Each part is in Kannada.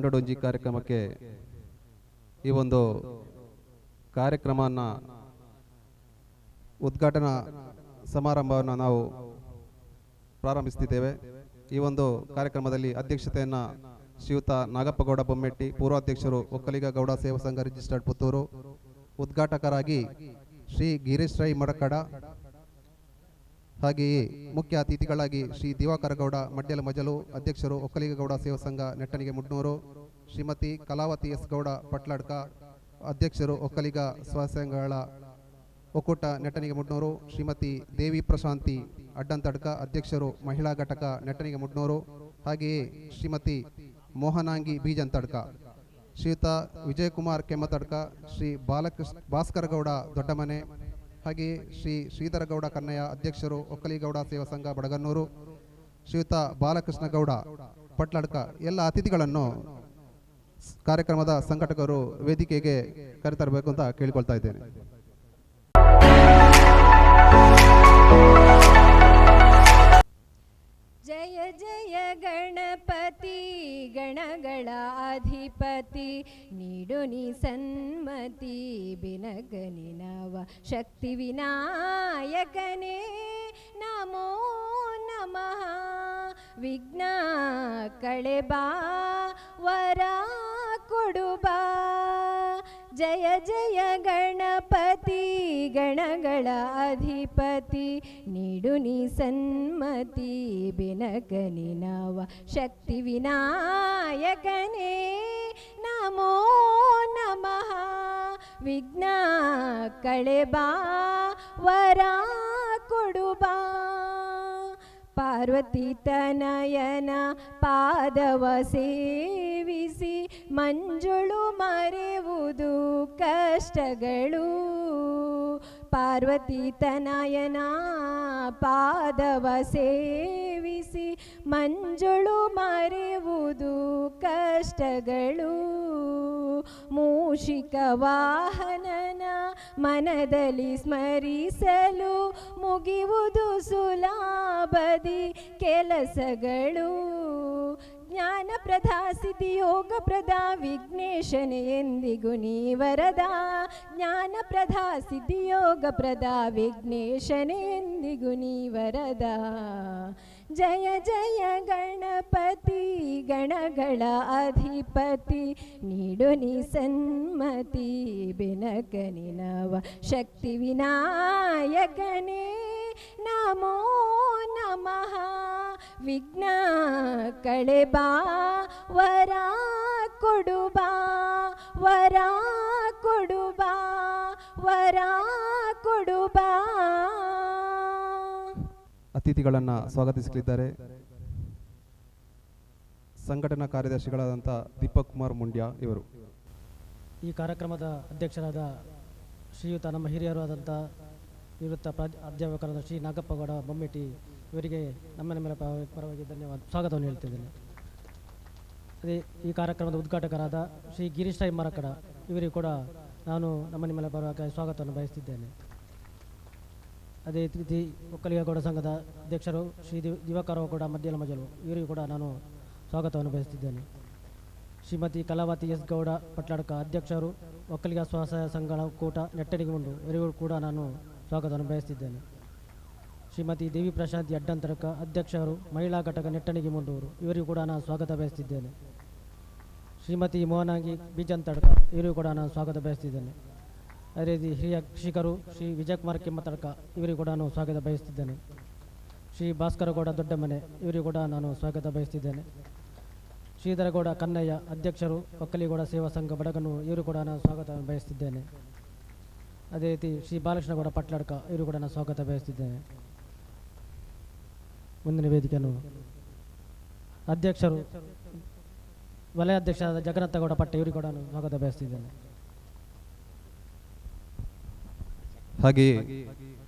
ಸಂಗಡೊಂಜಿ ಕಾರ್ಯಕ್ರಮಕ್ಕೆ ಈ ಒಂದು ಕಾರ್ಯಕ್ರಮವನ್ನು ಉದ್ಘಾಟನಾ ಸಮಾರಂಭವನ್ನು ನಾವು ಪ್ರಾರಂಭಿಸುತ್ತಿದ್ದೇವೆ. ಈ ಒಂದು ಕಾರ್ಯಕ್ರಮದಲ್ಲಿ ಅಧ್ಯಕ್ಷತೆಯನ್ನು ಶ್ರೀಯುತ ನಾಗಪ್ಪಗೌಡ ಬೊಮ್ಮೆಟ್ಟಿ, ಪೂರ್ವಾಧ್ಯಕ್ಷರು ಒಕ್ಕಲಿಗ ಗೌಡ ಸೇವಾ ಸಂಘ ರಿಜಿಸ್ಟರ್ಡ್ ಪುತ್ತೂರು, ಉದ್ಘಾಟಕರಾಗಿ ಶ್ರೀ ಗಿರೀಶ್ ರೈ ಮಡಕಡ, ಹಾಗೆಯೇ ಮುಖ್ಯ ಅತಿಥಿಗಳಾಗಿ ಶ್ರೀ ದಿವಾಕರ ಗೌಡ ಮಡ್ಯಲ ಮಜಲು, ಅಧ್ಯಕ್ಷರು ಒಕ್ಕಲಿಗ ಗೌಡ ಸೇವಾ ಸಂಘ ನೆಟ್ಟಣಿಗೆ ಮುಡ್ನೂರು, ಶ್ರೀಮತಿ ಕಲಾವತಿ ಎಸ್ ಗೌಡ ಪಟ್ಲಾಡ್ಕ, ಅಧ್ಯಕ್ಷರು ಒಕ್ಕಲಿಗ ಸ್ವಸಂಘಗಳ ಒಕ್ಕೂಟ ನೆಟ್ಟಣಿಗೆ ಮುಡ್ನೂರು, ಶ್ರೀಮತಿ ದೇವಿ ಪ್ರಶಾಂತಿ ಅಡ್ಡಂತಡ್ಕ, ಅಧ್ಯಕ್ಷರು ಮಹಿಳಾ ಘಟಕ ನೆಟ್ಟಣಿಗೆ ಮುಡ್ನೂರು, ಹಾಗೆಯೇ ಶ್ರೀಮತಿ ಮೋಹನಾಂಗಿ ಬೀಜಂತಡ್ಕ, ಶ್ರೀಯುತ ವಿಜಯಕುಮಾರ್ ಕೆಮ್ಮತಡ್ಕ, ಶ್ರೀ ಭಾಸ್ಕರ ಗೌಡ ದೊಡ್ಡಮನೆ, ಹಾಗೆಯೇ ಶ್ರೀ ಶ್ರೀಧರ ಗೌಡ ಕನ್ನಯ್ಯ, ಅಧ್ಯಕ್ಷರು ಒಕ್ಕಲಿಗೌಡ ಸೇವಾ ಸಂಘ ಬಡಗನ್ನೂರು, ಶ್ರೀಯುತ ಬಾಲಕೃಷ್ಣ ಗೌಡ ಪಟ್ಲಡ್ಕ. ಎಲ್ಲ ಅತಿಥಿಗಳನ್ನು ಕಾರ್ಯಕ್ರಮದ ಸಂಘಟಕರು ವೇದಿಕೆಗೆ ಕರೆತರಬೇಕು ಅಂತ ಕೇಳಿಕೊಳ್ತಾ ಇದ್ದೇನೆ. ಜಯ ಜಯ ಗಣಪತಿ ಗಣಗಳ ಅಧಿಪತಿ, ನೀಡು ನೀ ಸನ್ಮತಿ ಬಿನಗನಿ ನವ ಶಕ್ತಿ ವಿನಾಯಕನೇ ನಮೋ ನಮಃ. ವಿಘ್ನ ಕಳೆಬಾ ವರ ಕೊಡುಬಾ, ಜಯ ಜಯ ಗಣಪತಿ ಗಣಗಳ ಅಧಿಪತಿ, ನೀಡು ನೀ ಸನ್ಮತಿ ಬಿನಗನಿ ನವ ಶಕ್ತಿ ವಿನಾಯಕನೇ ನಮೋ ನಮಃ. ವಿಘ್ನ ಕಳೆಬಾ ವರ ಕೊಡುಬಾ, ಪಾರ್ವತಿ ತನಯನ ಪಾದವ ಸೇವಿಸಿ ಮಂಜುಳು ಮರೆಯುವುದು ಕಷ್ಟಗಳು. ಪಾರ್ವತಿ ತನಯನ ಪಾದವ ಸೇವಿಸಿ ಮಂಜುಳು ಮರೆಯುವುದು ಕಷ್ಟಗಳು. ಮೂಷಿಕ ವಾಹನನ ಮನದಲ್ಲಿ ಸ್ಮರಿಸಲು ಮುಗಿಯುವುದು ಸುಲಭದಿ ಕೆಲಸಗಳು. ಜ್ಞಾನಪ್ರದ ಸಿದ್ಧಿಯೋಗಪ್ರದ ವಿಘ್ನೇಶನೇ ಎಂದಿಗೂ ನೀ ವರದ, ಜ್ಞಾನಪ್ರದ ಸಿದ್ಧಿಯೋಗಪ್ರದ ವಿಘ್ನೇಶನೇ ಎಂದಿಗೂ ನೀ ವರದ. ಜಯ ಜಯ ಗಣಪತಿ ಗಣಗಳ ಅಧಿಪತಿ, ನೀಡು ನೀ ಸನ್ಮತಿ ಬಿನಗನಿ ನವ ಶಕ್ತಿ ವಿನಾಯಕನೇ ನಮೋ ನಮಃ. ವಿಘ್ನ ಕಳೆಬಾ ವರ ಕೊಡುಬಾ, ವರ ಕೊಡುಬಾ, ವರ ಕೊಡುಬಾ. ಅತಿಥಿಗಳನ್ನು ಸ್ವಾಗತಿಸಲಿದ್ದಾರೆ ಸಂಘಟನಾ ಕಾರ್ಯದರ್ಶಿಗಳಾದಂಥ ದೀಪಕ್ ಕುಮಾರ್ ಮುಂಡ್ಯ ಇವರು. ಈ ಕಾರ್ಯಕ್ರಮದ ಅಧ್ಯಕ್ಷರಾದ ಶ್ರೀಯುತ ನಮ್ಮ ಹಿರಿಯರು ಆದಂಥ ನಿವೃತ್ತ ಅಧ್ಯಾಪಕರಾದ ಶ್ರೀ ನಾಗಪ್ಪಗೌಡ ಬೊಮ್ಮೆಟ್ಟಿ ಇವರಿಗೆ ನಮ್ಮ ಪರವಾಗಿ ಧನ್ಯವಾದ ಸ್ವಾಗತವನ್ನು ಹೇಳ್ತಿದ್ದೇನೆ. ಅದೇ ಈ ಕಾರ್ಯಕ್ರಮದ ಉದ್ಘಾಟಕರಾದ ಶ್ರೀ ಗಿರೀಶ್ ರೈ ಮರಕಡ ಇವರಿಗೂ ಕೂಡ ನಾನು ನಿಮ್ಮ ಪರವಾಗಿ ಸ್ವಾಗತವನ್ನು ಬಯಸ್ತಿದ್ದೇನೆ. ಅದೇ ರೀತಿ ಒಕ್ಕಲಿಗ ಗೌಡ ಸಂಘದ ಅಧ್ಯಕ್ಷರು ಶ್ರೀ ದಿವಾಕರ ಗೌಡ ಮಡ್ಯಲ ಮಜಲು ಇವರಿಗೂ ಕೂಡ ನಾನು ಸ್ವಾಗತವನ್ನು ಬಯಸ್ತಿದ್ದೇನೆ. ಶ್ರೀಮತಿ ಕಲಾವತಿ ಎಸ್ ಗೌಡ ಪಟ್ಲಾಡ್ಕ, ಅಧ್ಯಕ್ಷರು ಒಕ್ಕಲಿಗ ಸ್ವಸಹಾಯ ಸಂಘಗಳ ಒಕ್ಕೂಟ ನೆಟ್ಟಣಿಗೆ ಮುಂಡು ಇವರಿಗೂ ಕೂಡ ನಾನು ಸ್ವಾಗತವನ್ನು ಬಯಸ್ತಿದ್ದೇನೆ. ಶ್ರೀಮತಿ ದೇವಿ ಪ್ರಶಾಂತಿ ಅಡ್ಡಂತರಕ, ಅಧ್ಯಕ್ಷರು ಮಹಿಳಾ ಘಟಕ ನೆಟ್ಟಣಿಗೆ ಮುಂಡೂರು ಇವರಿಗೂ ಕೂಡ ನಾನು ಸ್ವಾಗತ ಬಯಸ್ತಿದ್ದೇನೆ. ಶ್ರೀಮತಿ ಮೋಹನಾಂಗಿ ಬೀಜಂತಡ್ಕ ಇವರಿಗೂ ಕೂಡ ನಾನು ಸ್ವಾಗತ ಬಯಸ್ತಿದ್ದೇನೆ. ಅದೇ ರೀತಿ ಹಿರಿಯ ಕೃಷಿಕರು ಶ್ರೀ ವಿಜಯಕುಮಾರ್ ಕೆಮ್ಮತಡ್ಕ ಇವರಿಗೂ ಕೂಡ ನಾನು ಸ್ವಾಗತ ಬಯಸ್ತಿದ್ದೇನೆ. ಶ್ರೀ ಭಾಸ್ಕರ ಗೌಡ ದೊಡ್ಡಮನೆ ಇವರಿಗೂ ಕೂಡ ನಾನು ಸ್ವಾಗತ ಬಯಸ್ತಿದ್ದೇನೆ. ಶ್ರೀಧರ ಗೌಡ ಕನ್ನಯ್ಯ, ಅಧ್ಯಕ್ಷರು ಒಕ್ಕಲಿಗೌಡ ಸೇವಾ ಸಂಘ ಬಡಗನು ಇವರು ಕೂಡ ನಾನು ಸ್ವಾಗತ ಬಯಸ್ತಿದ್ದೇನೆ. ಅದೇ ರೀತಿ ಶ್ರೀ ಬಾಲಕೃಷ್ಣ ಗೌಡ ಪಟ್ಲಾಡ್ಕ ಇವರು ಕೂಡ ನಾನು ಸ್ವಾಗತ ಬಯಸ್ತಿದ್ದೇನೆ. ಮುಂದಿನ ವೇದಿಕೆಯನ್ನು ಅಧ್ಯಕ್ಷರು ವಲಯಾಧ್ಯಕ್ಷರಾದ ಜಗನ್ನಾಥ ಗೌಡ ಪಟ್ಟೆ ಇವರಿಗೂ ಕೂಡ ನಾನು ಸ್ವಾಗತ ಬಯಸ್ತಿದ್ದೇನೆ. ಹಾಗೆಯೇ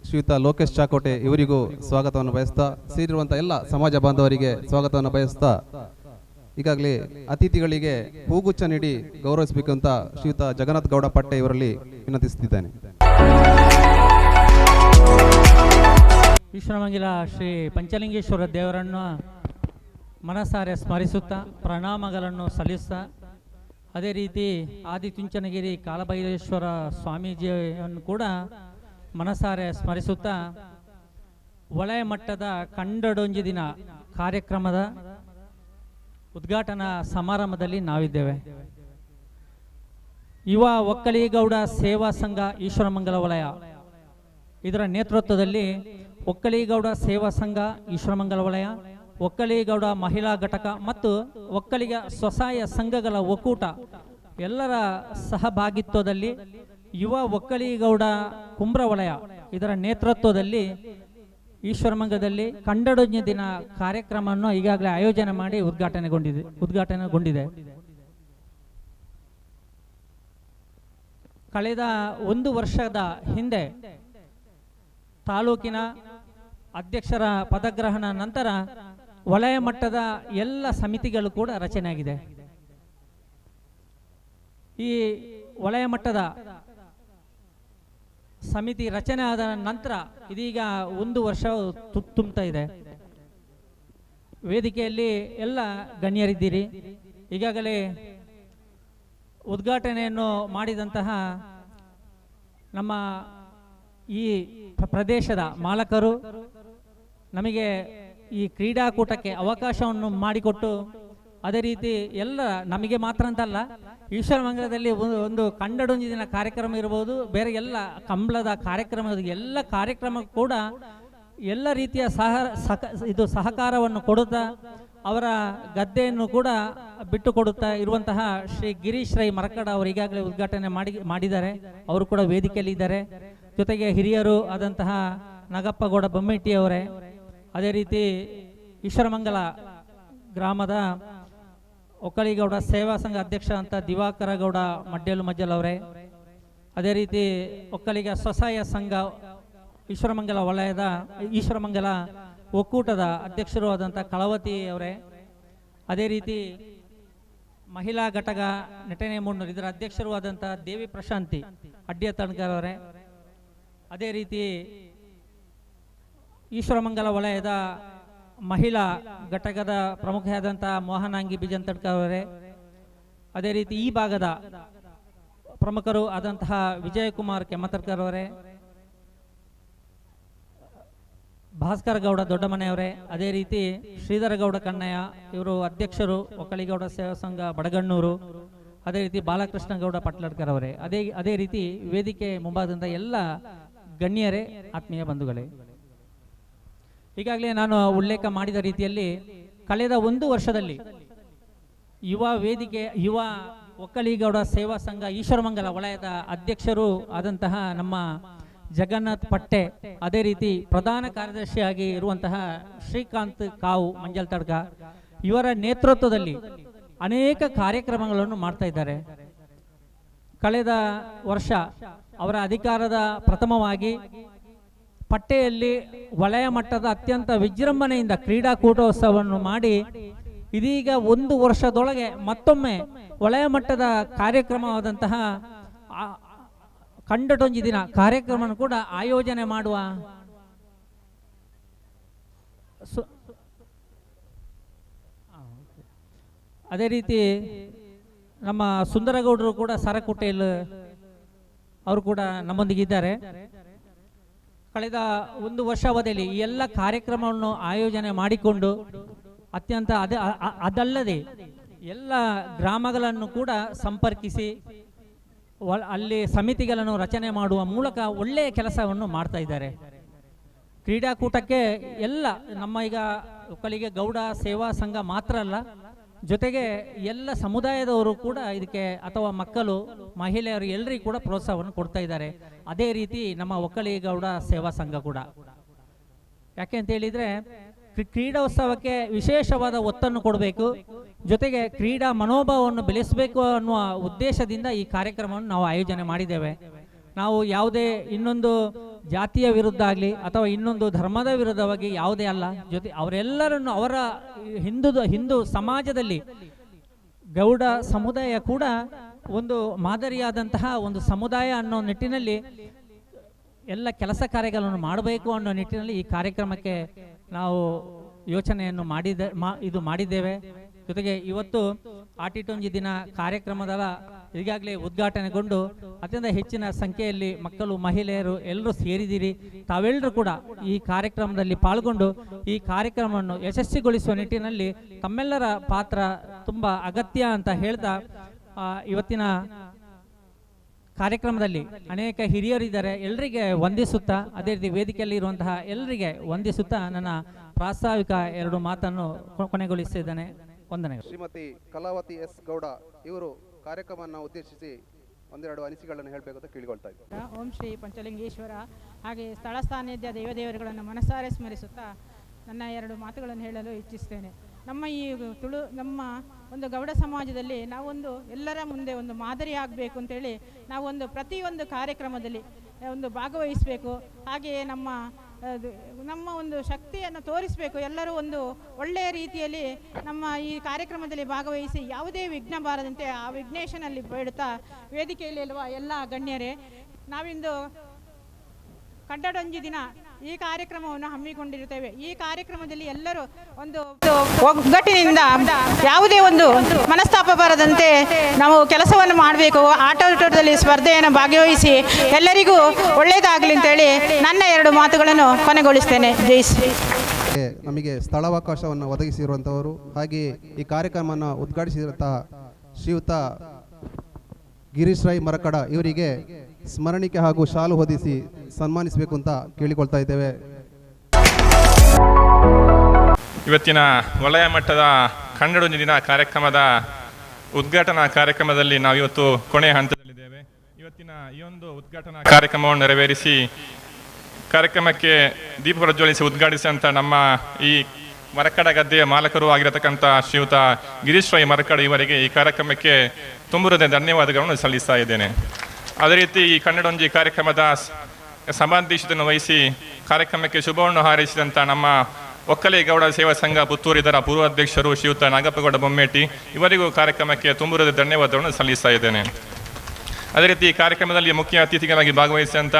ಶ್ರೀಯುತ ಲೋಕೇಶ್ ಚಾಕೋಟೆ ಇವರಿಗೂ ಸ್ವಾಗತವನ್ನು ಬಯಸ್ತಾ, ಸೇರಿರುವಂಥ ಎಲ್ಲ ಸಮಾಜ ಬಾಂಧವರಿಗೆ ಸ್ವಾಗತವನ್ನು ಬಯಸ್ತಾ, ಈಗಾಗಲೇ ಅತಿಥಿಗಳಿಗೆ ಹೂಗುಚ್ಛ ನೀಡಿ ಗೌರವಿಸಬೇಕು ಅಂತ ಶ್ರೀಯುತ ಜಗನ್ನಾಥ ಗೌಡ ಪಟ್ಟೆ ಇವರಲ್ಲಿ ವಿನಂತಿಸುತ್ತಿದ್ದೇನೆ. ವಿಶ್ವಮಂಗಿಲ ಶ್ರೀ ಪಂಚಲಿಂಗೇಶ್ವರ ದೇವರನ್ನು ಮನಸಾರೆ ಸ್ಮರಿಸುತ್ತಾ ಪ್ರಣಾಮಗಳನ್ನು ಸಲ್ಲಿಸುತ್ತಾ ಅದೇ ರೀತಿ ಆದಿಚುಂಚನಗಿರಿ ಕಾಲಭೈರೇಶ್ವರ ಸ್ವಾಮೀಜಿಯನ್ನು ಕೂಡ ಮನಸಾರೆ ಸ್ಮರಿಸುತ್ತಾ ವಲಯ ಮಟ್ಟದ ಕಂಡಡೊಂಜಿ ದಿನ ಕಾರ್ಯಕ್ರಮದ ಉದ್ಘಾಟನಾ ಸಮಾರಂಭದಲ್ಲಿ ನಾವಿದ್ದೇವೆ. ಯುವ ಒಕ್ಕಲಿಗೌಡ ಸೇವಾ ಸಂಘ ಈಶ್ವರಮಂಗಲ ವಲಯ ಇದರ ನೇತೃತ್ವದಲ್ಲಿ ಒಕ್ಕಲಿಗೌಡ ಸೇವಾ ಸಂಘ ಈಶ್ವರಮಂಗಲ ವಲಯ, ಒಕ್ಕಲಿಗೌಡ ಮಹಿಳಾ ಘಟಕ ಮತ್ತು ಒಕ್ಕಲಿಗ ಸ್ವಸಹಾಯ ಸಂಘಗಳ ಒಕ್ಕೂಟ ಎಲ್ಲರ ಸಹಭಾಗಿತ್ವದಲ್ಲಿ ಯುವ ಒಕ್ಕಲಿಗೌಡ ಕುಂಬ್ರ ವಲಯ ಇದರ ನೇತೃತ್ವದಲ್ಲಿ ಈಶ್ವರಮಂಗಲದಲ್ಲಿ ಕಂಡಡೊಂಜಿ ದಿನ ಕಾರ್ಯಕ್ರಮವನ್ನು ಈಗಾಗಲೇ ಆಯೋಜನೆ ಮಾಡಿ ಉದ್ಘಾಟನೆಗೊಂಡಿದೆ. ಕಳೆದ 1 ವರ್ಷದ ಹಿಂದೆ ತಾಲೂಕಿನ ಅಧ್ಯಕ್ಷರ ಪದಗ್ರಹಣ ನಂತರ ವಲಯ ಮಟ್ಟದ ಎಲ್ಲ ಸಮಿತಿಗಳು ಕೂಡ ರಚನೆಯಾಗಿದೆ. ಈ ವಲಯ ಮಟ್ಟದ ಸಮಿತಿ ರಚನೆ ಆದ ನಂತರ ಇದೀಗ 1 ವರ್ಷ ತುಂಬುತ್ತಾ ಇದೆ. ವೇದಿಕೆಯಲ್ಲಿ ಎಲ್ಲ ಗಣ್ಯರಿದ್ದೀರಿ. ಈಗಾಗಲೇ ಉದ್ಘಾಟನೆಯನ್ನು ಮಾಡಿದಂತಹ ನಮ್ಮ ಈ ಪ್ರದೇಶದ ಮಾಲಕರು ನಮಗೆ ಈ ಕ್ರೀಡಾಕೂಟಕ್ಕೆ ಅವಕಾಶವನ್ನು ಮಾಡಿಕೊಟ್ಟು, ಅದೇ ರೀತಿ ಎಲ್ಲ ನಮಗೆ ಮಾತ್ರ ಅಂತಲ್ಲ, ಈಶ್ವರಮಂಗಲದಲ್ಲಿ ಒಂದು ಕಂಡಡೊಂಜಿ ದಿನ ಕಾರ್ಯಕ್ರಮ ಇರಬಹುದು, ಬೇರೆ ಎಲ್ಲ ಕಂಬಳದ ಕಾರ್ಯಕ್ರಮ, ಎಲ್ಲ ಕಾರ್ಯಕ್ರಮ ಕೂಡ ಎಲ್ಲ ರೀತಿಯ ಸಹಕಾರವನ್ನು ಕೊಡುತ್ತಾ ಅವರ ಗದ್ದೆಯನ್ನು ಕೂಡ ಬಿಟ್ಟು ಕೊಡುತ್ತಾ ಇರುವಂತಹ ಶ್ರೀ ಗಿರೀಶ್ ರೈ ಮರಕಡ ಅವರು ಈಗಾಗಲೇ ಉದ್ಘಾಟನೆ ಮಾಡಿದ್ದಾರೆ. ಅವರು ಕೂಡ ವೇದಿಕೆಯಲ್ಲಿ ಇದ್ದಾರೆ. ಜೊತೆಗೆ ಹಿರಿಯರು ಆದಂತಹ ನಾಗಪ್ಪಗೌಡ ಬೊಮ್ಮೆಟ್ಟಿ ಅವರೇ, ಅದೇ ರೀತಿ ಈಶ್ವರಮಂಗಲ ಗ್ರಾಮದ ಒಕ್ಕಲಿಗೌಡ ಸೇವಾ ಸಂಘ ಅಧ್ಯಕ್ಷ ಅಂತ ದಿವಾಕರ ಗೌಡ ಮಡ್ಡೇಲು ಮಜ್ಜಲ್ ಅವರೇ, ಅದೇ ರೀತಿ ಒಕ್ಕಲಿಗ ಸ್ವಸಹಾಯ ಸಂಘ ಈಶ್ವರಮಂಗಲ ವಲಯದ ಈಶ್ವರಮಂಗಲ ಒಕ್ಕೂಟದ ಅಧ್ಯಕ್ಷರು ಆದಂಥ ಕಳವತಿ ಅವರೇ, ಅದೇ ರೀತಿ ಮಹಿಳಾ ಘಟಕ ನೆಟನೆ ಮುನ್ನೂರು ಇದರ ಅಧ್ಯಕ್ಷರು ಆದಂಥ ದೇವಿ ಪ್ರಶಾಂತಿ ಅಡ್ಡಿಯ ತಣಕರ್ ಅವರೇ, ಅದೇ ರೀತಿ ಈಶ್ವರಮಂಗಲ ವಲಯದ ಮಹಿಳಾ ಘಟಕದ ಪ್ರಮುಖರಾದಂಥ ಮೋಹನಾಂಗಿ ಬಿಜಂತಡ್ಕರ್ ಅವರೇ, ಅದೇ ರೀತಿ ಈ ಭಾಗದ ಪ್ರಮುಖರು ಆದಂತಹ ವಿಜಯಕುಮಾರ್ ಕೆಮ್ಮತರ್ಕರ್ ಅವರೇ, ಭಾಸ್ಕರ ಗೌಡ ದೊಡ್ಡಮನೆಯವರೇ, ಅದೇ ರೀತಿ ಶ್ರೀಧರ ಗೌಡ ಕಣ್ಣಯ್ಯ ಇವರು ಅಧ್ಯಕ್ಷರು ಒಕ್ಕಲಿಗೌಡ ಸೇವಾ ಸಂಘ ಬಡಗಣ್ಣೂರು, ಅದೇ ರೀತಿ ಬಾಲಕೃಷ್ಣ ಗೌಡ ಪಟ್ಲಡ್ಕರ್ ಅವರೇ, ಅದೇ ರೀತಿ ವೇದಿಕೆ ಮುಂಭಾಗದಿಂದ ಎಲ್ಲ ಗಣ್ಯರೇ, ಆತ್ಮೀಯ ಬಂಧುಗಳೇ, ಈಗಾಗಲೇ ನಾನು ಉಲ್ಲೇಖ ಮಾಡಿದ ರೀತಿಯಲ್ಲಿ ಕಳೆದ 1 ವರ್ಷದಲ್ಲಿ ಯುವ ಒಕ್ಕಲಿಗೌಡ ಸೇವಾ ಸಂಘ ಈಶ್ವರಮಂಗಲ ವಲಯದ ಅಧ್ಯಕ್ಷರು ಆದಂತಹ ನಮ್ಮ ಜಗನ್ನಾಥ್ ಪಟ್ಟೆ, ಅದೇ ರೀತಿ ಪ್ರಧಾನ ಕಾರ್ಯದರ್ಶಿಯಾಗಿ ಇರುವಂತಹ ಶ್ರೀಕಾಂತ್ ಕಾವು ಮಂಜಲ್ ತಡ್ಕ ಇವರ ನೇತೃತ್ವದಲ್ಲಿ ಅನೇಕ ಕಾರ್ಯಕ್ರಮಗಳನ್ನು ಮಾಡ್ತಾ ಇದ್ದಾರೆ. ಕಳೆದ ವರ್ಷ ಅವರ ಅಧಿಕಾರದ ಪ್ರಥಮವಾಗಿ ಪಟ್ಟೆಯಲ್ಲಿ ವಲಯ ಮಟ್ಟದ ಅತ್ಯಂತ ವಿಜೃಂಭಣೆಯಿಂದ ಕ್ರೀಡಾಕೂಟೋತ್ಸವವನ್ನು ಮಾಡಿ ಇದೀಗ 1 ವರ್ಷದೊಳಗೆ ಮತ್ತೊಮ್ಮೆ ವಲಯ ಮಟ್ಟದ ಕಾರ್ಯಕ್ರಮವಾದಂತಹ ಕಂಡಟೊಂಜಿ ದಿನ ಕಾರ್ಯಕ್ರಮ ಕೂಡ ಆಯೋಜನೆ ಮಾಡುವ ಅದೇ ರೀತಿ ನಮ್ಮ ಸುಂದರಗೌಡರು ಕೂಡ ಸರಕುಟೆಲ್ ಅವರು ಕೂಡ ನಮ್ಮೊಂದಿಗಿದ್ದಾರೆ. ಕಳೆದ 1 ವರ್ಷ ಅವಧಿಯಲ್ಲಿ ಈ ಎಲ್ಲ ಕಾರ್ಯಕ್ರಮವನ್ನು ಆಯೋಜನೆ ಮಾಡಿಕೊಂಡು ಅತ್ಯಂತ ಅದಲ್ಲದೆ ಎಲ್ಲ ಗ್ರಾಮಗಳನ್ನು ಕೂಡ ಸಂಪರ್ಕಿಸಿ ಅಲ್ಲಿ ಸಮಿತಿಗಳನ್ನು ರಚನೆ ಮಾಡುವ ಮೂಲಕ ಒಳ್ಳೆಯ ಕೆಲಸವನ್ನು ಮಾಡ್ತಾ ಇದ್ದಾರೆ. ಕ್ರೀಡಾಕೂಟಕ್ಕೆ ಎಲ್ಲ ನಮ್ಮ ಈಗ ಒಕ್ಕಲಿಗೆ ಗೌಡ ಸೇವಾ ಸಂಘ ಮಾತ್ರ ಅಲ್ಲ, ಜೊತೆಗೆ ಎಲ್ಲ ಸಮುದಾಯದವರು ಕೂಡ ಇದಕ್ಕೆ ಅಥವಾ ಮಕ್ಕಳು ಮಹಿಳೆಯರು ಎಲ್ಲರಿಗೂ ಕೂಡ ಪ್ರೋತ್ಸಾಹವನ್ನು ಕೊಡ್ತಾ ಇದ್ದಾರೆ. ಅದೇ ರೀತಿ ನಮ್ಮ ಒಕ್ಕಲಿಗೌಡ ಸೇವಾ ಸಂಘ ಕೂಡ. ಯಾಕೆ ಅಂತ ಹೇಳಿದ್ರೆ ಕ್ರೀಡೋತ್ಸವಕ್ಕೆ ವಿಶೇಷವಾದ ಒತ್ತನ್ನು ಕೊಡಬೇಕು, ಜೊತೆಗೆ ಕ್ರೀಡಾ ಮನೋಭಾವವನ್ನು ಬೆಳೆಸಬೇಕು ಅನ್ನುವ ಉದ್ದೇಶದಿಂದ ಈ ಕಾರ್ಯಕ್ರಮವನ್ನು ನಾವು ಆಯೋಜನೆ ಮಾಡಿದ್ದೇವೆ. ನಾವು ಯಾವುದೇ ಇನ್ನೊಂದು ಜಾತಿಯ ವಿರುದ್ಧ ಆಗಲಿ ಅಥವಾ ಇನ್ನೊಂದು ಧರ್ಮದ ವಿರುದ್ಧವಾಗಿ ಯಾವುದೇ ಅಲ್ಲ, ಜೊತೆ ಅವರೆಲ್ಲರನ್ನು ಅವರ ಹಿಂದೂ ಸಮಾಜದಲ್ಲಿ ಗೌಡ ಸಮುದಾಯ ಕೂಡ ಒಂದು ಮಾದರಿಯಾದಂತಹ ಒಂದು ಸಮುದಾಯ ಅನ್ನೋ ನಿಟ್ಟಿನಲ್ಲಿ ಎಲ್ಲ ಕೆಲಸ ಕಾರ್ಯಗಳನ್ನು ಮಾಡಬೇಕು ಅನ್ನೋ ನಿಟ್ಟಿನಲ್ಲಿ ಈ ಕಾರ್ಯಕ್ರಮಕ್ಕೆ ನಾವು ಯೋಚನೆಯನ್ನು ಮಾಡಿದ್ದೇವೆ. ಜೊತೆಗೆ ಇವತ್ತು ಆಟಿಟೊಂಜಿ ದಿನ ಕಾರ್ಯಕ್ರಮದ ಈಗಾಗಲೇ ಉದ್ಘಾಟನೆಗೊಂಡು ಅತ್ಯಂತ ಹೆಚ್ಚಿನ ಸಂಖ್ಯೆಯಲ್ಲಿ ಮಕ್ಕಳು ಮಹಿಳೆಯರು ಎಲ್ಲರೂ ಸೇರಿದಿರಿ. ತಾವೆಲ್ಲರೂ ಕೂಡ ಈ ಕಾರ್ಯಕ್ರಮದಲ್ಲಿ ಪಾಲ್ಗೊಂಡು ಈ ಕಾರ್ಯಕ್ರಮವನ್ನು ಯಶಸ್ವಿಗೊಳಿಸುವ ನಿಟ್ಟಿನಲ್ಲಿ ತಮ್ಮೆಲ್ಲರ ಪಾತ್ರ ತುಂಬ ಅಗತ್ಯ ಅಂತ ಹೇಳ್ತಾ ಇವತ್ತಿನ ಕಾರ್ಯಕ್ರಮದಲ್ಲಿ ಅನೇಕ ಹಿರಿಯರಿದ್ದಾರೆ, ಎಲ್ಲರಿಗೆ ವಂದಿಸುತ್ತಾ ಅದೇ ರೀತಿ ವೇದಿಕೆಯಲ್ಲಿ ಇರುವಂತಹ ಎಲ್ಲರಿಗೆ ವಂದಿಸುತ್ತಾ ನನ್ನ ಪ್ರಾಸ್ತಾವಿಕ 2 ಮಾತನ್ನು ಕೊನೆಗೊಳಿಸಿದ್ದೇನೆ. ವಂದನೆಗಳು. ಶ್ರೀಮತಿ ಕಲಾವತಿ ಎಸ್ ಗೌಡ ಇವರು ಕಾರ್ಯಕ್ರಮವನ್ನು ಉದ್ದೇಶಿಸಿ 1-2 ಅನಿಸಿಕೆಗಳನ್ನು ಹೇಳಬೇಕು ಅಂತ ಕೇಳಿಕೊಳ್ತಾ ಇದ್ದಾರೆ. ಓಂ ಶ್ರೀ ಪಂಚಲಿಂಗೇಶ್ವರ ಹಾಗೆ ಸ್ಥಳ ಸಾನ್ನಿಧ್ಯ ದೇವದೇವರುಗಳನ್ನು ಮನಸಾರೆ ಸ್ಮರಿಸುತ್ತಾ ನನ್ನ 2 ಮಾತುಗಳನ್ನು ಹೇಳಲು ಇಚ್ಛಿಸ್ತೇನೆ. ನಮ್ಮ ಒಂದು ಗೌಡ ಸಮಾಜದಲ್ಲಿ ನಾವೊಂದು ಎಲ್ಲರ ಮುಂದೆ ಒಂದು ಮಾದರಿ ಆಗಬೇಕು ಅಂತೇಳಿ ನಾವೊಂದು ಪ್ರತಿಯೊಂದು ಕಾರ್ಯಕ್ರಮದಲ್ಲಿ ಒಂದು ಭಾಗವಹಿಸಬೇಕು. ಹಾಗೆಯೇ ನಮ್ಮ ಒಂದು ಶಕ್ತಿಯನ್ನು ತೋರಿಸಬೇಕು. ಎಲ್ಲರೂ ಒಂದು ಒಳ್ಳೆಯ ರೀತಿಯಲ್ಲಿ ನಮ್ಮ ಈ ಕಾರ್ಯಕ್ರಮದಲ್ಲಿ ಭಾಗವಹಿಸಿ ಯಾವುದೇ ವಿಘ್ನ ಬಾರದಂತೆ ಆ ವಿಘ್ನೇಶನಲ್ಲಿ ಬೇಡುತ್ತಾ ವೇದಿಕೆಯಲ್ಲಿ ಇರುವ ಎಲ್ಲ ಗಣ್ಯರೇ, ನಾವಿಂದು ಕಡ್ಡಡೊಂಜಿ ದಿನ ಈ ಕಾರ್ಯಕ್ರಮವನ್ನು ಹಮ್ಮಿಕೊಂಡಿರುತ್ತೇವೆ. ಈ ಕಾರ್ಯಕ್ರಮದಲ್ಲಿ ಎಲ್ಲರೂ ಒಂದು ಒಗ್ಗಟ್ಟಿನಿಂದ ಯಾವುದೇ ಒಂದು ಮನಸ್ತಾಪ ಬರದಂತೆ ನಾವು ಕೆಲಸವನ್ನು ಮಾಡಬೇಕು. ಆಟೋಟದಲ್ಲಿ ಸ್ಪರ್ಧೆಯನ್ನು ಭಾಗವಹಿಸಿ ಎಲ್ಲರಿಗೂ ಒಳ್ಳೆಯದಾಗಲಿ ಅಂತೇಳಿ ನನ್ನ 2 ಮಾತುಗಳನ್ನು ಕೊನೆಗೊಳಿಸ್ತೇನೆ. ಜೈ ಶ್ರೀ. ನಮಗೆ ಸ್ಥಳಾವಕಾಶವನ್ನು ಒದಗಿಸಿರುವಂಥವರು ಹಾಗೆ ಈ ಕಾರ್ಯಕ್ರಮವನ್ನು ಉದ್ಘಾಟಿಸಿರುವಂತಹ ಶ್ರೀಯುತ ಗಿರೀಶ್ ರೈ ಮರಕಡ ಇವರಿಗೆ ಸ್ಮರಣಿಕೆ ಹಾಗೂ ಶಾಲು ಹೊದಿಸಿ ಸನ್ಮಾನಿಸಬೇಕು ಅಂತ ಕೇಳಿಕೊಳ್ತಾ ಇದ್ದೇವೆ. ಇವತ್ತಿನ ವಲಯ ಮಟ್ಟದ ಕನ್ನಡೊಂದು ದಿನ ಕಾರ್ಯಕ್ರಮದ ಉದ್ಘಾಟನಾ ಕಾರ್ಯಕ್ರಮದಲ್ಲಿ ನಾವಿವತ್ತು ಕೊನೆಯ ಹಂತದಲ್ಲಿದ್ದೇವೆ. ಇವತ್ತಿನ ಈ ಒಂದು ಉದ್ಘಾಟನಾ ಕಾರ್ಯಕ್ರಮವನ್ನು ನೆರವೇರಿಸಿ ಕಾರ್ಯಕ್ರಮಕ್ಕೆ ದೀಪ ಪ್ರಜ್ವಲಿಸಿ ಉದ್ಘಾಟಿಸಿದಂಥ ನಮ್ಮ ಈ ಮರಕಡ ಗದ್ದೆಯ ಮಾಲಕರು ಆಗಿರತಕ್ಕಂಥ ಶ್ರೀಯುತ ಗಿರೀಶ್ ರೈ ಮರಕಡ ಇವರಿಗೆ ಈ ಕಾರ್ಯಕ್ರಮಕ್ಕೆ ತುಂಬುರದ ಧನ್ಯವಾದಗಳನ್ನು ಸಲ್ಲಿಸ್ತಾ ಇದ್ದೇನೆ. ಅದೇ ರೀತಿ ಈ ಕನ್ನಡೊಂಜಿ ಕಾರ್ಯಕ್ರಮದ ಸಮಾಧ್ಯಕ್ಷತೆಯನ್ನು ವಹಿಸಿ ಕಾರ್ಯಕ್ರಮಕ್ಕೆ ಶುಭವನ್ನು ಹಾರೈಸಿದಂಥ ನಮ್ಮ ಒಕ್ಕಲಿಗೌಡ ಸೇವಾ ಸಂಘ ಪುತ್ತೂರು ಇದರ ಪೂರ್ವಾಧ್ಯಕ್ಷರು ಶ್ರೀಯುತ ನಾಗಪ್ಪಗೌಡ ಬೊಮ್ಮೇಟಿ ಇವರಿಗೂ ಕಾರ್ಯಕ್ರಮಕ್ಕೆ ತುಂಬುರದ ಧನ್ಯವಾದಗಳನ್ನು ಸಲ್ಲಿಸ್ತಾ ಇದ್ದೇನೆ. ಅದೇ ರೀತಿ ಈ ಕಾರ್ಯಕ್ರಮದಲ್ಲಿ ಮುಖ್ಯ ಅತಿಥಿಗಳಾಗಿ ಭಾಗವಹಿಸಿದಂಥ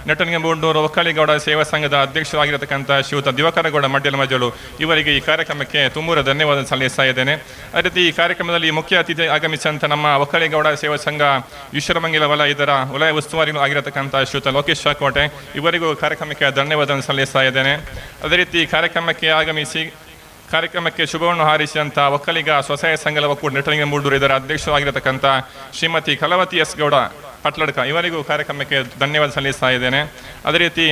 ನೆಟ್ಟಣಿಗೆಮೂಡೂರು ಒಕ್ಕಲಿಗೌಡ ಸೇವಾ ಸಂಘದ ಅಧ್ಯಕ್ಷರಾಗಿರತಕ್ಕಂಥ ಶ್ರೀಯುತ ದಿವಾಕರಗೌಡ ಮಡ್ಯಲ ಮಜಲು ಇವರಿಗೆ ಈ ಕಾರ್ಯಕ್ರಮಕ್ಕೆ ತುಂಬುರ ಧನ್ಯವಾದ ಸಲ್ಲಿಸ್ತಾ ಇದ್ದೇನೆ. ಅದೇ ರೀತಿ ಈ ಕಾರ್ಯಕ್ರಮದಲ್ಲಿ ಮುಖ್ಯ ಅತಿಥಿ ಆಗಮಿಸಿದಂಥ ನಮ್ಮ ಒಕ್ಕಲಿಗೌಡ ಸೇವಾ ಸಂಘ ಈಶ್ವರಮಂಗಲ ಇದರ ವಲಯ ಉಸ್ತುವಾರಿ ಆಗಿರತಕ್ಕಂಥ ಶ್ರೀಯುತ ಲೋಕೇಶ್ ಶಾಕೋಟೆ ಇವರಿಗೂ ಕಾರ್ಯಕ್ರಮಕ್ಕೆ ಧನ್ಯವಾದವನ್ನು ಸಲ್ಲಿಸ್ತಾ ಇದ್ದೇನೆ. ಅದೇ ರೀತಿ ಕಾರ್ಯಕ್ರಮಕ್ಕೆ ಆಗಮಿಸಿ ಕಾರ್ಯಕ್ರಮಕ್ಕೆ ಶುಭವನ್ನು ಹಾರೈಸಿದಂಥ ಒಕ್ಕಲಿಗ ಸ್ವಸಹಾಯ ಸಂಘದ ಒಕ್ಕೂಟ ನೆಟ್ಟಣಿಗೆಮೂಡೂರು ಇದರ ಅಧ್ಯಕ್ಷರಾಗಿರತಕ್ಕಂಥ ಶ್ರೀಮತಿ ಕಲಾವತಿ ಎಸ್ ಗೌಡ ಪಟ್ಲಡ್ಕ ಇವರಿಗೂ ಕಾರ್ಯಕ್ರಮಕ್ಕೆ ಧನ್ಯವಾದ ಸಲ್ಲಿಸ್ತಾ ಇದ್ದೇನೆ. ಅದೇ ರೀತಿ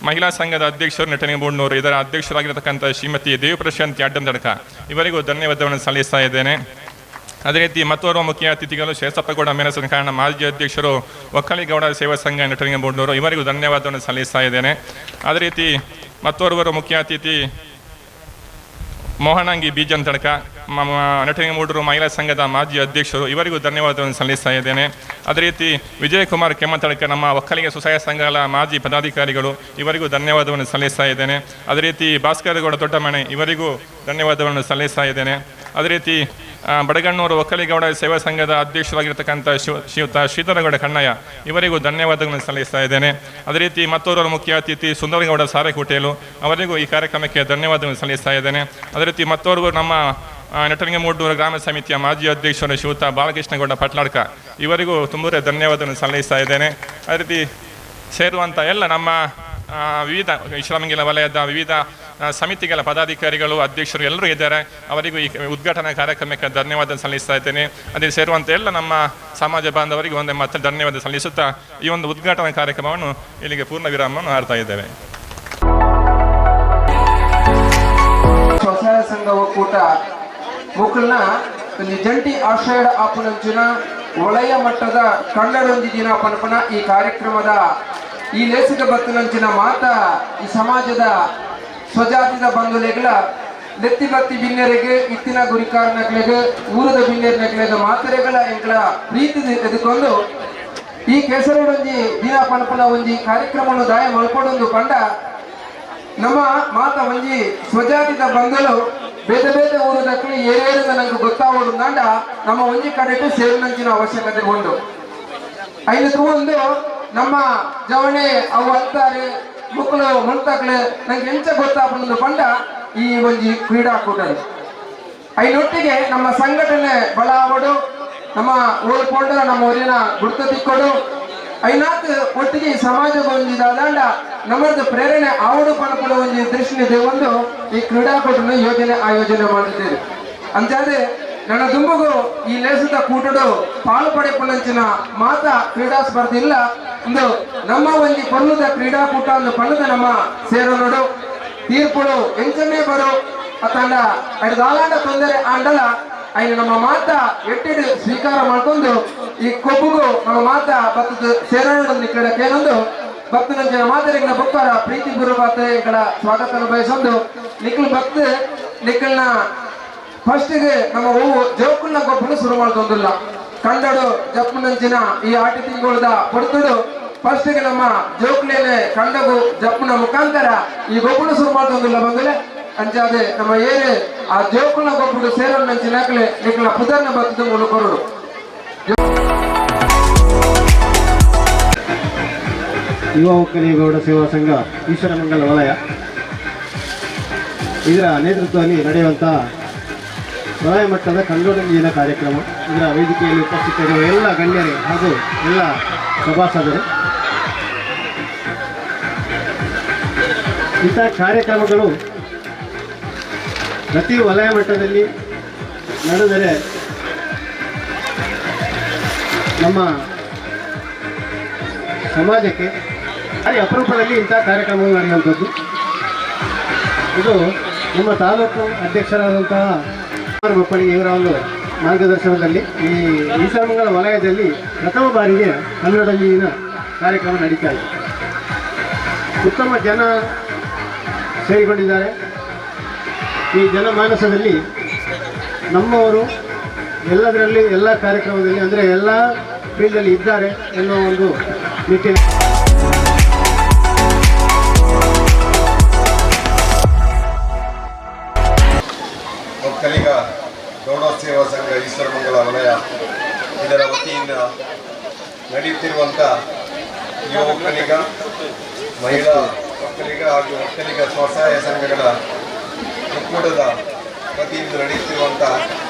ಮಹಿಳಾ ಸಂಘದ ಅಧ್ಯಕ್ಷರು ನೆಟ್ಟಣಿಗೆಮೂಡೂರು ಇದರ ಅಧ್ಯಕ್ಷರಾಗಿರತಕ್ಕಂಥ ಶ್ರೀಮತಿ ದೇವಪ್ರಶಾಂತಿ ಅಡ್ಡಂದಡ್ಕ ಇವರಿಗೂ ಧನ್ಯವಾದವನ್ನು ಸಲ್ಲಿಸ್ತಾ ಇದ್ದೇನೆ. ಅದೇ ರೀತಿ ಮತ್ತೋರ್ವ ಮುಖ್ಯ ಅತಿಥಿಗಳು ಶೇಷಪ್ಪಗೌಡ ಮೇನಸನ ಕಾರಣ ಮಾಜಿ ಅಧ್ಯಕ್ಷರು ಒಕ್ಕಲಿಗೌಡ ಸೇವಾ ಸಂಘ ನೆಟ್ಟಣಿಗೆಮೂಡೂರು ಇವರಿಗೂ ಧನ್ಯವಾದವನ್ನು ಸಲ್ಲಿಸ್ತಾ ಇದ್ದೇನೆ. ಅದೇ ರೀತಿ ಮತ್ತೋರ್ವರು ಮುಖ್ಯ ಅತಿಥಿ ಮೋಹನಂಗಿ ಬೀಜನ್ ತಡಕ ನೆಟ್ಟಣಿಗೆಮೂಡೂರು ಮಹಿಳಾ ಸಂಘದ ಮಾಜಿ ಅಧ್ಯಕ್ಷರು ಇವರಿಗೂ ಧನ್ಯವಾದವನ್ನು ಸಲ್ಲಿಸ್ತಾ ಇದ್ದೇನೆ. ಅದೇ ರೀತಿ ವಿಜಯಕುಮಾರ್ ಕೆಮ್ಮತಡಕ ನಮ್ಮ ಒಕ್ಕಲಿಗ ಸ್ವಸಹಾಯ ಸಂಘಗಳ ಮಾಜಿ ಪದಾಧಿಕಾರಿಗಳು ಇವರಿಗೂ ಧನ್ಯವಾದವನ್ನು ಸಲ್ಲಿಸ್ತಾ ಇದ್ದೇನೆ. ಅದೇ ರೀತಿ ಭಾಸ್ಕರಗೌಡ ದೊಡ್ಡಮಣೆ ಇವರಿಗೂ ಧನ್ಯವಾದವನ್ನು ಸಲ್ಲಿಸ್ತಾ ಇದ್ದೇನೆ. ಅದೇ ರೀತಿ ಬಡಗಣ್ಣೂರು ಒಕ್ಕಲಿಗೌಡ ಸೇವಾ ಸಂಘದ ಅಧ್ಯಕ್ಷರಾಗಿರ್ತಕ್ಕಂಥ ಶ್ರೀಯುತ ಶ್ರೀಧರಗೌಡ ಕಣ್ಣಯ್ಯ ಇವರಿಗೂ ಧನ್ಯವಾದಗಳನ್ನು ಸಲ್ಲಿಸ್ತಾ ಇದ್ದೇನೆ. ಅದೇ ರೀತಿ ಮತ್ತೋರ್ವ ಮುಖ್ಯ ಅತಿಥಿ ಸುಂದರಗೌಡ ಸಾರೆಕೋಟೆಯಲು ಅವರಿಗೂ ಈ ಕಾರ್ಯಕ್ರಮಕ್ಕೆ ಧನ್ಯವಾದವನ್ನು ಸಲ್ಲಿಸ್ತಾ ಇದ್ದೇನೆ. ಅದೇ ರೀತಿ ಮತ್ತೋರ್ವರು ನಮ್ಮ ನೆಟ್ಟಣಿಗೆಮೂಡೂರು ಗ್ರಾಮ ಸಮಿತಿಯ ಮಾಜಿ ಅಧ್ಯಕ್ಷರು ಶ್ರೀಯುತ ಬಾಲಕೃಷ್ಣಗೌಡ ಪಟ್ಲಾಡ್ಕ ಇವರಿಗೂ ತುಂಬಾ ಧನ್ಯವಾದವನ್ನು ಸಲ್ಲಿಸ್ತಾ ಇದ್ದೇನೆ. ಅದೇ ರೀತಿ ಸೇರುವಂಥ ಎಲ್ಲ ನಮ್ಮ ವಿವಿಧ ಈಶ್ವರಮಂಗಲ ವಲಯದ ವಿವಿಧ ಸಮಿತಿಗಳ ಪದಾಧಿಕಾರಿಗಳು ಅಧ್ಯಕ್ಷರು ಎಲ್ಲರೂ ಇದ್ದಾರೆ. ಅವರಿಗೂ ಈ ಉದ್ಘಾಟನಾ ಕಾರ್ಯಕ್ರಮಕ್ಕೆ ಧನ್ಯವಾದ ಸಲ್ಲಿಸ್ತಾ ಇದ್ದೇನೆ. ಅದೇ ಸೇರುವಂಥ ಎಲ್ಲ ನಮ್ಮ ಸಮಾಜ ಬಾಂಧವರಿಗೆ ಒಂದೇ ಮತ್ತೆ ಧನ್ಯವಾದ ಸಲ್ಲಿಸುತ್ತಾ ಈ ಒಂದು ಉದ್ಘಾಟನಾ ಕಾರ್ಯಕ್ರಮವನ್ನು ಇಲ್ಲಿಗೆ ಪೂರ್ಣ ವಿರಾಮವನ್ನು ಹಾರ್ತಾ ಇದ್ದೇವೆ. ಸ್ವಸಹಾಯ ಸಂಘ ಒಕ್ಕೂಟ ಮುಕ್ಕಳನ ಜಂಟಿ ಆಶ್ರಯ ಆಪುನಂಚಿನ ವಲಯ ಮಟ್ಟದ ಕನ್ನಡೊಂದಿ ದಿನ ಪನಪನ ಈ ಕಾರ್ಯಕ್ರಮದ ಈ ಲೇಸಿಕ ಬತ್ತನಂಚಿನ ಮಾತ ಈ ಸಮಾಜದ ಸ್ವಜಾತಿದ ಬಂಧುಲೆಗಳ ನೆತ್ತಿ ಬತ್ತಿ ಬಿನ್ನೆರೆಗೆ ಇತ್ತಿನ ಗುರಿಕಾರನಗಳಿಗೆ ಊರದ ಬಿನ್ನೆರನಗಳಿಗೆ ಮಾತರೆಗಳ ಎಂಗಳ ಪ್ರೀತಿ ಎದುಕೊಂಡು ಈ ಕೆಸರಡೊಂದಿ ದಿನ ಪನಪನ ಒಂಜಿ ಕಾರ್ಯಕ್ರಮವನ್ನು ದಾಯ ಮಲ್ಪಡೊಂದು ಕಂಡ ನಮ್ಮ ಮಾತ ಒಂಜಿ ಸ್ವಜಾತಿದ ಬಂಧುಲು ಬೇರೆ ಬೇರೆ ಊರದಕ್ಕೆ ಏನೇನು ನಂಗೆ ಗೊತ್ತಾಗೋದು ಅಂಡ ನಮ್ಮ ಒಂಜಿ ಕಡೆಗೆ ಸೇರಿನಂಚಿನ ಅವಶ್ಯಕತೆ ಉಂಟು. ಐದು ಒಂದು ನಮ್ಮ ಜವಣೆ ಅವು ಅಂತಾರೆ ಮಕ್ಕಳು ಮಂತಕ್ಳು ನಂಗೆ ಎಂಚ ಗೊತ್ತಾಗ್ಬಿಡೋದು ಪಂಡ ಈ ಒಂಜಿ ಕ್ರೀಡಾಕೂಟ ಐನೊಟ್ಟಿಗೆ ನಮ್ಮ ಸಂಘಟನೆ ಬಲ ನಮ್ಮ ಊರು ಕೊಂಡ ನಮ್ಮ ಊರಿನ ಗುರುತ ತಿಕ್ಕೊಡು ಐನಾತ್ ಒಟ್ಟಿಗೆ ಸಮಾಜ ಹೊಂದಿದಾದಂಡ ನಮ್ಮದು ಪ್ರೇರಣೆ ಆವಡು ಪಣಪಡ ಒಂದು ದೃಷ್ಟಿನಿದೆ ಒಂದು ಈ ಕ್ರೀಡಾಕೂಟನ ಆಯೋಜನೆ ಮಾಡಿದ್ದೇವೆ ಅಂತಾದ್ರೆ ನನ್ನ ದುಂಬುಗು ಈ ಲೇಸದ ಕೂಟಡು ಪಾಲು ಪಡೆಪಣಂಚಿನ ಮಾತ ಕ್ರೀಡಾ ಸ್ಪರ್ಧೆ ಇಲ್ಲ ಒಂದು ನಮ್ಮ ಒಂದು ಪಲ್ಲುದ ಕ್ರೀಡಾಕೂಟ ಒಂದು ಪಲ್ಲುದ ನಮ್ಮ ಸೇರೋನೋಡು ತೀರ್ಪುಳು ಎಂಚನೇ ಬರೋ ಅತಂಡ ಐದಾಲಾಂಡ ತೊಂದರೆ ಆಂಡಲ ಐನ ನಮ್ಮ ಮಾತ ಎಟ್ಟಿಡು ಸ್ವೀಕಾರ ಮಾಡ್ಕೊಂಡು ಈ ಕೊಬ್ಬುಗು ನಮ್ಮ ಮಾತ ಭಕ್ತ ಸೇರೋಣ ಕ್ರೀಡಕ್ಕೇನೊಂದು ಭಕ್ತನಂಚಿನ ಮಾತರಿಗಳ ಭಕ್ತರ ಪ್ರೀತಿ ಗುರುಪಾತ ఇక్కడ ಸ್ವಾಗತ ಬಯಸೊಂದು ನಿಖಲ್ ಭಕ್ತ ನಿಖಲ್ನ ಫಸ್ಟ್ಗೆ ನಮ್ಮ ಹೂವು ಜೋಕುಲ್ನ ಗೊಬ್ಬನ ಶುರು ಮಾಡ್ತೊಂದಿಲ್ಲ ಕಂಡಡು ಜಪ್ಪನಂಚಿನ ಈ ಆಟಿ ತಿಂಗಳದ ಪಡ್ತುಡು ಫಸ್ಟ್ಗೆ ನಮ್ಮ ಜೋಕ್ಲೇನೆ ಕಂಡಗು ಜಪ್ಪನ ಮುಖಾಂತರ ಈ ಗೊಬ್ಬನ ಶುರು ಮಾಡ್ತೊಂದಿಲ್ಲ ಬಂಗಲೆ ಅಂಚಾದೆ ನಮ್ಮ ಏನೇ ಆ ಜೋಕುಲ್ನ ಗೊಬ್ಬಡು ಸೇರೋ ನಂಚಿನಾಕಲೆ ನಿಖಲ್ನ ಪುದರ್ನ ಬರ್ತದ ಮುಳುಕೊರಡು ಯುವ ಒಕ್ಕಲಿಗೌಡ ಸೇವಾ ಸಂಘ ಈಶ್ವರಮಂಗಲ ವಲಯ ಇದರ ನೇತೃತ್ವದಲ್ಲಿ ನಡೆಯುವಂಥ ವಲಯ ಮಟ್ಟದ ಕಂಡೋಡಂಜಿನ ಕಾರ್ಯಕ್ರಮ. ಇದರ ವೇದಿಕೆಯಲ್ಲಿ ಉಪಸ್ಥಿತರಿರುವ ಎಲ್ಲ ಗಣ್ಯರೇ ಹಾಗೂ ಎಲ್ಲ ಸಭಾಸದರು, ಇಂಥ ಕಾರ್ಯಕ್ರಮಗಳು ಪ್ರತಿ ವಲಯ ಮಟ್ಟದಲ್ಲಿ ನಡೆದರೆ ನಮ್ಮ ಸಮಾಜಕ್ಕೆ ಭಾರಿ ಅಪರೂಪದಲ್ಲಿ ಇಂಥ ಕಾರ್ಯಕ್ರಮಗಳು ನಡೆಯುವಂಥದ್ದು. ಇದು ನಮ್ಮ ತಾಲೂಕು ಅಧ್ಯಕ್ಷರಾದಂತಹ ಬಪ್ಪಣಿಗೆ ಇವರ ಒಂದು ಮಾರ್ಗದರ್ಶನದಲ್ಲಿ ಈ ಈಶ್ವರಮಂಗಲ ವಲಯದಲ್ಲಿ ಪ್ರಥಮ ಬಾರಿಗೆ ಕನ್ನಡಂಜಿನ ಕಾರ್ಯಕ್ರಮ ನಡೀತಾ ಇದೆ. ಉತ್ತಮ ಜನ ಸೇರಿಕೊಂಡಿದ್ದಾರೆ. ಈ ಜನಮಾನಸದಲ್ಲಿ ನಮ್ಮವರು ಎಲ್ಲದರಲ್ಲಿ ಎಲ್ಲ ಕಾರ್ಯಕ್ರಮದಲ್ಲಿ ಅಂದರೆ ಎಲ್ಲ ಫೀಲ್ಡಲ್ಲಿ ಇದ್ದಾರೆ ಎನ್ನುವ ಒಂದು ನಿಟ್ಟಿನ ಒಕ್ಕಲಿಗ ಗೌಡ ಸೇವಾ ಸಂಘ ಈಶ್ವರಮಂಗಲ ವಲಯ ಇದರ ವತಿಯಿಂದ ನಡೆಯುತ್ತಿರುವಂಥ ಯುವ ಒಕ್ಕಲಿಗ, ಮಹಿಳಾ ಒಕ್ಕಲಿಗ ಹಾಗೂ ಒಕ್ಕಲಿಗ ಸ್ವಸಹಾಯ ಸಂಘಗಳ ಒಕ್ಕೂಟದ ವತಿಯಿಂದ ನಡೆಯುತ್ತಿರುವಂಥ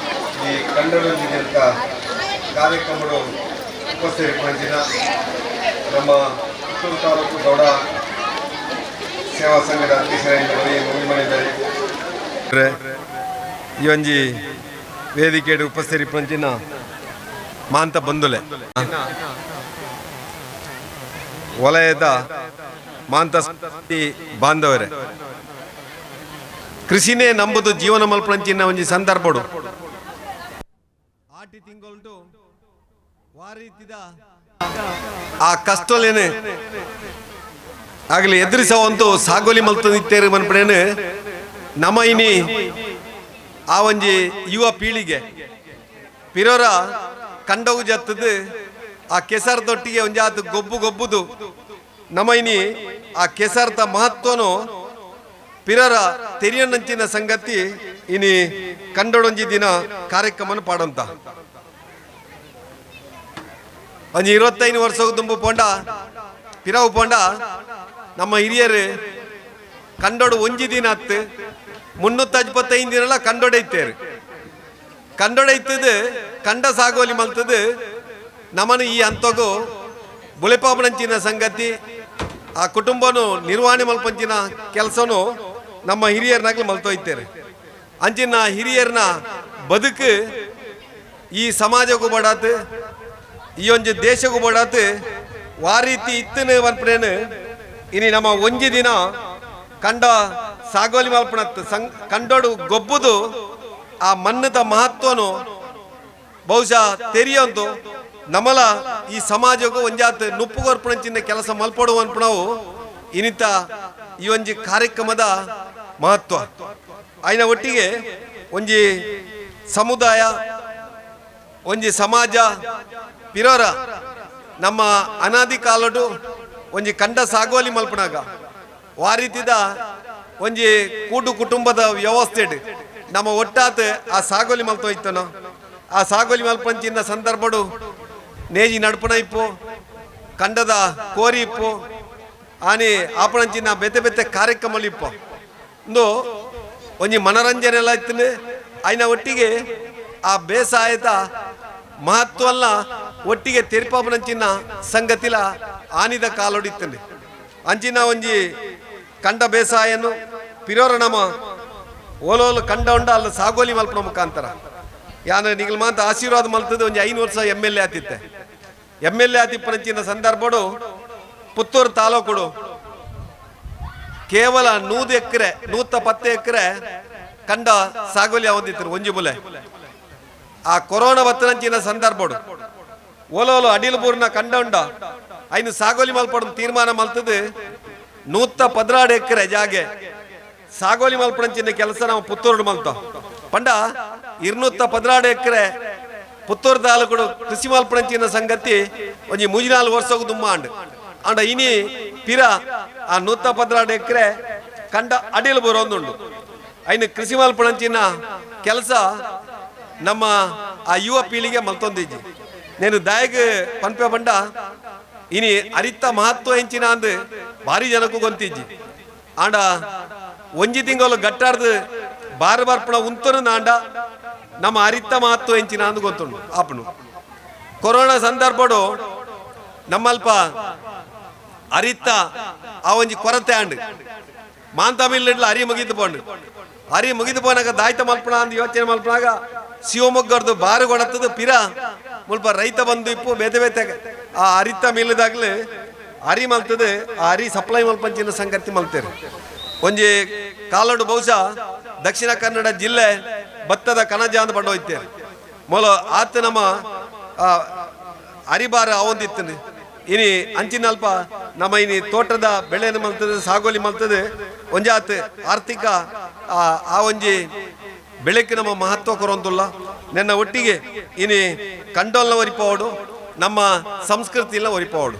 ಈ ಕಂಡಳಂಜಿನಂಥ ಕಾರ್ಯಕ್ರಮಗಳು ಉಪಸ್ಥಿತರಿಸಿದ ನಮ್ಮ ಪುತ್ತೂರು ತಾಲೂಕು ಗೌಡ ಸೇವಾ ಸಂಘದ ಅಧ್ಯಕ್ಷರಿಂದ ಮುಗಿಮಣಿದ್ದಾರೆ. ಈ ಒಂಜಿ ವೇದಿಕೆಡು ಉಪಸ್ಥಿತರಿಸಿನ ಮಾಂತ ಬಂಧುಲೆ ವಲಯದ ಮಾಂತ ಬಾಂಧವರೇ, ಕೃಷಿನೇ ನಂಬುದು ಜೀವನ ಮಲ್ಪಂಚಿನ ಒಂಜಿ ಸಂದರ್ಭಡು ಆಟಿ ತಿಂಗಳು ವಾರೀತಿದ ಆ ಕಷ್ಟಲೇನೆ ಆಗಲಿ ಎದುರಿಸುವಂತೂ ಸಾಗೋಲಿ ಮಲ್ತನಿತ್ತೇರು ಮನ್ಪಡೇನು ನಮ್ಮ ಇನಿ ಆ ಒಂಜಿ ಯುವ ಪೀಳಿಗೆ ಪಿರೋರ ಕಂಡವು ಜತ್ತದು ಆ ಕೆಸರದೊಟ್ಟಿಗೆ ಒಂಜಾತು ಗೊಬ್ಬುದು ನಮ್ಮ ಇನಿ ಆ ಕೆಸರದ ಮಹತ್ವನು ಪಿರರ ತೆರಿಯನಂಚಿನ ಸಂಗತಿ ಇನಿ ಕಂಡೊಡೊಂಜಿ ದಿನ ಕಾರ್ಯಕ್ರಮ ಪಾಡಂತ ಒಂಜಿ 25 ವರ್ಷ ದುಂಬು ಪೋಂಡ ಪಿರವು ಪೋಂಡ ನಮ್ಮ ಹಿರಿಯರು ಕಂಡೋಡು ಒಂಜಿ ದಿನ ಹತ್ತು 355 ದಿನ ಕಂಡೊಡೈತೇರು. ಕಂಡೊಡೈತದು ಕಂಡ ಸಾಗೋಲಿ ಮಲ್ತದು ನಮ್ಮನ್ನು ಈ ಅಂತಗು ಬುಳೆಪಾಪನಂಚಿನ ಸಂಗತಿ ಆ ಕುಟುಂಬನು ನಿರ್ವಹಣೆ ಮಲ್ಪಂಚಿನ ಕೆಲಸನು ನಮ್ಮ ಹಿರಿಯರ್ನಾಗ್ಲಿ ಮಲ್ತೋಯ್ತೇರೆ. ಅಂಚಿನ ಹಿರಿಯರ್ನ ಬದುಕು ಈ ಸಮಾಜಕ್ಕೂ ಬಡಾತು, ಈ ಒಂಜಿ ದೇಶಕ್ಕೂ ಬಡಾತು ವಾರೀತಿ ಇತ್ತನೆ ಮಲ್ಪನೇನು ಇನಿ ನಮ್ಮ ಒಂಜಿ ದಿನ ಕಂಡ ಸಾಗೋಲಿ ಮಲ್ಪಣತ್ತು ಕಂಡೋಡು ಗೊಬ್ಬುದು ಆ ಮನ್ನದ ಮಹತ್ವನು ಬಹುಶಃ ತೆರಿಯಂತು ನಮ್ಮಲ ಈ ಸಮಾಜಕ್ಕೂ ಒಂಜಾತ್ ನುಪ್ಪುಗೊರ್ಪಣಂಚಿನ ಕೆಲಸ ಮಲ್ಪಡುವ ಅನ್ಪಣವು ಇನಿತ ಈ ಒಂಜಿ ಕಾರ್ಯಕ್ರಮದ ಮಹತ್ವ ಆಯ್ನ ಒಟ್ಟಿಗೆ ಒಂಜಿ ಸಮುದಾಯ ಒಂಜಿ ಸಮಾಜ ಪಿರೋರ ನಮ್ಮ ಅನಾದಿ ಕಾಲಡು ಒಂಜಿ ಕಂಡ ಸಾಗೋಲಿ ಮಲ್ಪನಾಗ ವಾರೀತಿದ ಒಂಜಿ ಕೂಟು ಕುಟುಂಬದ ವ್ಯವಸ್ಥೆ ನಮ್ಮ ಒಟ್ಟಾತ್ ಆ ಸಾಗೋಲಿ ಮಲ್ತೋಯ್ತನೋ ಆ ಸಾಗೋಲಿ ಮಲ್ಪಂಚಿನ ಸಂದರ್ಭಡು ನೇಜಿ ನಡ್ಪಣ ಇಪ್ಪು ಕಂಡದ ಕೋರಿ ಇಪ್ಪು ಆನೆ ಆಪಣಂಚಿನ ಬೆತೆ ಬೆತೆ ಕಾರ್ಯಕ್ರಮ ಇಪ್ಪು ಒಂದು ಒಂಜಿ ಮನರಂಜನೆ ಎಲ್ಲ ಇತ್ತು. ಆಯ್ನ ಒಟ್ಟಿಗೆ ಆ ಬೇಸಾಯದ ಮಹತ್ವಲ್ಲ ಒಟ್ಟಿಗೆ ತೆರಿಪಾಪನಂಚಿನ ಸಂಗತಿಲ ಆನಿದ ಕಾಲೊಡಿತ್ತಂಡೆ ಅಂಚಿನ ಒಂಜಿ ಕಂಡ ಬೇಸಾಯನು ಪಿರೋರ ನಮ ಓಲೋಲು ಕಂಡ ಉಂಡ ಅಲ್ಲ ಸಾಗೋಲಿ ಮಲ್ಪನ ಮುಖಾಂತರ ಯಾನ ನಿಗಲ್ ಮಾತ ಆಶೀರ್ವಾದ ಮಲ್ತದ ಒಂಜಿ 5 ವರ್ಷ MLA ಆತಿತ್ತೆ MLA ಆತಿಪ್ಪನಂಚಿನ ಸಂದರ್ಭಡು ಪುತ್ತೂರು ತಾಲೂಕುಡು ಕೇವಲ 110 ಎಕರೆ ಕಂಡ ಸಾಗೋಲಿ ಹೊಂದಿತ್ತು ಒಂಜಿ ಬುಲೆ ಆ ಕೊರೋನಾ ಬತ್ತನಂಚಿನ ಸಂದರ್ಭಡು ಓಲೋಲು ಅಡಿಲ್ಪೂರ್ನ ಕಂಡ ಉಂಡ ಐನು ಸಾಗೋಲಿ ಮಲ್ಪಡ ತೀರ್ಮಾನ ಮಲ್ತದ 116 ಎಕರೆ ಜಾಗೆ ಸಾಗೋಲಿ ಮಲ್ಪಡಂಚಿನ ಕೆಲಸ ನಾವು ಪುತ್ತೂರು ಮಲ್ತ ಪಂಡ 216 ಎಕರೆ ಪುತ್ತೂರು ತಾಲೂಕು ಕೃಷಿ ಮಲ್ಪಡಂಚಿನ ಸಂಗತಿ ಒಂಜಿ 3-4 ವರ್ಷ ದುಮ್ಮಾಂಡ್ ಅಂಡ ಇನಿ ಪಿರ ಆ 116 ಎಕರೆ ಕಂಡ ಅಡಿಲು ಬರೋದುಂಡು ಐನು ಕೃಷಿ ಮಲ್ಪಡಂಚಿನ ಕೆಲಸ ನಮ್ಮ ಆ ಯುವ ಪೀಳಿಗೆ ಮಲ್ತೊಂದಿಜ್ಜಿ నేను దాయకు పనిపే పండ ఇని అరిత మహత్వ ఎంచిన అందు భారీ జనకు గొంతిజ్జి ఆండ ಒಂಜಿ ತಿಂಗಳು ಗಟ್ಟಾರ್ದು ಬಾರ ಬರ್ಪಣ ಉಂತನು ನಾಂಡ ನಮ್ಮ ಅರಿತ ಮಹತ್ವ ಎಂಚಿನ ಅಂದು ಗೊತ್ತುಂಡು ಆಪನು ಕೊರೋನಾ ಸಂದರ್ಭಡು ನಮ್ಮಲ್ಪ ಅರಿತ ಆ ಒಂಜಿ ಕೊರತೆ ಆಂಡು ಮಾಂತಮಿಲ್ಲ ಅರಿ ಮುಗಿದು ಪೋಂಡು ಅರಿ ಮುಗಿದು ಪೋನಾಗ ದಾಯ್ತ ಮಲ್ಪಣ ಅಂದು ಯೋಚನೆ ಮಲ್ಪನಾಗ ಶಿವಮೊಗ್ಗರ್ದು ಬಾರು ಕೊಡತ್ತದು ಪಿರ ಮುಲ್ಪ ರೈತ ಬಂದು ಇಪ್ಪು ಬೇತೆ ಬೇತೆ ಆ ಅರಿತ ಮೀಲದಾಗ್ಲಿ ಅರಿ ಮಲ್ತದೆ ಆ ಅರಿ ಸಪ್ಲೈ ಮಲ್ಪಂಚಿನ ಸಂಗತಿ ಮಲ್ತೇರಿ ಒಂಜಿ ಕಾಲಡು ಬಹುಶಃ ದಕ್ಷಿಣ ಕನ್ನಡ ಜಿಲ್ಲೆ ಭತ್ತದ ಕಣಜ ಅಂತ ಪಂಡು ಹೋಯ್ತೇರಿ ಮೊಲ ಆತ ನಮ್ಮ ಅರಿಬಾರ ಅವಂದಿತ್ತನೆ ಇನಿ ಅಂಚಿನಲ್ಪ ನಮ್ಮ ಇನಿ ತೋಟದ ಬೆಳೆಯನ್ನು ಮಲ್ತದೆ ಸಾಗೋಲಿ ಮಲ್ತದೆ ಒಂಜಾತ್ ಆರ್ಥಿಕ ಆ ಒಂಜಿ ಬೆಳೆಕ್ಕೆ ನಮ್ಮ ಮಹತ್ವ ಕೊರೊಂದುಲ್ಲ ನನ್ನ ಒಟ್ಟಿಗೆ ಇನಿ ಕಂಡೋಲ್ನ ಒರಿಪೋಡು ನಮ್ಮ ಸಂಸ್ಕೃತಿನ ಒರಿಪೋಡು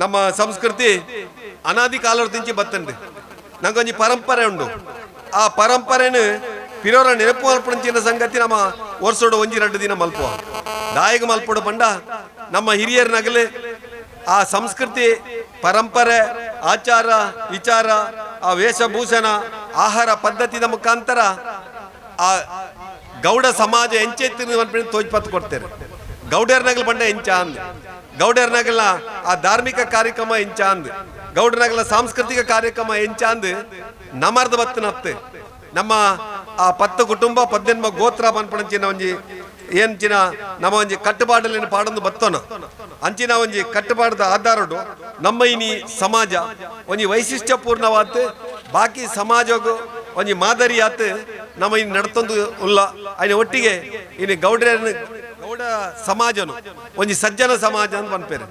ನಮ್ಮ ಸಂಸ್ಕೃತಿ ಅನಾದಿ ಕಾಲದಿಂಚಿ ಬತ್ತಂಡು ನಂಗೊಂಜಿ ಪರಂಪರೆ ಉಂಡು ಆ ಪರಂಪರೆನು ಪಿರೋರ ನೆನಪು ಮಲ್ಪಂಚಿನ ಸಂಗತಿ ನಮ್ಮ ವರ್ಷೋಡು 1-2 ದಿನ ಮಲ್ಪುವ ದಾಯಿಗೆ ಮಲ್ಪಡು ಪಂಡ ನಮ್ಮ ಹಿರಿಯರ ನಗಲು ಆ ಸಂಸ್ಕೃತಿ ಪರಂಪರೆ ಆಚಾರ ವಿಚಾರ ಆ ವೇಷಭೂಷಣ ಆಹಾರ ಪದ್ಧತಿಯ ಮುಖಾಂತರ ಆ ಗೌಡ ಸಮಾಜ ಎಂಚೆತ್ತಿನ ತೋಜ್ಪತ್ತು ಕೊಡ್ತಾರೆ ಗೌಡರ್ನಗಲ್ ಬಂಡ ಎಂಚ ಅಂದ್ ಗೌಡರ್ನಗಲ್ನ ಆ ಧಾರ್ಮಿಕ ಕಾರ್ಯಕ್ರಮ ಎಂಚ ಅಂದ್ ಗೌಡರ್ನಗಲ ಸಾಂಸ್ಕೃತಿಕ ಕಾರ್ಯಕ್ರಮ ಎಂಚ ಅಂದ್ ನಮರ್ದ ಬತ್ತನತ್ತೆ ನಮ್ಮ ಆ 10 ಕುಟುಂಬ 18 ಗೋತ್ರ ಪನ್ಪಣಂಚಿನ ಒಂಜಿ ಏನ್ಚಿನ ನಮ್ಮ ಒಂಜಿ ಕಟ್ಟುಪಾಡಲಿನ ಪಾಡೊಂದು ಬತ್ತೋನ ಅಂಚಿನ ಒಂಜಿ ಕಟ್ಟುಪಾಡದ ಆಧಾರಡು ನಮ್ಮ ಇನಿ ಸಮಾಜ ಒಂಜಿ ವೈಶಿಷ್ಟ್ಯಪೂರ್ಣವಾತ್ ಬಾಕಿ ಸಮಾಜಗೂ ಒಂಜಿ ಮಾದರಿ ಆತ್ ನಮ್ಮ ಇನ್ನು ನಡ್ತೊಂದು ಉಲ್ಲ ಅಯ್ನ ಒಟ್ಟಿಗೆ ಇನ್ನು ಗೌಡ ಸಮಾಜನು ಒಂಜಿ ಸಜ್ಜನ ಸಮಾಜ ಅಂತ ಪನ್ಪೇರು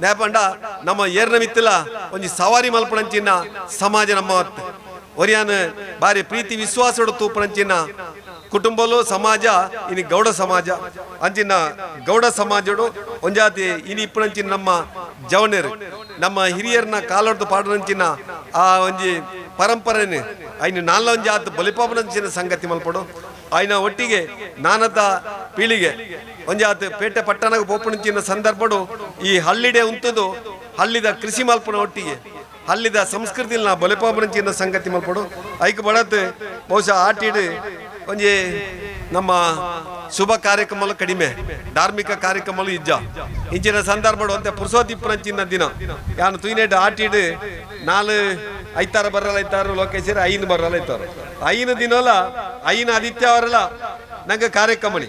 ನೇಪಂಡ ನಮ್ಮ ಏರ್ನ ಮಿತ್ತಲ ಒಂಜಿ ಸವಾರಿ ಮಲ್ಪಣಂಚಿನ ಸಮಾಜ ನಮ್ಮ ಒರಿಯಾನ ಬಾರಿ ಪ್ರೀತಿ ವಿಶ್ವಾಸಡು ತೂಪಣಂಚಿನ ಕುಟುಂಬಲು ಸಮಾಜ ಇನಿ ಗೌಡ ಸಮಾಜ ಅಂಚಿನ ಗೌಡ ಸಮಾಜಡು ಒಂಜಾತಿ ಇನಿ ಇಪ್ಪಣಂಚಿನ ನಮ್ಮ ಜವನೇರು ನಮ್ಮ ಹಿರಿಯರ್ನ ಕಾಲೊಡ್ದು ಪಾಡನಂಚಿನ ಆ ಒಂಜಿ ಪರಂಪರೆನೆ ಐನು ನಾಲ್ನ ಒಂಜಾತ್ ಬಲಿಪಾಪನಂಚಿನ ಸಂಗತಿ ಮಲ್ಪಡು ಐನ ಒಟ್ಟಿಗೆ ನಾನದ ಪೀಳಿಗೆ ಒಂಜಾತ್ ಪೇಟೆ ಪಟ್ಟಣಕ್ಕೆ ಪೋಪಣಂಚಿನ ಸಂದರ್ಭಡು ಈ ಹಳ್ಳಿಡೆ ಉಂತದು ಹಳ್ಳಿದ ಕೃಷಿ ಮಲ್ಪನ ಒಟ್ಟಿಗೆ ಹಳ್ಳಿದ ಸಂಸ್ಕೃತಿನ ಬಲಿಪಾಪನಂಚಿನ ಸಂಗತಿ ಮಲ್ಪಡು ಐಕ್ ಬಡತ್ ಬಹುಶಃ ಆಟಿಡ್ ಒಂಜಿ ನಮ್ಮ ಶುಭ ಕಾರ್ಯಕ್ರಮಲು ಕಡಿಮೆ ಧಾರ್ಮಿಕ ಕಾರ್ಯಕ್ರಮಲು ಇಜ್ಜ ಇಂಚಿನ ಸಂದರ್ಭಡು ಅಂತೆ ಪುರುಷೋತ್ತಿಪ್ಪನಂಚಿನ ದಿನ ಯಾನು ತುಯ್ನೆಡ್ ಆಟಿಡ್ 4 ಬರಲ್ಲ ಐತಾರು ಲೋಕೇಶ್ವರ 5 ಬರಲ್ಲ ಐತಾರು 5 ದಿನಲ್ಲ 5 ಆದಿತ್ಯವರಲ್ಲ ನಂಗೆ ಕಾರ್ಯಕ್ರಮಣಿ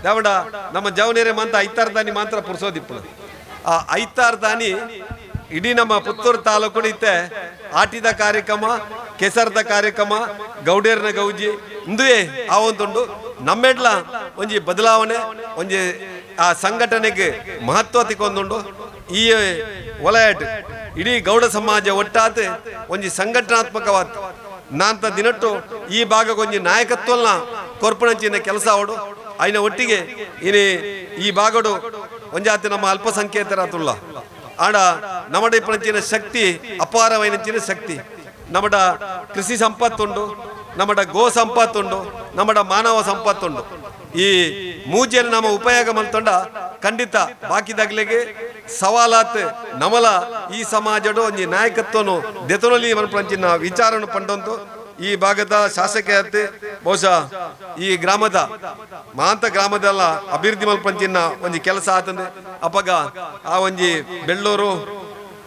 ದಾವಡ ನಮ್ಮ ಜವನೇರೆ ಮಾತ್ರ 5 ದಾನಿ ಮಾತ್ರ ಪುರುಷೋದಿಪ್ಪನ ಆ 5 ದಾನಿ ಇಡೀ ನಮ್ಮ ಪುತ್ತೂರು ತಾಲೂಕು ಇತ್ತೆ ಆಟಿದ ಕಾರ್ಯಕ್ರಮ ಕೆಸರದ ಕಾರ್ಯಕ್ರಮ ಗೌಡೇರ್ನ ಗೌಜಿ ಇಂದುವೇ ಆ ಒಂದುಂಡು ನಮ್ಮೆಡ್ಲ ಒಂಜಿ ಬದಲಾವಣೆ ಒಂಜಿ ಆ ಸಂಘಟನೆಗೆ ಮಹತ್ವ ತಿಕ್ಕೊಂದುಂಡು ಈ ವಲಯಟ್ ಇಡೀ ಗೌಡ ಸಮಾಜ ಒಟ್ಟಾತ್ ಒಂಜಿ ಸಂಘಟನಾತ್ಮಕವಾದ ನಾಂತ ದಿನಟ್ಟು ಈ ಭಾಗಕ್ಕೆ ಒಂಜಿ ನಾಯಕತ್ವಲ್ನ ಕೊರ್ಪಣಂಚಿನ ಕೆಲಸ ಅವಡು ಐನ ಒಟ್ಟಿಗೆ ಇನಿ ಈ ಭಾಗಡು ಒಂಜಾತಿ ನಮ್ಮ ಅಲ್ಪಸಂಖ್ಯಾತರಾತುಲ್ಲ ಆಡ ನಮ್ಮಡ ಇಪ್ಪನಂಚಿನ ಶಕ್ತಿ ಅಪಾರವೈನಂಚಿನ ಶಕ್ತಿ ನಮ್ಮಡ ಕೃಷಿ ಸಂಪತ್ತುಂಡು ನಮ್ಮಡ ಗೋ ಸಂಪತ್ತುಂಡು ನಮ್ಮಡ ಮಾನವ ಸಂಪತ್ತುಂಡು ಈ ಮೂಜೆಯಲ್ಲಿ ನಮ್ಮ ಉಪಯೋಗ ಮಲ್ತೊಂಡ ಖಂಡಿತ ಬಾಕಿದಾಗ್ಲಿಗೆ ಸವಾಲಾತ್ ನಮಲ ಈ ಸಮಾಜಡು ಒಂಜಿ ನಾಯಕತ್ವನು ದೆತೊನಲಿ ಮನ್ಪಂಚಿನ ವಿಚಾರನು ಪಂಡೊಂದು ಈ ಭಾಗದ ಶಾಸಕತೆ ಬಹುಶಃ ಈ ಗ್ರಾಮದ ಮಾಂತ ಗ್ರಾಮದಲ್ಲ ಅಭಿವೃದ್ಧಿ ಮಲ್ಪಂಚಿನ ಒಂಜಿ ಕೆಲಸ ಆತಂದೆ ಅಪಗ ಆ ಒಂಜಿ ಬೆಳ್ಳೂರು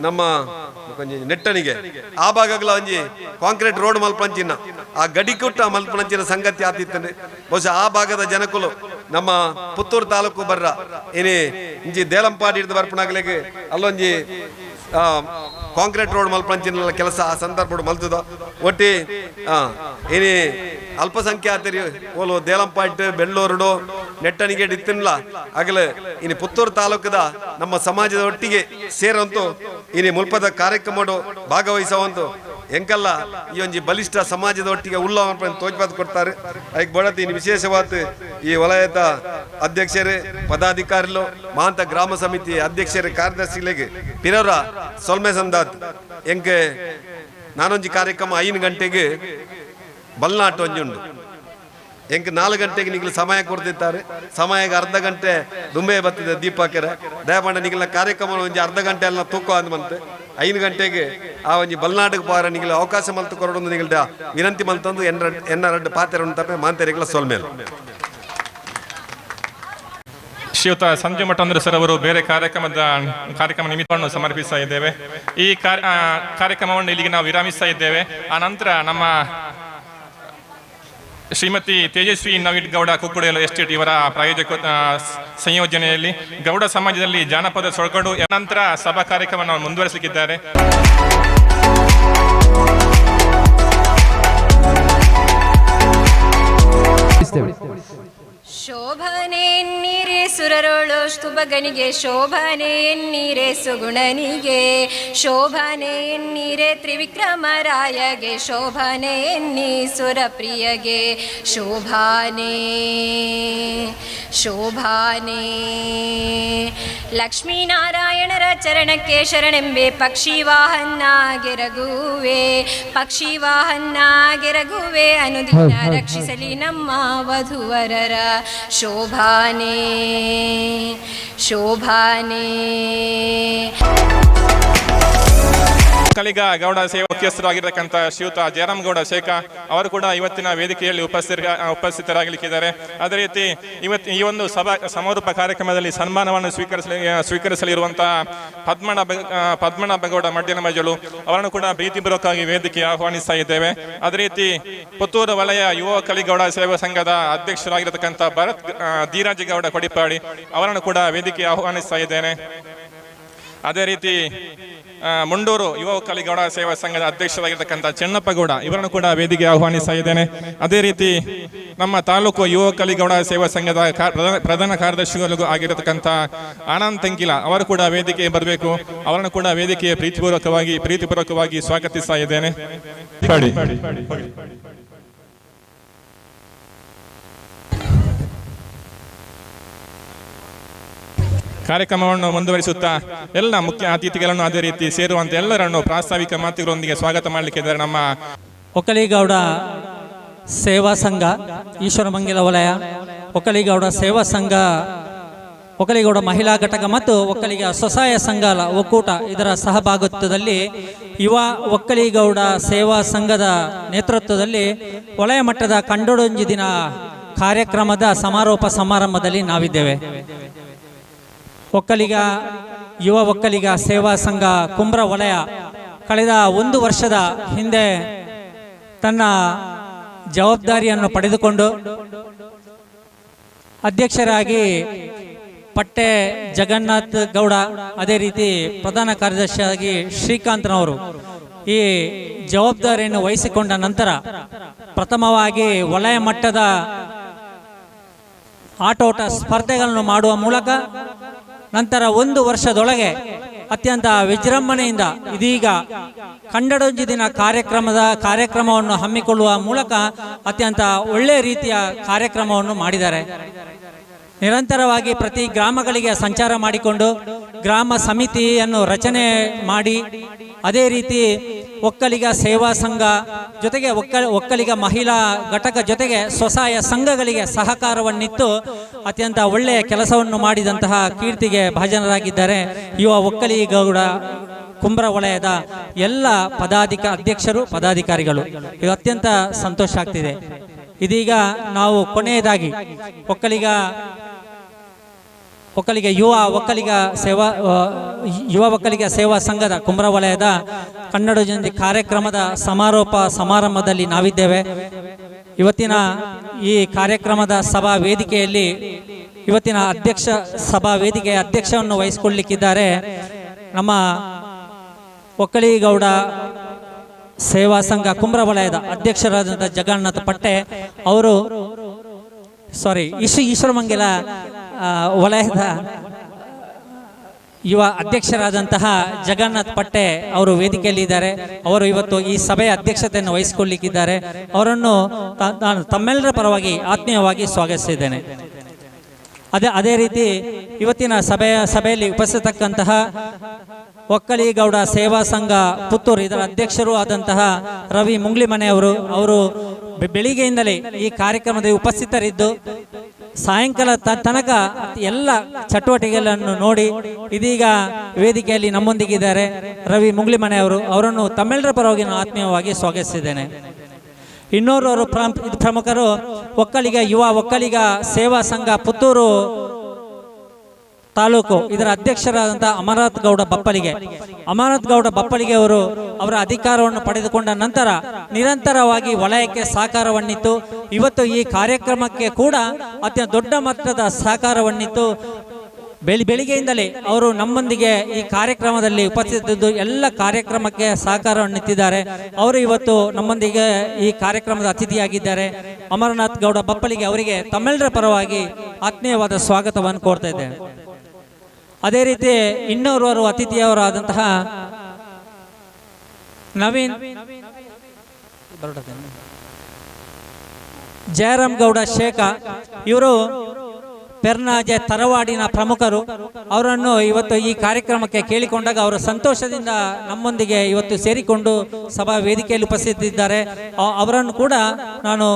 ನಮ್ಮ ನೆಟ್ಟಣಿಗೆ ಆ ಭಾಗಗಳ ಒಂಜಿ ಕಾಂಕ್ರೀಟ್ ರೋಡ್ ಮಲ್ಪಂಚಿನ ಆ ಗಡಿಕುಟ್ಟ ಮಲ್ಪಂಚಿನ ಸಂಗತಿ ಆತಿತ್ತಂದ್ರೆ ಬಹುಶಃ ಆ ಭಾಗದ ಜನಕುಲು ನಮ್ಮ ಪುತ್ತೂರು ತಾಲೂಕು ಬರ್ರ ಏನೇ ಇಂಜಿ ದೇಲಂಪಾಡಿ ಹಿಡಿದು ಬರ್ಪಣಾಗ್ಲಿಕ್ಕೆ ಅಲ್ಲೊಂಜಿ ಕಾಂಕ್ರೀಟ್ ರೋಡ್ ಮಲ್ಪಂಚಿನ ಕೆಲಸ ಆ ಸಂದರ್ಭ ಮಲ್ತದ ಒಟ್ಟಿ ಏನೇ ಅಲ್ಪಸಂಖ್ಯಾತರಿ ಓಲು ದೇಲಂಪಾಟ್ ಬೆಳ್ಳೂರು ನೆಟ್ಟಣಿಗೆ ಇತ್ತಿನ್ಲ ಆಗಲೇ ಇನ್ನು ಪುತ್ತೂರು ತಾಲೂಕದ ನಮ್ಮ ಸಮಾಜದ ಒಟ್ಟಿಗೆ ಸೇರಂತು ಇನ್ನು ಮುಲ್ಪದ ಕಾರ್ಯಕ್ರಮ ಭಾಗವಹಿಸುವಂತು ಎಂಕಲ್ಲ ಈ ಒಂಜಿ ಬಲಿಷ್ಠ ಸಮಾಜದ ಒಟ್ಟಿಗೆ ಉಲ್ಲ ತೋಜ್ಪಾತ್ ಕೊಡ್ತಾರೆ ಅದಕ್ಕೆ ಬಡತಿ ಇನ್ನು ವಿಶೇಷವಾದ ಈ ವಲಯದ ಅಧ್ಯಕ್ಷರೇ ಪದಾಧಿಕಾರಿಗಳು ಮಹಾಂತ ಗ್ರಾಮ ಸಮಿತಿ ಅಧ್ಯಕ್ಷರೇ ಕಾರ್ಯದರ್ಶಿಗಳಿಗೆ ಪಿರವರ ಸೊಲ್ಮೆ ಸಂದಾತ್ ಎಂಕೆ ನಾನೊಂಜಿ ಕಾರ್ಯಕ್ರಮ 5 ಗಂಟೆಗೆ ಬಲ್ನಾಟ ಒಂಜಿ ಉಂಡು ಎಂಕ್ 4 ಗಂಟೆಗೆ ನಿಗಲು ಸಮಯ ಕೊಡ್ತಿದ್ದಾರೆ ಸಮಯಕ್ಕೆ ಅರ್ಧ ಗಂಟೆ ದುಂಬೆ ಬರ್ತದೆ ದೀಪಕರ ದಯಮಾಡ ನಿಗಲ ಕಾರ್ಯಕ್ರಮ ಒಂಜಿ ಅರ್ಧ ಗಂಟೆ ಎಲ್ಲ ತೂಕ ಅಂದ್ಮಂತೆ 5 ಗಂಟೆಗೆ ಆ ಒಂಜಿ ಬಲ್ನಾಟಕ್ಕೆ ಪಾರ ನಿಗಲು ಅವಕಾಶ ಮಲ್ತು ಕೊರೊಂದು ನಿಗಲ್ದ ವಿನಂತಿ ಮಲ್ತಂದು ಎನ್ನ ಪಾತ್ರ ಉಂಟಪ್ಪೆ ಮಾಂತರಿಗಳ ಸೋಲ್ಮೇಲೆ ಶ್ರೀಯುತ ಸಂಜು ಮಠಂದ್ರ ಸರ್ ಅವರು ಬೇರೆ ಕಾರ್ಯಕ್ರಮ ನಿಮಿತ್ತವನ್ನು ಸಮರ್ಪಿಸ್ತಾ ಇದ್ದೇವೆ. ಈ ಕಾರ್ಯಕ್ರಮವನ್ನು ಇಲ್ಲಿಗೆ ನಾವು ವಿರಾಮಿಸ್ತಾ ಇದ್ದೇವೆ. ಆ ನಂತರ ನಮ್ಮ ಶ್ರೀಮತಿ ತೇಜಸ್ವಿ ನವೀನ್ ಗೌಡ ಕುಕ್ಕುಡೆಲು ಎಸ್ಟೇಟ್ ಇವರ ಪ್ರಾಯೋಜಕ ಸಂಯೋಜನೆಯಲ್ಲಿ ಗೌಡ ಸಮಾಜದಲ್ಲಿ ಜಾನಪದ ಸೊಗಡು ನಂತರ ಸಭಾ ಕಾರ್ಯಕ್ರಮವನ್ನು ಮುಂದುವರಿಸಲಿದ್ದಾರೆ. ಶೋಭನೆ ಎನ್ನೀರೆ ಸುರರೋಳು ಸ್ತುಭಗನಿಗೆ ಶೋಭನೆ ಎನ್ನೀರೆ ಸುಗುಣನಿಗೆ ಶೋಭನೆ ಎನ್ನೀರೆ ತ್ರಿವಿಕ್ರಮರಾಯಗೆ ಶೋಭನೆ ಎನ್ನಿ ಸುರಪ್ರಿಯಗೆ ಶೋಭಾನೆ ಶೋಭಾನೆ ಲಕ್ಷ್ಮೀನಾರಾಯಣರ ಚರಣಕ್ಕೆ ಶರಣೆಂಬೆ ಪಕ್ಷಿವಾಹನ್ನಾಗೆರಗುವೆ ಪಕ್ಷಿವಾಹನ್ನಾಗೆರಗುವೆ ಅನುದಿನ ರಕ್ಷಿಸಲಿ ನಮ್ಮ ವಧುವರರ ಶೋಭಾನೆ ಶೋಭಾನೆ. ಒಕ್ಕಲಿಗ ಗೌಡ ಸೇವಾ ಮುಖ್ಯಸ್ಥರಾಗಿರ್ತಕ್ಕಂಥ ಶ್ರೀಯುತ ಜಯರಾಮ್ ಗೌಡ ಶೇಖ ಅವರು ಕೂಡ ಇವತ್ತಿನ ವೇದಿಕೆಯಲ್ಲಿ ಉಪಸ್ಥಿತರಾಗಲಿಕ್ಕಿದ್ದಾರೆ. ಅದೇ ರೀತಿ ಈ ಒಂದು ಸಮಾರೋಪ ಕಾರ್ಯಕ್ರಮದಲ್ಲಿ ಸನ್ಮಾನವನ್ನು ಸ್ವೀಕರಿಸಲಿರುವಂತಹ ಪದ್ಮನಾಭ ಗೌಡ ಮಡ್ಯನ ಮಜಲು ಅವರನ್ನು ಕೂಡ ಪ್ರೀತಿಪೂರ್ವಕವಾಗಿ ವೇದಿಕೆ ಆಹ್ವಾನಿಸ್ತಾ ಇದ್ದೇವೆ. ಅದೇ ರೀತಿ ಪುತ್ತೂರು ವಲಯ ಯುವ ಒಕ್ಕಲಿಗೌಡ ಸೇವಾ ಸಂಘದ ಅಧ್ಯಕ್ಷರಾಗಿರತಕ್ಕಂಥ ಭರತ್ ಧೀರಾಜ್ ಗೌಡ ಕೊಡಿಪಾಡಿ ಅವರನ್ನು ಕೂಡ ವೇದಿಕೆ ಆಹ್ವಾನಿಸ್ತಾ ಇದ್ದೇನೆ. ಅದೇ ರೀತಿ ಮುಂಡೂರು ಯುವ ಒಕ್ಕಲಿಗೌಡ ಸೇವಾ ಸಂಘದ ಅಧ್ಯಕ್ಷರಾಗಿರ್ತಕ್ಕಂಥ ಚೆನ್ನಪ್ಪ ಗೌಡ ಇವರನ್ನು ಕೂಡ ವೇದಿಕೆ ಆಹ್ವಾನಿಸ್ತಾ ಇದ್ದೇನೆ. ಅದೇ ರೀತಿ ನಮ್ಮ ತಾಲೂಕು ಯುವ ಒಕ್ಕಲಿಗೌಡ ಸೇವಾ ಸಂಘದ ಪ್ರಧಾನ ಕಾರ್ಯದರ್ಶಿಗಳಿಗೂ ಆಗಿರತಕ್ಕಂಥ ಆನಂದ್ ತೆಂಕಿಲ ಅವರು ಕೂಡ ವೇದಿಕೆಗೆ ಬರಬೇಕು. ಅವರನ್ನು ಕೂಡ ವೇದಿಕೆಯ ಪ್ರೀತಿಪೂರ್ವಕವಾಗಿ ಸ್ವಾಗತಿಸ್ತಾ ಇದ್ದೇನೆ. ಕಾರ್ಯಕ್ರಮವನ್ನು ಮುಂದುವರಿಸುತ್ತಾ ಎಲ್ಲ ಮುಖ್ಯ ಅತಿಥಿಗಳನ್ನು ಅದೇ ರೀತಿ ಸೇರುವಂತೆ ಎಲ್ಲರನ್ನು ಪ್ರಾಸ್ತಾವಿಕ ಮಾತುಗಳೊಂದಿಗೆ ಸ್ವಾಗತ ಮಾಡಲಿಕ್ಕಿದ್ದಾರೆ. ನಮ್ಮ ಒಕ್ಕಲಿಗೌಡ ಸೇವಾ ಸಂಘ ಈಶ್ವರಮಂಗಲ ವಲಯ ಒಕ್ಕಲಿಗೌಡ ಸೇವಾ ಸಂಘ ಒಕ್ಕಲಿಗೌಡ ಮಹಿಳಾ ಘಟಕ ಮತ್ತು ಒಕ್ಕಲಿಗ ಸ್ವಸಹಾಯ ಸಂಘ ಒಕ್ಕೂಟ ಇದರ ಸಹಭಾಗಿತ್ವದಲ್ಲಿ ಯುವ ಒಕ್ಕಲಿಗೌಡ ಸೇವಾ ಸಂಘದ ನೇತೃತ್ವದಲ್ಲಿ ವಲಯ ಮಟ್ಟದ ಕಂಡೊಡಂಜಿ ದಿನ ಕಾರ್ಯಕ್ರಮದ ಸಮಾರೋಪ ಸಮಾರಂಭದಲ್ಲಿ ನಾವಿದ್ದೇವೆ. ಯುವ ಒಕ್ಕಲಿಗ ಸೇವಾ ಸಂಘ ಕುಂಬ್ರ ವಲಯ ಕಳೆದ 1 ವರ್ಷದ ಹಿಂದೆ ತನ್ನ ಜವಾಬ್ದಾರಿಯನ್ನು ಪಡೆದುಕೊಂಡು ಅಧ್ಯಕ್ಷರಾಗಿ ಪಟ್ಟೆ ಜಗನ್ನಾಥ್ ಗೌಡ ಅದೇ ರೀತಿ ಪ್ರಧಾನ ಕಾರ್ಯದರ್ಶಿಯಾಗಿ ಶ್ರೀಕಾಂತ್ನವರು ಈ ಜವಾಬ್ದಾರಿಯನ್ನು ವಹಿಸಿಕೊಂಡ ನಂತರ ಪ್ರಥಮವಾಗಿ ವಲಯ ಮಟ್ಟದ ಆಟೋಟ ಸ್ಪರ್ಧೆಗಳನ್ನು ಮಾಡುವ ಮೂಲಕ ನಂತರ 1 ವರ್ಷದೊಳಗೆ ಅತ್ಯಂತ ವಿಜೃಂಭಣೆಯಿಂದ ಇದೀಗ ಕಂಡೊಡಂಜಿ ದಿನ ಕಾರ್ಯಕ್ರಮವನ್ನು ಹಮ್ಮಿಕೊಳ್ಳುವ ಮೂಲಕ ಅತ್ಯಂತ ಒಳ್ಳೆಯ ರೀತಿಯ ಕಾರ್ಯಕ್ರಮವನ್ನು ಮಾಡಿದ್ದಾರೆ. ನಿರಂತರವಾಗಿ ಪ್ರತಿ ಗ್ರಾಮಗಳಿಗೆ ಸಂಚಾರ ಮಾಡಿಕೊಂಡು ಗ್ರಾಮ ಸಮಿತಿಯನ್ನು ರಚನೆ ಮಾಡಿ ಅದೇ ರೀತಿ ಒಕ್ಕಲಿಗ ಸೇವಾ ಸಂಘ ಜೊತೆಗೆ ಒಕ್ಕಲಿಗ ಮಹಿಳಾ ಘಟಕ ಜೊತೆಗೆ ಸ್ವಸಹಾಯ ಸಂಘಗಳಿಗೆ ಸಹಕಾರವನ್ನಿತ್ತು ಅತ್ಯಂತ ಒಳ್ಳೆಯ ಕೆಲಸವನ್ನು ಮಾಡಿದಂತಹ ಕೀರ್ತಿಗೆ ಭಾಜನರಾಗಿದ್ದಾರೆ ಯುವ ಒಕ್ಕಲಿಗೌಡ ಕುಂಬ್ರ ವಲಯದ ಎಲ್ಲ ಅಧ್ಯಕ್ಷರು ಪದಾಧಿಕಾರಿಗಳು, ಇದು ಅತ್ಯಂತ ಸಂತೋಷ ಆಗ್ತಿದೆ. ಇದೀಗ ನಾವು ಕೊನೆಯದಾಗಿ ಒಕ್ಕಲಿಗ ಯುವ ಒಕ್ಕಲಿಗ ಸೇವಾ ಸಂಘದ ಕುಂಬ್ರ ವಲಯದ ಕನ್ನಡ ಜಯಂತಿ ಕಾರ್ಯಕ್ರಮದ ಸಮಾರೋಪ ಸಮಾರಂಭದಲ್ಲಿ ನಾವಿದ್ದೇವೆ. ಇವತ್ತಿನ ಈ ಕಾರ್ಯಕ್ರಮದ ಸಭಾ ವೇದಿಕೆಯಲ್ಲಿ ಇವತ್ತಿನ ಸಭಾ ವೇದಿಕೆಯ ಅಧ್ಯಕ್ಷವನ್ನು ವಹಿಸಿಕೊಳ್ಳಲಿಕ್ಕಿದ್ದಾರೆ ನಮ್ಮ ಒಕ್ಕಲಿಗೌಡ ಸೇವಾ ಸಂಘ ಕುಂಬ್ರ ವಲಯದ ಅಧ್ಯಕ್ಷರಾದಂಥ ಜಗನ್ನಾಥ ಪಟ್ಟೆ ಅವರು, ಈಶ್ವರಮಂಗಲ ವಲಯದ ಯುವ ಅಧ್ಯಕ್ಷರಾದಂತಹ ಜಗನ್ನಾಥ್ ಪಟ್ಟೆ ಅವರು ವೇದಿಕೆಯಲ್ಲಿ ಇದ್ದಾರೆ. ಅವರು ಇವತ್ತು ಈ ಸಭೆಯ ಅಧ್ಯಕ್ಷತೆಯನ್ನು ವಹಿಸಿಕೊಳ್ಳಲಿಕ್ಕಿದ್ದಾರೆ. ಅವರನ್ನು ನಾನು ತಮ್ಮೆಲ್ಲರ ಪರವಾಗಿ ಆತ್ಮೀಯವಾಗಿ ಸ್ವಾಗತಿಸಿದ್ದೇನೆ. ಅದೇ ರೀತಿ ಇವತ್ತಿನ ಸಭೆಯಲ್ಲಿ ಉಪಸ್ಥಿತಕ್ಕಂತಹ ಒಕ್ಕಲಿಗೌಡ ಸೇವಾ ಸಂಘ ಪುತ್ತೂರು ಇದರ ಅಧ್ಯಕ್ಷರು ಆದಂತಹ ರವಿ ಮುಂಗ್ಲಿಮನೆ ಅವರು ಬೆಳಿಗ್ಗೆಯಿಂದಲೇ ಈ ಕಾರ್ಯಕ್ರಮದಲ್ಲಿ ಉಪಸ್ಥಿತರಿದ್ದು ಸಾಯಂಕಾಲ ತನಕ ಎಲ್ಲ ಚಟುವಟಿಕೆಗಳನ್ನು ನೋಡಿ ಇದೀಗ ವೇದಿಕೆಯಲ್ಲಿ ನಮ್ಮೊಂದಿಗಿದ್ದಾರೆ ರವಿ ಮುಂಗ್ಲಿಮನೆ ಅವರನ್ನು ತಮ್ಮೆಲ್ಲರ ಪರವಾಗಿ ನಾನು ಆತ್ಮೀಯವಾಗಿ ಸ್ವಾಗತಿಸಿದ್ದೇನೆ. ಇನ್ನೋರ್ವರು ಪ್ರಮುಖರು ಯುವ ಒಕ್ಕಲಿಗ ಸೇವಾ ಸಂಘ ಪುತ್ತೂರು ತಾಲೂಕು ಇದರ ಅಧ್ಯಕ್ಷರಾದಂತಹ ಅಮರನಾಥ್ ಗೌಡ ಬಪ್ಪಲಿಗೆ ಅವರು ಅವರ ಅಧಿಕಾರವನ್ನು ಪಡೆದುಕೊಂಡ ನಂತರ ನಿರಂತರವಾಗಿ ವಲಯಕ್ಕೆ ಸಹಕಾರವನ್ನಿತ್ತು. ಇವತ್ತು ಈ ಕಾರ್ಯಕ್ರಮಕ್ಕೆ ಕೂಡ ಅತ್ಯಂತ ದೊಡ್ಡ ಮಟ್ಟದ ಸಹಕಾರವನ್ನಿತ್ತು. ಬೆಳಿಗ್ಗೆಯಿಂದಲೇ ಅವರು ನಮ್ಮೊಂದಿಗೆ ಈ ಕಾರ್ಯಕ್ರಮದಲ್ಲಿ ಉಪಸ್ಥಿತರಿದ್ದು ಎಲ್ಲ ಕಾರ್ಯಕ್ರಮಕ್ಕೆ ಸಹಕಾರವನ್ನಿತ್ತಿದ್ದಾರೆ. ಅವರು ಇವತ್ತು ನಮ್ಮೊಂದಿಗೆ ಈ ಕಾರ್ಯಕ್ರಮದ ಅತಿಥಿಯಾಗಿದ್ದಾರೆ. ಅಮರನಾಥ್ ಗೌಡ ಬಪ್ಪಲಿಗೆ ಅವರಿಗೆ ತಮ್ಮೆಲ್ಲರ ಪರವಾಗಿ ಆತ್ಮೀಯವಾದ ಸ್ವಾಗತವನ್ನು ಕೋರ್ತಾ ಇದ್ದೇನೆ. ಅದೇ ರೀತಿ ಇನ್ನೋರ್ವರು ಅತಿಥಿಯವರಾದಂತಹ ನವೀನ್ ಜಯರಾಮ್ ಗೌಡ ಶೇಖ ಇವರು ಪೆರ್ನಾಜೆ ತರವಾಡಿನ ಪ್ರಮುಖರು. ಅವರನ್ನು ಇವತ್ತು ಈ ಕಾರ್ಯಕ್ರಮಕ್ಕೆ ಕೇಳಿಕೊಂಡಾಗ ಅವರು ಸಂತೋಷದಿಂದ ನಮ್ಮೊಂದಿಗೆ ಇವತ್ತು ಸೇರಿಕೊಂಡು ಸಭಾ ವೇದಿಕೆಯಲ್ಲಿ ಉಪಸ್ಥಿತಿದ್ದಾರೆ. ಅವರನ್ನು ಕೂಡ ನಾನು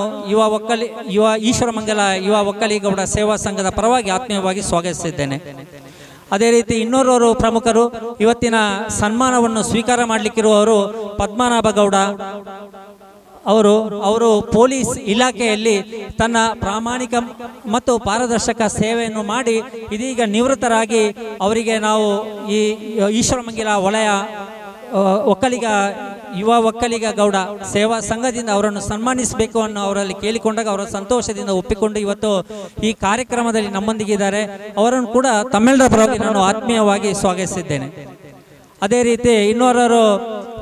ಈಶ್ವರಮಂಗಲ ಯುವ ಒಕ್ಕಲಿಗೌಡ ಸೇವಾ ಸಂಘದ ಪರವಾಗಿ ಆತ್ಮೀಯವಾಗಿ ಸ್ವಾಗತಿಸಿದ್ದೇನೆ. ಅದೇ ರೀತಿ ಇನ್ನೋರ್ವರು ಪ್ರಮುಖರು ಇವತ್ತಿನ ಸನ್ಮಾನವನ್ನು ಸ್ವೀಕಾರ ಮಾಡಲಿಕ್ಕಿರುವವರು ಪದ್ಮನಾಭ ಗೌಡ ಅವರು ಪೊಲೀಸ್ ಇಲಾಖೆಯಲ್ಲಿ ತನ್ನ ಪ್ರಾಮಾಣಿಕ ಮತ್ತು ಪಾರದರ್ಶಕ ಸೇವೆಯನ್ನು ಮಾಡಿ ಇದೀಗ ನಿವೃತ್ತರಾಗಿ ಅವರಿಗೆ ನಾವು ಈ ಈಶ್ವರಮಂಗಲ ವಲಯ ಯುವ ಒಕ್ಕಲಿಗ ಗೌಡ ಸೇವಾ ಸಂಘದಿಂದ ಅವರನ್ನು ಸನ್ಮಾನಿಸಬೇಕು ಅನ್ನೋ ಅವರಲ್ಲಿ ಕೇಳಿಕೊಂಡಾಗ ಅವರ ಸಂತೋಷದಿಂದ ಒಪ್ಪಿಕೊಂಡು ಇವತ್ತು ಈ ಕಾರ್ಯಕ್ರಮದಲ್ಲಿ ನಮ್ಮೊಂದಿಗಿದ್ದಾರೆ. ಅವರನ್ನು ಕೂಡ ತಮ್ಮೆಲ್ಲರ ಪರವಾಗಿ ನಾನು ಆತ್ಮೀಯವಾಗಿ ಸ್ವಾಗತಿಸಿದ್ದೇನೆ. ಅದೇ ರೀತಿ ಇನ್ನೋರ್ವರು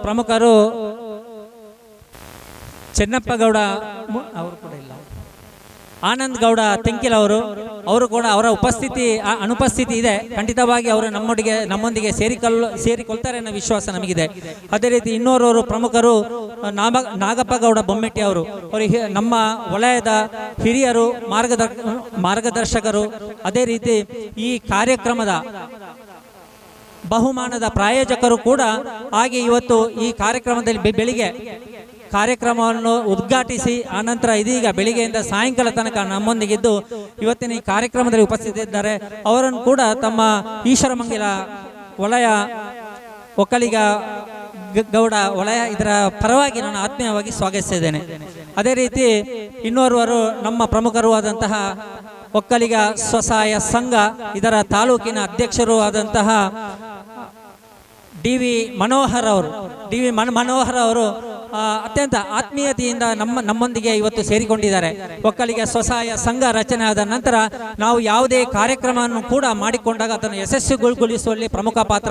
ಪ್ರಮುಖರು ಚೆನ್ನಪ್ಪ ಗೌಡ ಅವರು ಕೂಡ ಇಲ್ಲ, ಆನಂದ್ ಗೌಡ ತೆಂಕಿಲ್ ಅವರು ಕೂಡ ಅವರ ಅನುಪಸ್ಥಿತಿ ಇದೆ. ಖಂಡಿತವಾಗಿ ಅವರು ನಮ್ಮೊಂದಿಗೆ ಸೇರಿಕೊಳ್ತಾರೆ ಅನ್ನೋ ವಿಶ್ವಾಸ ನಮಗಿದೆ. ಅದೇ ರೀತಿ ಇನ್ನೋರ್ವರು ಪ್ರಮುಖರು ನಾಗಪ್ಪ ಗೌಡ ಬೊಮ್ಮೆಟ್ಟಿ ಅವರು ನಮ್ಮ ವಲಯದ ಹಿರಿಯರು, ಮಾರ್ಗದರ್ಶಕರು. ಅದೇ ರೀತಿ ಈ ಕಾರ್ಯಕ್ರಮದ ಬಹುಮಾನದ ಪ್ರಾಯೋಜಕರು ಕೂಡ. ಹಾಗೆ ಇವತ್ತು ಈ ಕಾರ್ಯಕ್ರಮದಲ್ಲಿ ಬೆಳಿಗ್ಗೆ ಕಾರ್ಯಕ್ರಮವನ್ನು ಉದ್ಘಾಟಿಸಿ ಆನಂತರ ಇದೀಗ ಬೆಳಿಗ್ಗೆಯಿಂದ ಸಾಯಂಕಾಲ ತನಕ ನಮ್ಮೊಂದಿಗಿದ್ದು ಇವತ್ತಿನ ಈ ಕಾರ್ಯಕ್ರಮದಲ್ಲಿ ಉಪಸ್ಥಿತಿದ್ದಾರೆ. ಅವರನ್ನು ಕೂಡ ತಮ್ಮ ಈಶ್ವರಮಂಗಲ ವಲಯ ಒಕ್ಕಲಿಗ ಗೌಡ ವಲಯ ಇದರ ಪರವಾಗಿ ನಾನು ಆತ್ಮೀಯವಾಗಿ ಸ್ವಾಗತಿಸಿದ್ದೇನೆ. ಅದೇ ರೀತಿ ಇನ್ನೋರ್ವರು ನಮ್ಮ ಪ್ರಮುಖರು ಆದಂತಹ ಒಕ್ಕಲಿಗ ಸ್ವಸಹಾಯ ಸಂಘ ಇದರ ತಾಲೂಕಿನ ಅಧ್ಯಕ್ಷರು ಆದಂತಹ ಡಿ ವಿ ಮನೋಹರ್ ಅವರು ಅತ್ಯಂತ ಆತ್ಮೀಯತೆಯಿಂದ ನಮ್ಮೊಂದಿಗೆ ಇವತ್ತು ಸೇರಿಕೊಂಡಿದ್ದಾರೆ. ಒಕ್ಕಲಿಗ ಸ್ವಸಹಾಯ ಸಂಘ ರಚನೆ ಆದ ನಂತರ ನಾವು ಯಾವುದೇ ಕಾರ್ಯಕ್ರಮವನ್ನು ಕೂಡ ಮಾಡಿಕೊಂಡಾಗ ಅದನ್ನು ಯಶಸ್ವಿಗೊಳಿಸುವಲ್ಲಿ ಪ್ರಮುಖ ಪಾತ್ರ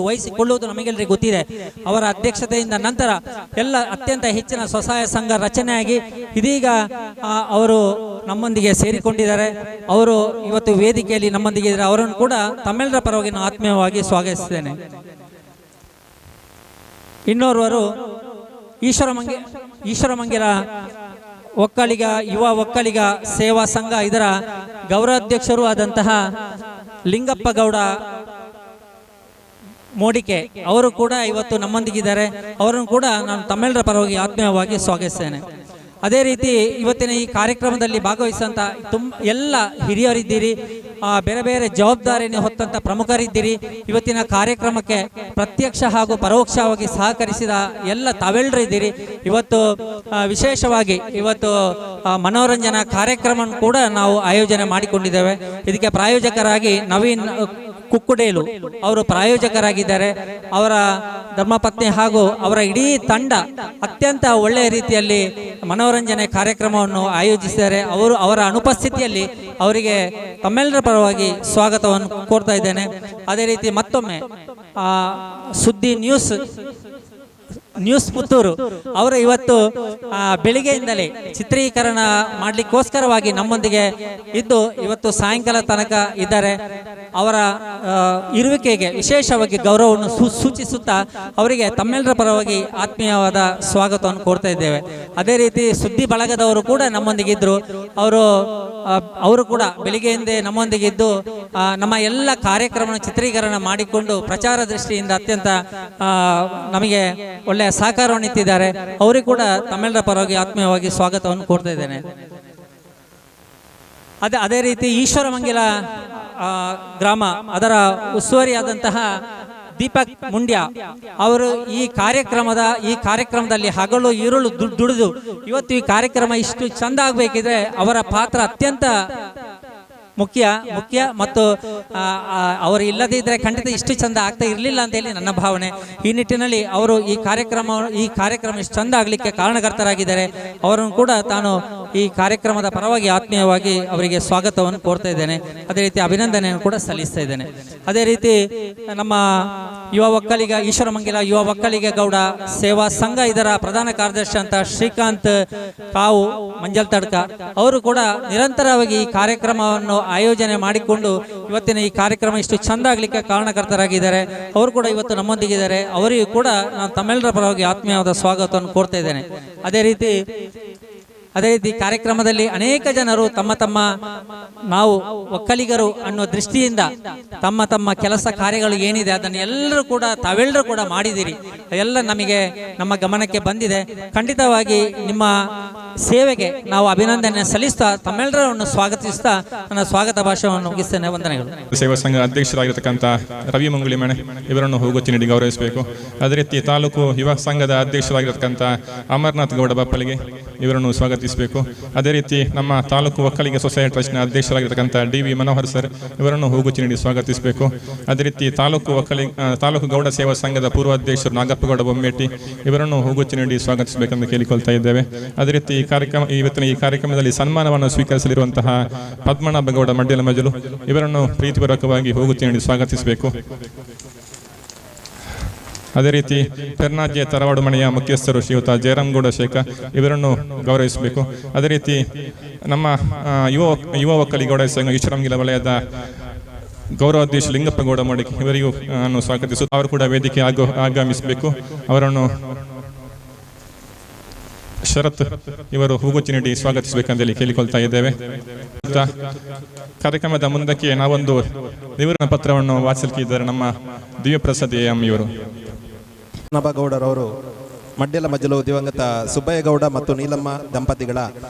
ವಹಿಸಿಕೊಳ್ಳುವುದು ನಮಗೆಲ್ಲರಿಗೂ ಗೊತ್ತಿದೆ. ಅವರ ಅಧ್ಯಕ್ಷತೆಯಿಂದ ನಂತರ ಎಲ್ಲ ಅತ್ಯಂತ ಹೆಚ್ಚಿನ ಸ್ವಸಹಾಯ ಸಂಘ ರಚನೆಯಾಗಿ ಇದೀಗ ಅವರು ನಮ್ಮೊಂದಿಗೆ ಸೇರಿಕೊಂಡಿದ್ದಾರೆ. ಅವರು ಇವತ್ತು ವೇದಿಕೆಯಲ್ಲಿ ನಮ್ಮೊಂದಿಗೆ ಇದ್ದಾರೆ. ಅವರನ್ನು ಕೂಡ ತಮ್ಮೆಲ್ಲರ ಪರವಾಗಿ ನಾನು ಆತ್ಮೀಯವಾಗಿ ಸ್ವಾಗತಿಸಿದ್ದೇನೆ. ಇನ್ನೋರ್ವರು ಈಶ್ವರಮಂಗಲ ಯುವ ಒಕ್ಕಲಿಗ ಸೇವಾ ಸಂಘ ಇದರ ಗೌರವಾಧ್ಯಕ್ಷರು ಆದಂತಹ ಲಿಂಗಪ್ಪ ಗೌಡ ಮೋಡಿಕೆ ಅವರು ಕೂಡ ಇವತ್ತು ನಮ್ಮೊಂದಿಗಿದ್ದಾರೆ. ಅವರನ್ನು ಕೂಡ ನಾನು ತಮ್ಮೆಲ್ಲರ ಪರವಾಗಿ ಆತ್ಮೀಯವಾಗಿ ಸ್ವಾಗತಿಸ್ತೇನೆ. ಅದೇ ರೀತಿ ಇವತ್ತಿನ ಈ ಕಾರ್ಯಕ್ರಮದಲ್ಲಿ ಭಾಗವಹಿಸುವಂತ ಎಲ್ಲ ಹಿರಿಯರಿದ್ದೀರಿ. ಬೇರೆ ಬೇರೆ ಜವಾಬ್ದಾರಿಯನ್ನು ಹೊತ್ತಂತ ಪ್ರಮುಖರಿದ್ದೀರಿ. ಇವತ್ತಿನ ಕಾರ್ಯಕ್ರಮಕ್ಕೆ ಪ್ರತ್ಯಕ್ಷ ಹಾಗೂ ಪರೋಕ್ಷವಾಗಿ ಸಹಕರಿಸಿದ ಎಲ್ಲ ತಾವೆಲ್ಲರೂ ಇದ್ದೀರಿ. ಇವತ್ತು ವಿಶೇಷವಾಗಿ ಇವತ್ತು ಮನೋರಂಜನಾ ಕಾರ್ಯಕ್ರಮ ಕೂಡ ನಾವು ಆಯೋಜನೆ ಮಾಡಿಕೊಂಡಿದ್ದೇವೆ. ಇದಕ್ಕೆ ಪ್ರಾಯೋಜಕರಾಗಿ ನವೀನ್ ಕುಕ್ಕುಡೇಲು ಅವರು ಪ್ರಾಯೋಜಕರಾಗಿದ್ದಾರೆ. ಅವರ ಧರ್ಮಪತ್ನಿ ಹಾಗೂ ಅವರ ಇಡೀ ತಂಡ ಅತ್ಯಂತ ಒಳ್ಳೆಯ ರೀತಿಯಲ್ಲಿ ಮನೋರಂಜನೆ ಕಾರ್ಯಕ್ರಮವನ್ನು ಆಯೋಜಿಸಿದ್ದಾರೆ. ಅವರ ಅನುಪಸ್ಥಿತಿಯಲ್ಲಿ ಅವರಿಗೆ ತಮ್ಮೆಲ್ಲರ ಪರವಾಗಿ ಸ್ವಾಗತವನ್ನು ಕೋರ್ತಾ ಇದ್ದೇನೆ. ಅದೇ ರೀತಿ ಮತ್ತೊಮ್ಮೆ ಸುದ್ದಿ ನ್ಯೂಸ್ ಪುತ್ತೂರು ಅವರು ಇವತ್ತು ಬೆಳಿಗ್ಗೆಯಿಂದಲೇ ಚಿತ್ರೀಕರಣ ಮಾಡಲಿಕ್ಕೋಸ್ಕರವಾಗಿ ನಮ್ಮೊಂದಿಗೆ ಇದ್ದು ಇವತ್ತು ಸಾಯಂಕಾಲ ತನಕ ಇದ್ದಾರೆ. ಅವರ ಇರುವಿಕೆಗೆ ವಿಶೇಷವಾಗಿ ಗೌರವವನ್ನು ಸೂಚಿಸುತ್ತಾ ಅವರಿಗೆ ತಮ್ಮೆಲ್ಲರ ಪರವಾಗಿ ಆತ್ಮೀಯವಾದ ಸ್ವಾಗತವನ್ನು ಕೋರ್ತಾ ಇದ್ದೇವೆ. ಅದೇ ರೀತಿ ಸುದ್ದಿ ಬಳಗದವರು ಕೂಡ ನಮ್ಮೊಂದಿಗಿದ್ದರು. ಅವರು ಕೂಡ ಬೆಳಿಗ್ಗೆಯಿಂದ ನಮ್ಮೊಂದಿಗಿದ್ದು ನಮ್ಮ ಎಲ್ಲ ಕಾರ್ಯಕ್ರಮ ಚಿತ್ರೀಕರಣ ಮಾಡಿಕೊಂಡು ಪ್ರಚಾರ ದೃಷ್ಟಿಯಿಂದ ಅತ್ಯಂತ ನಮಗೆ ಒಳ್ಳೆಯ ಸಹಕಾರವನ್ನು ನೀಡುತ್ತಿದ್ದಾರೆ. ಅವರಿಗೂ ಕೂಡ ತಮ್ಮೆಲ್ಲರ ಪರವಾಗಿ ಆತ್ಮೀಯವಾಗಿ ಸ್ವಾಗತವನ್ನು ಕೋರ್ತಾ ಇದ್ದೇನೆ. ಅದೇ ರೀತಿ ಈಶ್ವರಮಂಗಿಲ ಗ್ರಾಮ ಅದರ ಉಸ್ತುವಾರಿಯಾದಂತಹ ದೀಪಕ್ ಮುಂಡ್ಯ ಅವರು ಈ ಕಾರ್ಯಕ್ರಮದಲ್ಲಿ ಹಗಲು ಈರುಳು ದುಡಿದು ಇವತ್ತು ಈ ಕಾರ್ಯಕ್ರಮ ಇಷ್ಟು ಚಂದ ಆಗಬೇಕಿದ್ರೆ ಅವರ ಪಾತ್ರ ಅತ್ಯಂತ ಮುಖ್ಯ ಮತ್ತು ಅವರು ಇಲ್ಲದೇ ಇದ್ರೆ ಖಂಡಿತ ಇಷ್ಟು ಚಂದ ಆಗ್ತಾ ಇರಲಿಲ್ಲ ಅಂತ ಹೇಳಿ ನನ್ನ ಭಾವನೆ. ಈ ನಿಟ್ಟಿನಲ್ಲಿ ಅವರು ಈ ಕಾರ್ಯಕ್ರಮ ಇಷ್ಟು ಚಂದ ಆಗಲಿಕ್ಕೆ ಕಾರಣಕರ್ತರಾಗಿದ್ದಾರೆ. ಅವರನ್ನು ಕೂಡ ತಾನು ಈ ಕಾರ್ಯಕ್ರಮದ ಪರವಾಗಿ ಆತ್ಮೀಯವಾಗಿ ಅವರಿಗೆ ಸ್ವಾಗತವನ್ನು ಕೋರ್ತಾ ಇದ್ದೇನೆ. ಅದೇ ರೀತಿ ಅಭಿನಂದನೆಯನ್ನು ಕೂಡ ಸಲ್ಲಿಸ್ತಾ ಇದ್ದೇನೆ. ಅದೇ ರೀತಿ ನಮ್ಮ ಈಶ್ವರಮಂಗಿಲ ಯುವ ಒಕ್ಕಲಿಗ ಗೌಡ ಸೇವಾ ಸಂಘ ಇದರ ಪ್ರಧಾನ ಕಾರ್ಯದರ್ಶಿ ಅಂತ ಶ್ರೀಕಾಂತ್ ಕಾವು ಮಂಜಲ್ ತಡ್ಕ ಅವರು ಕೂಡ ನಿರಂತರವಾಗಿ ಈ ಕಾರ್ಯಕ್ರಮವನ್ನು ಆಯೋಜನೆ ಮಾಡಿಕೊಂಡು ಇವತ್ತಿನ ಈ ಕಾರ್ಯಕ್ರಮ ಇಷ್ಟು ಚಂದ ಆಗಲಿಕ್ಕೆ ಕಾರಣಕರ್ತರಾಗಿದ್ದಾರೆ. ಅವರು ಕೂಡ ಇವತ್ತು ನಮ್ಮೊಂದಿಗಿದ್ದಾರೆ. ಅವರಿಗೂ ಕೂಡ ನಾನು ತಮ್ಮೆಲ್ಲರ ಪರವಾಗಿ ಆತ್ಮೀಯವಾದ ಸ್ವಾಗತವನ್ನು ಕೋರ್ತಾ ಇದ್ದೇನೆ. ಅದೇ ರೀತಿ ಕಾರ್ಯಕ್ರಮದಲ್ಲಿ ಅನೇಕ ಜನರು ತಮ್ಮ ನಾವು ಒಕ್ಕಲಿಗರು ಅನ್ನುವ ದೃಷ್ಟಿಯಿಂದ ತಮ್ಮ ಕೆಲಸ ಕಾರ್ಯಗಳು ಏನಿದೆ ಅದನ್ನು ತಾವೆಲ್ಲರೂ ಕೂಡ ಮಾಡಿದಿರಿ. ಎಲ್ಲ ನಮ್ಮ ಗಮನಕ್ಕೆ ಬಂದಿದೆ. ಖಂಡಿತವಾಗಿ ನಿಮ್ಮ ಸೇವೆಗೆ ನಾವು ಅಭಿನಂದನೆ ಸಲ್ಲಿಸ್ತಾ ತಮ್ಮೆಲ್ಲರನ್ನು ಸ್ವಾಗತಿಸ್ತಾ ನನ್ನ ಸ್ವಾಗತ ಭಾಷಣವನ್ನು ಮುಗಿಸ್ತೇನೆ. ವಂದನೆಗಳು. ಸೇವಾ ಸಂಘ ಅಧ್ಯಕ್ಷರಾಗಿರತಕ್ಕಂಥ ರವಿ ಮಂಗುಳಿ ಮನೆ ಇವರನ್ನು ಹೋಗುತ್ತಿ ನೀಡಿ ಗೌರವಿಸಬೇಕು. ಅದೇ ರೀತಿ ತಾಲೂಕು ಯುವ ಸಂಘದ ಅಧ್ಯಕ್ಷರಾಗಿರತಕ್ಕಂಥ ಅಮರನಾಥ್ ಗೌಡ ಬಪ್ಪಲಿಗೆ ಇವರನ್ನು ಸ್ವಾಗತಿಸಬೇಕು. ಅದೇ ರೀತಿ ನಮ್ಮ ತಾಲೂಕು ಒಕ್ಕಲಿಗ ಸೊಸೈಟಿ ಟ್ರಸ್ಟ್ನ ಅಧ್ಯಕ್ಷರಾಗಿರತಕ್ಕಂಥ DV ಮನೋಹರ್ ಸರ್ ಇವರನ್ನು ಹೋಗುತ್ತಿ ನೀಡಿ ಸ್ವಾಗತಿಸಬೇಕು. ಅದೇ ರೀತಿ ತಾಲೂಕು ಗೌಡ ಸೇವಾ ಸಂಘದ ಪೂರ್ವ ಅಧ್ಯಕ್ಷರು ನಾಗಪ್ಪಗೌಡ ಬೊಮ್ಮೇಟಿ ಇವರನ್ನು ಹೋಗುತ್ತಿ ನೀಡಿ ಸ್ವಾಗತಿಸಬೇಕೆಂದು ಕೇಳಿಕೊಳ್ತಾ ಇದ್ದೇವೆ. ಅದೇ ರೀತಿ ಇವತ್ತಿನ ಈ ಕಾರ್ಯಕ್ರಮದಲ್ಲಿ ಸನ್ಮಾನವನ್ನು ಸ್ವೀಕರಿಸಲಿರುವಂತಹ ಪದ್ಮನಾಭ ಗೌಡ ಮಡ್ಯಲ ಮಜಲು ಇವರನ್ನು ಪ್ರೀತಿಪೂರ್ವಕವಾಗಿ ಹೋಗುತ್ತಿ ನೀಡಿ ಸ್ವಾಗತಿಸಬೇಕು. ಅದೇ ರೀತಿ ಪೆರ್ನಾಜೆ ತರವಾಡು ಮನೆಯ ಮುಖ್ಯಸ್ಥರು ಶ್ರೀಯುತ ಜಯರಾಮಗೌಡ ಶೇಖ ಇವರನ್ನು ಗೌರವಿಸಬೇಕು. ಅದೇ ರೀತಿ ನಮ್ಮ ಯುವ ಒಕ್ಕಲಿಗೌಡ ಸಂಘ ಈಶ್ವರಮಂಗಿಲ ವಲಯದ ಗೌರವಾಧ್ಯಕ್ಷ ಲಿಂಗಪ್ಪಗೌಡ ಮಡಿಕೆ ಇವರಿಗೂ ನಾನು ಸ್ವಾಗತಿಸುತ್ತ ಅವರು ಕೂಡ ವೇದಿಕೆ ಆಗಮಿಸಬೇಕು. ಅವರನ್ನು ಶರತ್ ಇವರು ಹೂಗುಚ್ಚಿ ನೀಡಿ ಸ್ವಾಗತಿಸಬೇಕಂತೇಳಿ ಕೇಳಿಕೊಳ್ತಾ ಇದ್ದೇವೆ. ಕಾರ್ಯಕ್ರಮದ ಮುಂದಕ್ಕೆ ನಾವೊಂದು ನಿವೃತ್ತ ಪತ್ರವನ್ನು ವಾಚಿಸಲಿದ್ದಾರೆ. ನಮ್ಮ ದಿವ್ಯಪ್ರಸಾದ್ ಎಂ ಇವರು ಗೌಡರವರು ಮಡ್ಯಲ ಮಜಲು ದಿವಂಗತ ಸುಬ್ಬಯ್ಯಗೌಡ ಮತ್ತು ನೀಲಮ್ಮ ದಂಪತಿಗಳ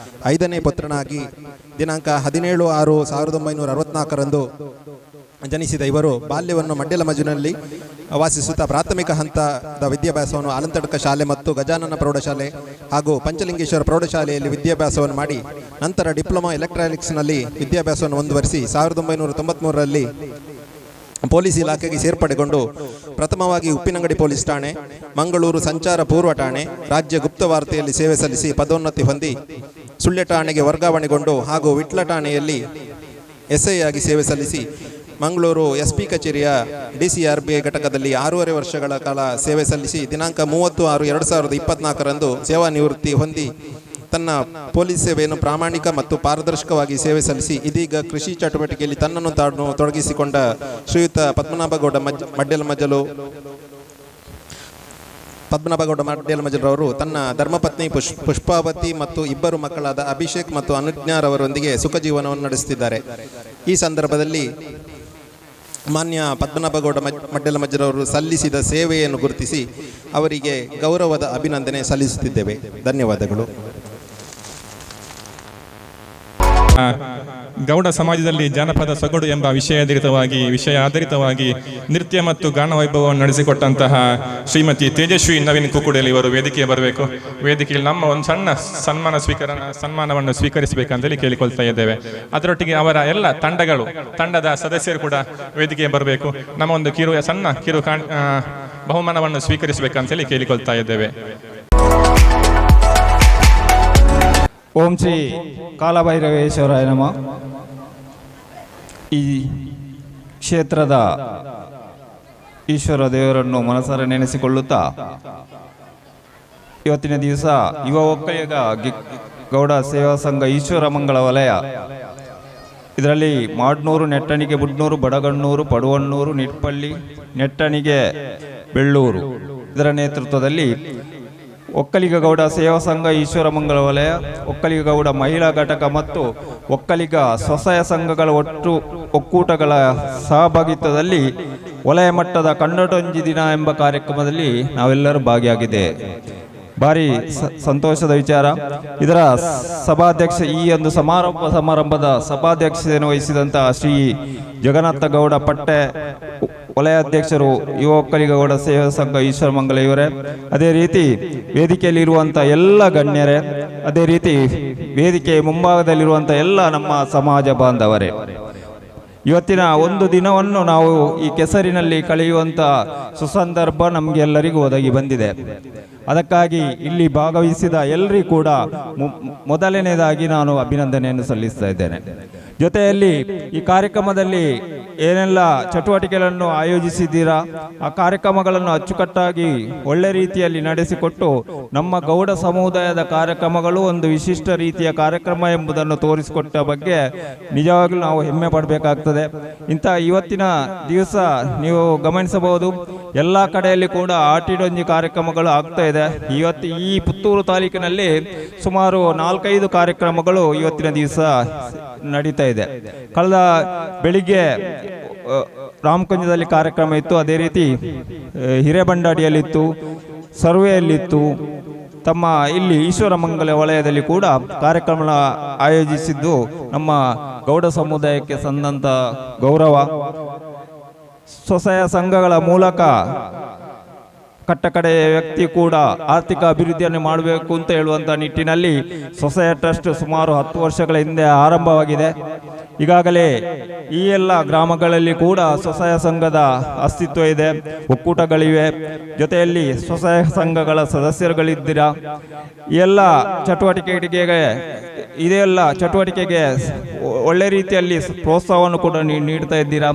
5ನೇ ಪುತ್ರನಾಗಿ ದಿನಾಂಕ 17/6/1964 ಜನಿಸಿದ ಇವರು ಬಾಲ್ಯವನ್ನು ಮಡ್ಯಲ ಮಜಲಿನಲ್ಲಿ ವಾಸಿಸುತ್ತಾ ಪ್ರಾಥಮಿಕ ಹಂತದ ವಿದ್ಯಾಭ್ಯಾಸವನ್ನು ಆಲಂತಡ್ಕ ಶಾಲೆ ಮತ್ತು ಗಜಾನನ ಪ್ರೌಢಶಾಲೆ ಹಾಗೂ ಪಂಚಲಿಂಗೇಶ್ವರ ಪ್ರೌಢಶಾಲೆಯಲ್ಲಿ ವಿದ್ಯಾಭ್ಯಾಸವನ್ನು ಮಾಡಿ ನಂತರ ಡಿಪ್ಲೊಮಾ ಎಲೆಕ್ಟ್ರಾನಿಕ್ಸ್ನಲ್ಲಿ ವಿದ್ಯಾಭ್ಯಾಸವನ್ನು ಮುಂದುವರಿಸಿ 1993ರಲ್ಲಿ ಪೊಲೀಸ್ ಇಲಾಖೆಗೆ ಸೇರ್ಪಡೆಗೊಂಡು ಪ್ರಥಮವಾಗಿ ಉಪ್ಪಿನಂಗಡಿ ಪೊಲೀಸ್ ಠಾಣೆ, ಮಂಗಳೂರು ಸಂಚಾರ ಪೂರ್ವ ಠಾಣೆ, ರಾಜ್ಯ ಗುಪ್ತವಾರ್ತೆಯಲ್ಲಿ ಸೇವೆ ಸಲ್ಲಿಸಿ ಪದೋನ್ನತಿ ಹೊಂದಿ ಸುಳ್ಯ ಠಾಣೆಗೆ ವರ್ಗಾವಣೆಗೊಂಡು ಹಾಗೂ ವಿಟ್ಲ ಠಾಣೆಯಲ್ಲಿ SI ಆಗಿ ಸೇವೆ ಸಲ್ಲಿಸಿ ಮಂಗಳೂರು SP ಕಚೇರಿಯ DCRBI ಘಟಕದಲ್ಲಿ 6.5 ವರ್ಷಗಳ ಕಾಲ ಸೇವೆ ಸಲ್ಲಿಸಿ ದಿನಾಂಕ 30/6/2024 ಸೇವಾ ನಿವೃತ್ತಿ ಹೊಂದಿ ತನ್ನ ಪೊಲೀಸ್ ಸೇವೆಯನ್ನು ಪ್ರಾಮಾಣಿಕ ಮತ್ತು ಪಾರದರ್ಶಕವಾಗಿ ಸೇವೆ ಸಲ್ಲಿಸಿ ಇದೀಗ ಕೃಷಿ ಚಟುವಟಿಕೆಯಲ್ಲಿ ತನ್ನನ್ನು ತಾನು ತೊಡಗಿಸಿಕೊಂಡ ಶ್ರೀಯುತ ಪದ್ಮನಾಭಗೌಡ ಮಡ್ಯಲ ಮಜಲರವರು ತನ್ನ ಧರ್ಮಪತ್ನಿ ಪುಷ್ಪಾವತಿ ಮತ್ತು 2 ಮಕ್ಕಳಾದ ಅಭಿಷೇಕ್ ಮತ್ತು ಅನುಜ್ಞಾರವರೊಂದಿಗೆ ಸುಖ ಜೀವನವನ್ನು ನಡೆಸುತ್ತಿದ್ದಾರೆ. ಈ ಸಂದರ್ಭದಲ್ಲಿ ಮಾನ್ಯ ಪದ್ಮನಾಭಗೌಡ ಮಡ್ಯಲ ಮಜಲರವರು ಸಲ್ಲಿಸಿದ ಸೇವೆಯನ್ನು ಗುರುತಿಸಿ ಅವರಿಗೆ ಗೌರವದ ಅಭಿನಂದನೆ ಸಲ್ಲಿಸುತ್ತಿದ್ದೇವೆ. ಧನ್ಯವಾದಗಳು. ಗೌಡ ಸಮಾಜದಲ್ಲಿ ಜಾನಪದ ಸೊಗಡು ಎಂಬ ವಿಷಯ ಆಧಾರಿತವಾಗಿ ನೃತ್ಯ ಮತ್ತು ಗಾನ ವೈಭವವನ್ನು ನಡೆಸಿಕೊಟ್ಟಂತಹ ಶ್ರೀಮತಿ ತೇಜಸ್ವಿ ನವೀನ್ ಕುಕ್ಕುಡೇಲಿ ಇವರು ವೇದಿಕೆಗೆ ಬರಬೇಕು. ವೇದಿಕೆಯಲ್ಲಿ ನಮ್ಮ ಒಂದು ಸಣ್ಣ ಸನ್ಮಾನವನ್ನು ಸ್ವೀಕರಿಸಬೇಕಂತೇಳಿ ಕೇಳಿಕೊಳ್ತಾ ಇದ್ದೇವೆ. ಅದರೊಟ್ಟಿಗೆ ಅವರ ಎಲ್ಲ ತಂಡದ ಸದಸ್ಯರು ಕೂಡ ವೇದಿಕೆಗೆ ಬರಬೇಕು. ನಮ್ಮ ಒಂದು ಸಣ್ಣ ಬಹುಮಾನವನ್ನು ಸ್ವೀಕರಿಸಬೇಕಂತೇಳಿ ಕೇಳಿಕೊಳ್ತಾ ಇದ್ದೇವೆ. ಓಂ ಶ್ರೀ ಕಾಲಭೈರವೇಶ್ವರಾಯ ನಮಃ. ಈ ಕ್ಷೇತ್ರದ ಈಶ್ವರ ದೇವರನ್ನು ಮನಸಾರೆ ನೆನೆಸಿಕೊಳ್ಳುತ್ತಾ ಇವತ್ತಿನ ದಿವಸ ಯುವ ಒಕ್ಕಲಿಗ ಗೌಡ ಸೇವಾ ಸಂಘ ಈಶ್ವರ ಮಂಗಳ ವಲಯ, ಇದರಲ್ಲಿ ಮಾಡ್ನೂರು, ನೆಟ್ಟಣಿಗೆ, ಬುಡ್ನೂರು, ಬಡಗಣ್ಣೂರು, ಪಡುವಣ್ಣೂರು, ನಿಟ್ಪಳ್ಳಿ, ನೆಟ್ಟಣಿಗೆ, ಬೆಳ್ಳೂರು ಇದರ ನೇತೃತ್ವದಲ್ಲಿ ಒಕ್ಕಲಿಗ ಗೌಡ ಸೇವಾ ಸಂಘ ಈಶ್ವರ ಮಂಗಳ ವಲಯ, ಒಕ್ಕಲಿಗ ಗೌಡ ಮಹಿಳಾ ಘಟಕ ಮತ್ತು ಒಕ್ಕಲಿಗ ಸ್ವಸಹಾಯ ಸಂಘಗಳ ಒಕ್ಕೂಟಗಳ ಸಹಭಾಗಿತ್ವದಲ್ಲಿ ವಲಯ ಮಟ್ಟದ ಕನ್ನಡೊಂಜಿ ದಿನ ಎಂಬ ಕಾರ್ಯಕ್ರಮದಲ್ಲಿ ನಾವೆಲ್ಲರೂ ಭಾಗಿಯಾಗಿದೆ. ಭಾರಿ ಸಂತೋಷದ ವಿಚಾರ. ಇದರ ಸಭಾಧ್ಯಕ್ಷ, ಈ ಒಂದು ಸಮಾರಂಭದ ಸಭಾಧ್ಯಕ್ಷತೆಯನ್ನು ವಹಿಸಿದಂತಹ ಶ್ರೀ ಜಗನ್ನಾಥ ಗೌಡ ಪಟ್ಟೆ ವಲಯಾಧ್ಯಕ್ಷರು, ಯುವ ಒಕ್ಕಲಿಗ ಗೌಡ ಸೇವಾ ಸಂಘ ಈಶ್ವರ ಮಂಗಲ ಇವರೇ, ಅದೇ ರೀತಿ ವೇದಿಕೆಯಲ್ಲಿರುವಂಥ ಎಲ್ಲ ಗಣ್ಯರೇ, ಅದೇ ರೀತಿ ವೇದಿಕೆ ಮುಂಭಾಗದಲ್ಲಿರುವಂಥ ಎಲ್ಲ ನಮ್ಮ ಸಮಾಜ ಬಾಂಧವರೇ, ಇವತ್ತಿನ ಒಂದು ದಿನವನ್ನು ನಾವು ಈ ಕೆಸರಿನಲ್ಲಿ ಕಳೆಯುವಂಥ ಸುಸಂದರ್ಭ ನಮಗೆಲ್ಲರಿಗೂ ಒದಗಿ ಬಂದಿದೆ. ಅದಕ್ಕಾಗಿ ಇಲ್ಲಿ ಭಾಗವಹಿಸಿದ ಎಲ್ಲರಿಗೂ ಕೂಡ ಮೊದಲನೇದಾಗಿ ನಾನು ಅಭಿನಂದನೆಯನ್ನು ಸಲ್ಲಿಸ್ತಾ ಇದ್ದೇನೆ. ಜೊತೆಯಲ್ಲಿ ಈ ಕಾರ್ಯಕ್ರಮದಲ್ಲಿ ಏನೆಲ್ಲ ಚಟುವಟಿಕೆಗಳನ್ನು ಆಯೋಜಿಸಿದ್ದೀರಾ, ಆ ಕಾರ್ಯಕ್ರಮಗಳನ್ನು ಅಚ್ಚುಕಟ್ಟಾಗಿ ಒಳ್ಳೆ ರೀತಿಯಲ್ಲಿ ನಡೆಸಿಕೊಟ್ಟು ನಮ್ಮ ಗೌಡ ಸಮುದಾಯದ ಕಾರ್ಯಕ್ರಮಗಳು ಒಂದು ವಿಶಿಷ್ಟ ರೀತಿಯ ಕಾರ್ಯಕ್ರಮ ಎಂಬುದನ್ನು ತೋರಿಸಿಕೊಟ್ಟ ಬಗ್ಗೆ ನಿಜವಾಗ್ಲೂ ನಾವು ಹೆಮ್ಮೆ ಪಡಬೇಕಾಗ್ತದೆ. ಇಂಥ ಇವತ್ತಿನ ದಿವಸ ನೀವು ಗಮನಿಸಬಹುದು, ಎಲ್ಲ ಕಡೆಯಲ್ಲಿ ಕೂಡ ಆಟಿಡೊಂಜಿ ಕಾರ್ಯಕ್ರಮಗಳು ಆಗ್ತಾ ಇದೆ. ಈ ಪುತ್ತೂರು ತಾಲೂಕಿನಲ್ಲಿ ಸುಮಾರು 4-5 ಕಾರ್ಯಕ್ರಮಗಳು ಇವತ್ತಿನ ದಿವಸ ನಡೀತಾ ಇದೆ. ಕಳೆದ ಬೆಳಿಗ್ಗೆ ರಾಮಕುಂಜದಲ್ಲಿ ಕಾರ್ಯಕ್ರಮ ಇತ್ತು, ಅದೇ ರೀತಿ ಹಿರೇಬಂಡಾಡಿಯಲ್ಲಿತ್ತು, ಸರ್ವೆಯಲ್ಲಿತ್ತು, ತಮ್ಮ ಇಲ್ಲಿ ಈಶ್ವರ ಮಂಗಲ ವಲಯದಲ್ಲಿ ಕೂಡ ಕಾರ್ಯಕ್ರಮ ಆಯೋಜಿಸಿದ್ದು ನಮ್ಮ ಗೌಡ ಸಮುದಾಯಕ್ಕೆ ಸಂದಂತ ಗೌರವ. ಸ್ವಸಹಾಯ ಸಂಘಗಳ ಮೂಲಕ ಕಟ್ಟಕಡೆಯ ವ್ಯಕ್ತಿ ಕೂಡ ಆರ್ಥಿಕ ಅಭಿವೃದ್ಧಿಯನ್ನು ಮಾಡಬೇಕು ಅಂತ ಹೇಳುವಂಥ ನಿಟ್ಟಿನಲ್ಲಿ ಸ್ವಸಹಾಯ ಟ್ರಸ್ಟ್ ಸುಮಾರು 10 ವರ್ಷಗಳ ಹಿಂದೆ ಆರಂಭವಾಗಿದೆ. ಈಗಾಗಲೇ ಈ ಎಲ್ಲ ಗ್ರಾಮಗಳಲ್ಲಿ ಕೂಡ ಸ್ವಸಹಾಯ ಸಂಘದ ಅಸ್ತಿತ್ವ ಇದೆ, ಒಕ್ಕೂಟಗಳಿವೆ, ಜೊತೆಯಲ್ಲಿ ಸ್ವಸಹಾಯ ಸಂಘಗಳ ಸದಸ್ಯರುಗಳಿದ್ದೀರಾ. ಈ ಎಲ್ಲ ಚಟುವಟಿಕೆಗೆ ಒಳ್ಳೆ ರೀತಿಯಲ್ಲಿ ಪ್ರೋತ್ಸಾಹವನ್ನು ಕೂಡ ನೀಡ್ತಾ ಇದ್ದೀರಾ.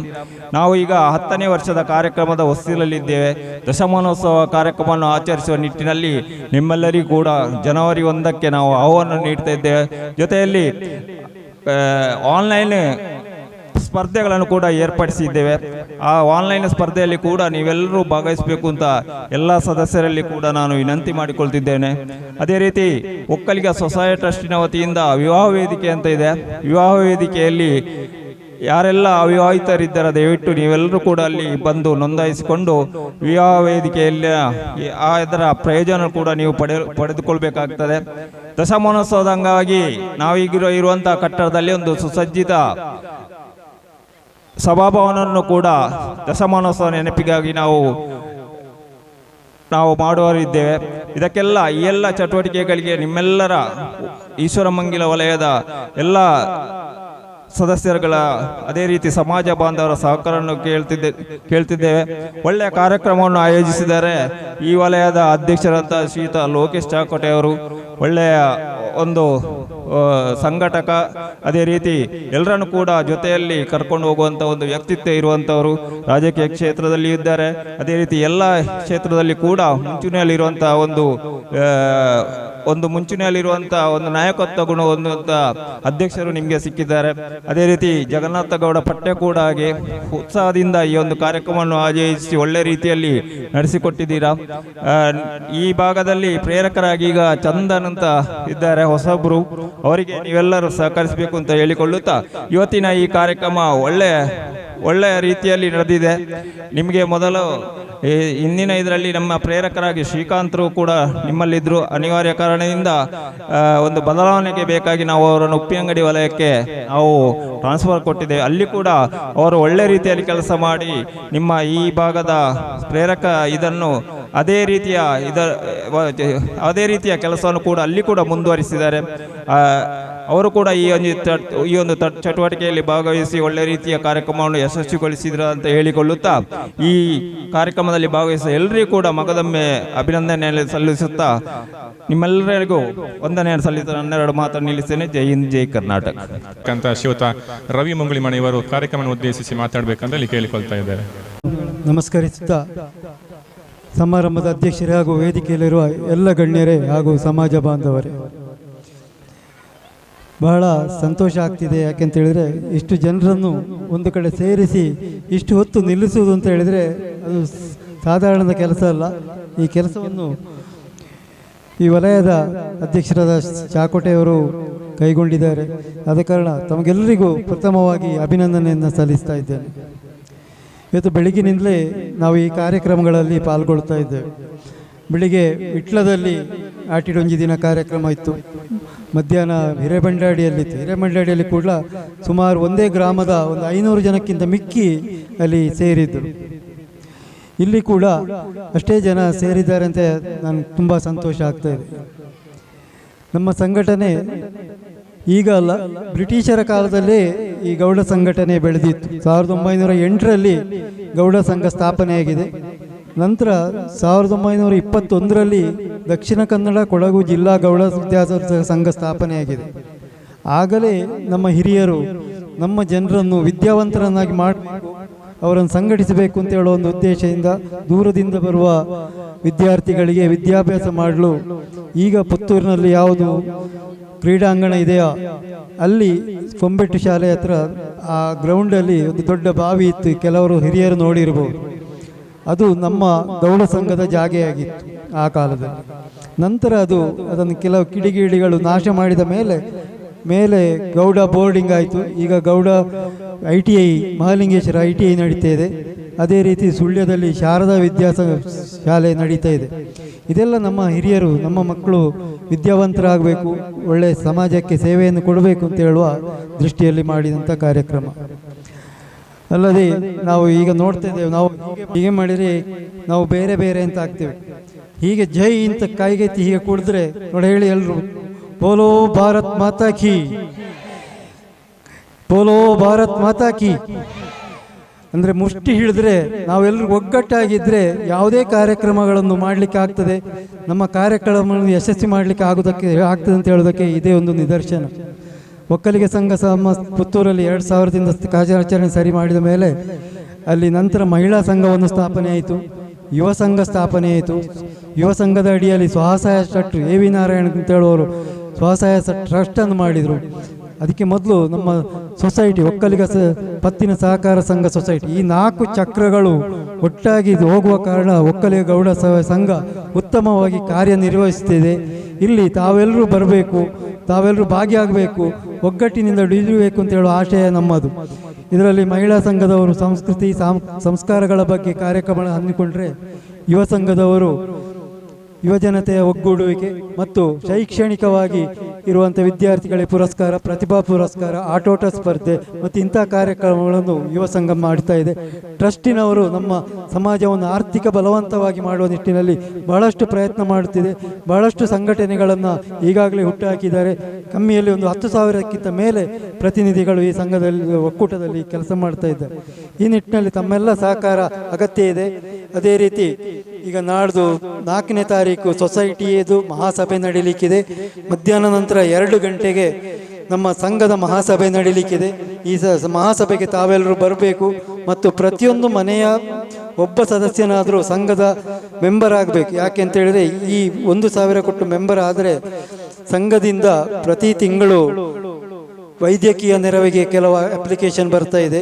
ನಾವು ಈಗ 10ನೇ ವರ್ಷದ ಕಾರ್ಯಕ್ರಮದ ಹೊಸ್ತಿಲಲ್ಲಿದ್ದೇವೆ. ದಶಮಾನೋತ್ಸವ ಕಾರ್ಯಕ್ರಮವನ್ನು ಆಚರಿಸುವ ನಿಟ್ಟಿನಲ್ಲಿ ನಿಮ್ಮೆಲ್ಲರಿಗೂ ಕೂಡ ಜನವರಿ 1ಕ್ಕೆ ನಾವು ಆಹ್ವಾನ ನೀಡ್ತಾ ಇದ್ದೇವೆ. ಜೊತೆಯಲ್ಲಿ ಆನ್ಲೈನ್ ಸ್ಪರ್ಧೆಗಳನ್ನು ಕೂಡ ಏರ್ಪಡಿಸಿದ್ದೇವೆ. ಆ ಆನ್ಲೈನ್ ಸ್ಪರ್ಧೆಯಲ್ಲಿ ಕೂಡ ನೀವೆಲ್ಲರೂ ಭಾಗವಹಿಸಬೇಕು ಅಂತ ಎಲ್ಲ ಸದಸ್ಯರಲ್ಲಿ ಕೂಡ ನಾನು ವಿನಂತಿ ಮಾಡಿಕೊಳ್ತಿದ್ದೇನೆ. ಅದೇ ರೀತಿ ಒಕ್ಕಲಿಗ ಸ್ವಸಹಾಯ ಟ್ರಸ್ಟಿನ ವತಿಯಿಂದ ವಿವಾಹ ವೇದಿಕೆ ಅಂತ ಇದೆ. ವಿವಾಹ ವೇದಿಕೆಯಲ್ಲಿ ಯಾರೆಲ್ಲ ಅವಿವಾಹಿತರಿದ್ದಾರೆ ದಯವಿಟ್ಟು ನೀವೆಲ್ಲರೂ ಕೂಡ ಅಲ್ಲಿ ಬಂದು ನೋಂದಾಯಿಸಿಕೊಂಡು ವಿವಾಹ ವೇದಿಕೆಯಲ್ಲಿ ಅದರ ಪ್ರಯೋಜನ ಕೂಡ ನೀವು ಪಡೆದುಕೊಳ್ಬೇಕಾಗ್ತದೆ. ದಶಮಾನೋತ್ಸವದ ಅಂಗವಾಗಿ ನಾವೀಗ ಇರುವಂತಹ ಕಟ್ಟಡದಲ್ಲಿ ಒಂದು ಸುಸಜ್ಜಿತ ಸಭಾಭವನವನ್ನು ಕೂಡ ದಶಮಾನೋತ್ಸವ ನೆನಪಿಗಾಗಿ ನಾವು ಮಾಡುವರಿದ್ದೇವೆ. ಇದಕ್ಕೆಲ್ಲ ಈ ಎಲ್ಲ ಚಟುವಟಿಕೆಗಳಿಗೆ ನಿಮ್ಮೆಲ್ಲರ ಈಶ್ವರ ಮಂಗಲ ವಲಯದ ಎಲ್ಲ ಸದಸ್ಯರುಗಳ ಅದೇ ರೀತಿ ಸಮಾಜ ಬಾಂಧವರ ಸಹಕಾರವನ್ನು ಕೇಳ್ತಿದ್ದೇವೆ. ಒಳ್ಳೆಯ ಕಾರ್ಯಕ್ರಮವನ್ನು ಆಯೋಜಿಸಿದ್ದಾರೆ ಈ ವಲಯದ ಅಧ್ಯಕ್ಷರಂತ ಶ್ರೀಯುತ ಲೋಕೇಶ್ ಚಾಕೋಟೆ ಅವರು. ಒಳ್ಳೆಯ ಒಂದು ಸಂಘಟಕ, ಅದೇ ರೀತಿ ಎಲ್ಲರನ್ನು ಕೂಡ ಜೊತೆಯಲ್ಲಿ ಕರ್ಕೊಂಡು ಹೋಗುವಂಥ ಒಂದು ವ್ಯಕ್ತಿತ್ವ ಇರುವಂಥವರು. ರಾಜಕೀಯ ಕ್ಷೇತ್ರದಲ್ಲಿ ಇದ್ದಾರೆ, ಅದೇ ರೀತಿ ಎಲ್ಲ ಕ್ಷೇತ್ರದಲ್ಲಿ ಕೂಡ ಮುಂಚೂಣಿಯಲ್ಲಿರುವಂಥ ಮುಂಚೂಣಿಯಲ್ಲಿರುವಂಥ ಒಂದು ನಾಯಕತ್ವ ಗುಣ ಹೊಂದುವಂಥ ಅಧ್ಯಕ್ಷರು ನಿಮಗೆ ಸಿಕ್ಕಿದ್ದಾರೆ. ಅದೇ ರೀತಿ ಜಗನ್ನಾಥ ಗೌಡ ಪಟ್ಟೆ ಕೂಡ ಹಾಗೆ ಉತ್ಸಾಹದಿಂದ ಈ ಒಂದು ಕಾರ್ಯಕ್ರಮವನ್ನು ಆಯೋಜಿಸಿ ಒಳ್ಳೆ ರೀತಿಯಲ್ಲಿ ನಡೆಸಿಕೊಟ್ಟಿದ್ದೀರಾ. ಈ ಭಾಗದಲ್ಲಿ ಪ್ರೇರಕರಾಗಿ ಈಗ ಚಂದನ್ ಅಂತ ಇದ್ದಾರೆ ಹೊಸಬ್ರು, ಅವರಿಗೆ ನೀವೆಲ್ಲರೂ ಸಹಕರಿಸಬೇಕು ಅಂತ ಹೇಳಿಕೊಳ್ಳುತ್ತಾ ಇವತ್ತಿನ ಈ ಕಾರ್ಯಕ್ರಮ ಒಳ್ಳೆಯ ಒಳ್ಳೆಯ ರೀತಿಯಲ್ಲಿ ನಡೆದಿದೆ. ನಿಮಗೆ ಮೊದಲು ಇಂದಿನ ಇದರಲ್ಲಿ ನಮ್ಮ ಪ್ರೇರಕರಾಗಿ ಶ್ರೀಕಾಂತರು ಕೂಡ ನಿಮ್ಮಲ್ಲಿದ್ದರು. ಅನಿವಾರ್ಯ ಕಾರಣದಿಂದ ಒಂದು ಬದಲಾವಣೆಗೆ ಬೇಕಾಗಿ ನಾವು ಅವರನ್ನು ಉಪ್ಪಿನಂಗಡಿ ವಲಯಕ್ಕೆ ನಾವು ಟ್ರಾನ್ಸ್ಫರ್ ಕೊಟ್ಟಿದ್ದೇವೆ. ಅಲ್ಲಿ ಕೂಡ ಅವರು ಒಳ್ಳೆ ರೀತಿಯಲ್ಲಿ ಕೆಲಸ ಮಾಡಿ ನಿಮ್ಮ ಈ ಭಾಗದ ಪ್ರೇರಕ ಇದನ್ನು ಅದೇ ರೀತಿಯ ಕೆಲಸವನ್ನು ಕೂಡ ಅಲ್ಲಿ ಕೂಡ ಮುಂದುವರಿಸಿದ್ದಾರೆ. ಅವರು ಕೂಡ ಈ ಒಂದು ಚಟುವಟಿಕೆಯಲ್ಲಿ ಭಾಗವಹಿಸಿ ಒಳ್ಳೆ ರೀತಿಯ ಕಾರ್ಯಕ್ರಮವನ್ನು ಯಶಸ್ವಿಗೊಳಿಸಿದ್ರು ಅಂತ ಹೇಳಿಕೊಳ್ಳುತ್ತಾ ಈ ಕಾರ್ಯಕ್ರಮದಲ್ಲಿ ಭಾಗವಹಿಸಿದ ಎಲ್ಲರಿಗೂ ಕೂಡ ಮಗದೊಮ್ಮೆ ಅಭಿನಂದನೆ ಸಲ್ಲಿಸುತ್ತಾ ನಿಮ್ಮೆಲ್ಲರಿಗೂ ವಂದನೆಯನ್ನು ಸಲ್ಲಿಸುತ್ತಾ ನನ್ನೆರಡು ಮಾತನ್ನು ನಿಲ್ಲಿಸ್ತೇನೆ. ಜೈ ಹಿಂದ್, ಜೈ ಕರ್ನಾಟಕ ಅಂತ ಶ್ರೀಯುತ ರವಿ ಮುಂಗುಳಿಮಣಿ ಇವರು ಕಾರ್ಯಕ್ರಮವನ್ನು ಉದ್ದೇಶಿಸಿ ಮಾತಾಡಬೇಕಂತ ಇಲ್ಲಿ ಕೇಳಿಕೊಳ್ತಾ ಇದ್ದಾರೆ. ನಮಸ್ಕರಿಸುತ್ತಾ ಸಮಾರಂಭದ ಅಧ್ಯಕ್ಷರೇ ಹಾಗೂ ವೇದಿಕೆಯಲ್ಲಿರುವ ಎಲ್ಲ ಗಣ್ಯರೇ ಹಾಗೂ ಸಮಾಜ ಬಾಂಧವರೇ, ಬಹಳ ಸಂತೋಷ ಆಗ್ತಿದೆ. ಯಾಕೆಂತ ಹೇಳಿದರೆ ಇಷ್ಟು ಜನರನ್ನು ಒಂದು ಕಡೆ ಸೇರಿಸಿ ಇಷ್ಟು ಹೊತ್ತು ನಿಲ್ಲಿಸುವುದು ಅಂತ ಹೇಳಿದರೆ ಅದು ಸಾಧಾರಣದ ಕೆಲಸ ಅಲ್ಲ. ಈ ಕೆಲಸವನ್ನು ಈ ವಲಯದ ಅಧ್ಯಕ್ಷರಾದ ಚಾಕೋಟೆಯವರು ಕೈಗೊಂಡಿದ್ದಾರೆ. ಆದ ಕಾರಣ ತಮಗೆಲ್ಲರಿಗೂ ಪ್ರಥಮವಾಗಿ ಅಭಿನಂದನೆಯನ್ನು ಸಲ್ಲಿಸ್ತಾ ಇದ್ದೇನೆ. ಇವತ್ತು ಬೆಳಗಿನಿಂದಲೇ ನಾವು ಈ ಕಾರ್ಯಕ್ರಮಗಳಲ್ಲಿ ಪಾಲ್ಗೊಳ್ತಾ ಇದ್ದೇವೆ. ಬೆಳಿಗ್ಗೆ ವಿಟ್ಲದಲ್ಲಿ ಆಟಿಡೊಂಜಿ ದಿನ ಕಾರ್ಯಕ್ರಮ ಇತ್ತು. ಮಧ್ಯಾಹ್ನ ಹಿರೇಬಂಡಾಡಿಯಲ್ಲಿತ್ತು. ಹಿರೇಬಂಡಾಡಿಯಲ್ಲಿ ಕೂಡ ಸುಮಾರು ಒಂದೇ ಗ್ರಾಮದ ಒಂದು 500 ಜನಕ್ಕಿಂತ ಮಿಕ್ಕಿ ಅಲ್ಲಿ ಸೇರಿದ್ದರು. ಇಲ್ಲಿ ಕೂಡ ಅಷ್ಟೇ ಜನ ಸೇರಿದ್ದಾರೆ ಅಂತ ನನಗೆ ತುಂಬ ಸಂತೋಷ ಆಗ್ತಾ ಇದೆ. ನಮ್ಮ ಸಂಘಟನೆ ಈಗ ಅಲ್ಲ, ಬ್ರಿಟಿಷರ ಕಾಲದಲ್ಲೇ ಈ ಗೌಡ ಸಂಘಟನೆ ಬೆಳೆದಿತ್ತು. 1908ರಲ್ಲಿ ಗೌಡ ಸಂಘ ಸ್ಥಾಪನೆಯಾಗಿದೆ. ನಂತರ 1921ರಲ್ಲಿ ದಕ್ಷಿಣ ಕನ್ನಡ ಕೊಡಗು ಜಿಲ್ಲಾ ಗೌಡ ವಿದ್ಯಾರ್ಥಿ ಸಂಘ ಸ್ಥಾಪನೆಯಾಗಿದೆ. ಆಗಲೇ ನಮ್ಮ ಹಿರಿಯರು ನಮ್ಮ ಜನರನ್ನು ವಿದ್ಯಾವಂತರನ್ನಾಗಿ ಮಾಡಬೇಕು, ಅವರನ್ನು ಸಂಘಟಿಸಬೇಕು ಅಂತ ಹೇಳೋ ಒಂದು ಉದ್ದೇಶದಿಂದ ದೂರದಿಂದ ಬರುವ ವಿದ್ಯಾರ್ಥಿಗಳಿಗೆ ವಿದ್ಯಾಭ್ಯಾಸ ಮಾಡಲು ಈಗ ಪುತ್ತೂರಿನಲ್ಲಿ ಯಾವುದು ಕ್ರೀಡಾಂಗಣ ಇದೆಯೋ ಅಲ್ಲಿ ಕೊಂಬೆಟ್ಟು ಶಾಲೆ ಹತ್ರ ಆ ಗ್ರೌಂಡಲ್ಲಿ ಒಂದು ದೊಡ್ಡ ಬಾವಿ ಇತ್ತು. ಕೆಲವರು ಹಿರಿಯರು ನೋಡಿರ್ಬೋದು. ಅದು ನಮ್ಮ ಗೌಡ ಸಂಘದ ಜಾಗೆಯಾಗಿತ್ತು ಆ ಕಾಲದಲ್ಲಿ. ನಂತರ ಅದನ್ನು ಕೆಲವು ಕಿಡಿಗೇಡಿಗಳು ನಾಶ ಮಾಡಿದ ಮೇಲೆ ಗೌಡ ಬೋರ್ಡಿಂಗ್ ಆಯಿತು. ಈಗ ಗೌಡ ITI ಮಹಾಲಿಂಗೇಶ್ವರ ITI ನಡೀತಾ ಇದೆ. ಅದೇ ರೀತಿ ಸುಳ್ಯದಲ್ಲಿ ಶಾರದಾ ಶಾಲೆ ನಡೀತಾ ಇದೆ. ಇದೆಲ್ಲ ನಮ್ಮ ಹಿರಿಯರು, ನಮ್ಮ ಮಕ್ಕಳು ವಿದ್ಯಾವಂತರಾಗಬೇಕು, ಒಳ್ಳೆಯ ಸಮಾಜಕ್ಕೆ ಸೇವೆಯನ್ನು ಕೊಡಬೇಕು ಅಂತ ಹೇಳುವ ದೃಷ್ಟಿಯಲ್ಲಿ ಮಾಡಿದಂಥ ಕಾರ್ಯಕ್ರಮ. ಅಲ್ಲದೆ ನಾವು ಈಗ ನೋಡ್ತಾ ಇದ್ದೇವೆ, ನಾವು ಹೀಗೆ ಮಾಡಿದರೆ ನಾವು ಬೇರೆ ಬೇರೆ ಅಂತ ಆಗ್ತೇವೆ. ಹೀಗೆ ಜೈ ಅಂತ ಕೈಗೆತ್ತಿ ಹೀಗೆ ಕುಡಿದ್ರೆ ನೋಡಿ ಹೇಳಿ ಎಲ್ಲರೂ ಬೋಲೋ ಭಾರತ್ ಮಾತಾ ಕಿ, ಬೋಲೋ ಭಾರತ್ ಮಾತಾ ಕಿ ಅಂದರೆ ಮುಷ್ಟಿ ಹಿಡಿದ್ರೆ ನಾವೆಲ್ಲರೂ ಒಗ್ಗಟ್ಟಾಗಿದ್ದರೆ ಯಾವುದೇ ಕಾರ್ಯಕ್ರಮಗಳನ್ನು ಮಾಡಲಿಕ್ಕೆ ಆಗ್ತದೆ. ನಮ್ಮ ಕಾರ್ಯಕ್ರಮವನ್ನು ಯಶಸ್ವಿ ಮಾಡಲಿಕ್ಕೆ ಆಗ್ತದೆ ಅಂತ ಹೇಳೋದಕ್ಕೆ ಇದೇ ಒಂದು ನಿದರ್ಶನ. ಒಕ್ಕಲಿಗ ಸಂಘ ಪುತ್ತೂರಲ್ಲಿ 2000ದಿಂದ ಕಾರ್ಯಾಚರಣೆ ಸರಿ ಮಾಡಿದ ಮೇಲೆ ಅಲ್ಲಿ ನಂತರ ಮಹಿಳಾ ಸಂಘವನ್ನು ಸ್ಥಾಪನೆ ಆಯಿತು, ಯುವ ಸಂಘ ಸ್ಥಾಪನೆ ಆಯಿತು. ಯುವ ಸಂಘದ ಅಡಿಯಲ್ಲಿ ಸ್ವಸಹಾಯ ಟ್ರಸ್ಟ್ AV ನಾರಾಯಣ ಅಂತ ಹೇಳುವವರು ಸ್ವಸಹಾಯ ಟ್ರಸ್ಟನ್ನು ಮಾಡಿದರು. ಅದಕ್ಕೆ ಮೊದಲು ನಮ್ಮ ಸೊಸೈಟಿ ಒಕ್ಕಲಿಗ ಪತ್ತಿನ ಸಹಕಾರ ಸಂಘ ಸೊಸೈಟಿ, ಈ 4 ಚಕ್ರಗಳು ಒಟ್ಟಾಗಿ ಹೋಗುವ ಕಾರಣ ಒಕ್ಕಲಿಗ ಗೌಡ ಸಂಘ ಉತ್ತಮವಾಗಿ ಕಾರ್ಯನಿರ್ವಹಿಸುತ್ತಿದೆ. ಇಲ್ಲಿ ತಾವೆಲ್ಲರೂ ಬರಬೇಕು, ತಾವೆಲ್ಲರೂ ಭಾಗಿಯಾಗಬೇಕು, ಒಗ್ಗಟ್ಟಿನಿಂದ ದುಡಿಯಬೇಕು ಅಂತ ಹೇಳುವ ಆಶಯ ನಮ್ಮದು. ಇದರಲ್ಲಿ ಮಹಿಳಾ ಸಂಘದವರು ಸಂಸ್ಕೃತಿ ಸಂಸ್ಕಾರಗಳ ಬಗ್ಗೆ ಕಾರ್ಯಕ್ರಮ ಹಮ್ಮಿಕೊಂಡ್ರೆ, ಯುವ ಸಂಘದವರು ಯುವಜನತೆಯ ಒಗ್ಗೂಡುವಿಕೆ ಮತ್ತು ಶೈಕ್ಷಣಿಕವಾಗಿ ಇರುವಂಥ ವಿದ್ಯಾರ್ಥಿಗಳಿಗೆ ಪುರಸ್ಕಾರ, ಪ್ರತಿಭಾ ಪುರಸ್ಕಾರ, ಆಟೋಟ ಸ್ಪರ್ಧೆ ಮತ್ತು ಇಂಥ ಕಾರ್ಯಕ್ರಮಗಳನ್ನು ಯುವ ಸಂಘ ಮಾಡ್ತಾ ಇದೆ. ಟ್ರಸ್ಟಿನವರು ನಮ್ಮ ಸಮಾಜವನ್ನು ಆರ್ಥಿಕ ಬಲವಂತವಾಗಿ ಮಾಡುವ ನಿಟ್ಟಿನಲ್ಲಿ ಬಹಳಷ್ಟು ಪ್ರಯತ್ನ ಮಾಡುತ್ತಿದೆ. ಬಹಳಷ್ಟು ಸಂಘಟನೆಗಳನ್ನು ಈಗಾಗಲೇ ಹುಟ್ಟುಹಾಕಿದ್ದಾರೆ. ಕಮ್ಮಿಯಲ್ಲಿ ಒಂದು 10,000ಕ್ಕಿಂತ ಮೇಲೆ ಪ್ರತಿನಿಧಿಗಳು ಈ ಸಂಘದಲ್ಲಿ ಒಕ್ಕೂಟದಲ್ಲಿ ಕೆಲಸ ಮಾಡ್ತಾ ಇದ್ದಾರೆ. ಈ ನಿಟ್ಟಿನಲ್ಲಿ ತಮ್ಮೆಲ್ಲ ಸಹಕಾರ ಅಗತ್ಯ ಇದೆ. ಅದೇ ರೀತಿ ಈಗ ನಾಡ್ದು 4ನೇ ತಾರೀಕು ಸೊಸೈಟಿಯದು ಮಹಾಸಭೆ ನಡೀಲಿಕ್ಕಿದೆ. ಮಧ್ಯಾಹ್ನ ನಂತರ 2 ಗಂಟೆಗೆ ನಮ್ಮ ಸಂಘದ ಮಹಾಸಭೆ ನಡೀಲಿಕ್ಕಿದೆ. ಈ ಮಹಾಸಭೆಗೆ ತಾವೆಲ್ಲರೂ ಬರಬೇಕು ಮತ್ತು ಪ್ರತಿಯೊಂದು ಮನೆಯ ಒಬ್ಬ ಸದಸ್ಯನಾದರೂ ಸಂಘದ ಮೆಂಬರ್ ಆಗಬೇಕು. ಯಾಕೆ ಅಂತ ಹೇಳಿದರೆ ಈ 1,000 ಕೊಟ್ಟು ಮೆಂಬರ್ ಆದರೆ ಸಂಘದಿಂದ ಪ್ರತಿ ತಿಂಗಳು ವೈದ್ಯಕೀಯ ನೆರವಿಗೆ ಕೆಲವು ಅಪ್ಲಿಕೇಶನ್ ಬರ್ತಾ ಇದೆ.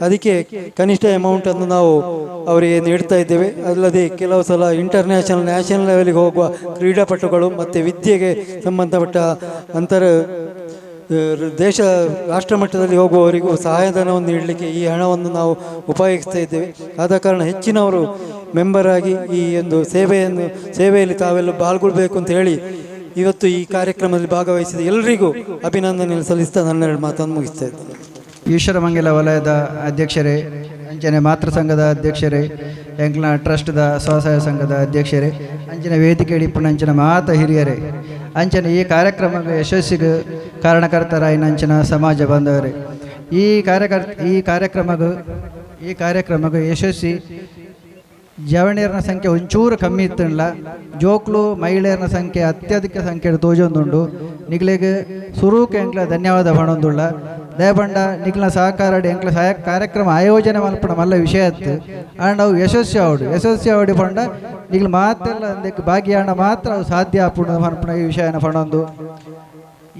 ಅದಕ್ಕೆ ಕನಿಷ್ಠ ಅಮೌಂಟನ್ನು ನಾವು ಅವರಿಗೆ ನೀಡ್ತಾ ಇದ್ದೇವೆ. ಅಲ್ಲದೆ ಕೆಲವು ಸಲ ಇಂಟರ್ನ್ಯಾಷನಲ್ ನ್ಯಾಷನಲ್ ಲೆವೆಲ್ಗೆ ಹೋಗುವ ಕ್ರೀಡಾಪಟುಗಳು ಮತ್ತು ವಿದ್ಯೆಗೆ ಸಂಬಂಧಪಟ್ಟ ದೇಶ ರಾಷ್ಟ್ರ ಮಟ್ಟದಲ್ಲಿ ಹೋಗುವವರಿಗೂ ಸಹಾಯಧನವನ್ನು ನೀಡಲಿಕ್ಕೆ ಈ ಹಣವನ್ನು ನಾವು ಉಪಯೋಗಿಸ್ತಾ ಇದ್ದೇವೆ. ಆದ ಕಾರಣ ಹೆಚ್ಚಿನವರು ಮೆಂಬರ್ ಆಗಿ ಈ ಒಂದು ಸೇವೆಯಲ್ಲಿ ತಾವೆಲ್ಲ ಪಾಲ್ಗೊಳ್ಬೇಕು ಅಂತ ಹೇಳಿ ಇವತ್ತು ಈ ಕಾರ್ಯಕ್ರಮದಲ್ಲಿ ಭಾಗವಹಿಸಿದ ಎಲ್ಲರಿಗೂ ಅಭಿನಂದನೆ ಸಲ್ಲಿಸ್ತಾ ನನ್ನೆರಡು ಮಾತನ್ನು ಮುಗಿಸ್ತಾ ಇದ್ದೇನೆ. ಈಶ್ವರಮಂಗಲ ವಲಯದ ಅಧ್ಯಕ್ಷರೇ, ಅಂಚನೆ ಮಾತೃ ಸಂಘದ ಅಧ್ಯಕ್ಷರೇ, ಎಂಕ್ಲ ಟ್ರಸ್ಟ್ದ ಸ್ವಸಹಾಯ ಸಂಘದ ಅಧ್ಯಕ್ಷರೇ, ಅಂಚನೆ ವೇದಿಕೆ ಇಡಿಪುಣ ಅಂಚನ ಮಾತ ಹಿರಿಯರೇ, ಅಂಚನೆ ಈ ಕಾರ್ಯಕ್ರಮದ ಯಶಸ್ಸಿಗೆ ಕಾರಣಕರ್ತರಾಯಿನ ಅಂಚನ ಸಮಾಜ ಬಾಂಧವರೇ, ಈ ಕಾರ್ಯಕ್ರಮಕ್ಕೆ ಯಶಸ್ವಿ ಜವಣಿಯರ ಸಂಖ್ಯೆ ಒಂಚೂರು ಕಮ್ಮಿ ಇತ್ತಲ್ಲ, ಜೋಕ್ಲು ಮಹಿಳೆಯರ ಸಂಖ್ಯೆ ಅತ್ಯಧಿಕ ಸಂಖ್ಯೆ ತೋಜೊಂದುಂಡು. ನಿಗ್ಲಿಗೆ ಸುರೂಕೆ ಎಂಕ್ಲ ಧನ್ಯವಾದ ಪಣೊಂದುಳ್ಳ ದಯಪಂಡ ನಿಗ್ಲ ಸಹಕಾರ ಎಂಕ್ಲ ಕಾರ್ಯಕ್ರಮ ಆಯೋಜನೆ ಮಲ್ಪಣ ಮಲ್ಲ ವಿಷಯ ಇತ್ತು ಆಂಡ್ ಅವು ಯಶಸ್ವಿ ಆವಡಿ ಪಂಡ ನಿಗ್ಲು ಮಾತೆಲ್ಲ ಅದಕ್ಕೆ ಭಾಗಿಯಾಣ ಮಾತ್ರ ಅವು ಸಾಧ್ಯ ಆಪುಣ ಪನ್ಪಣ ಈ ವಿಷಯನ ಪಣೊಂದು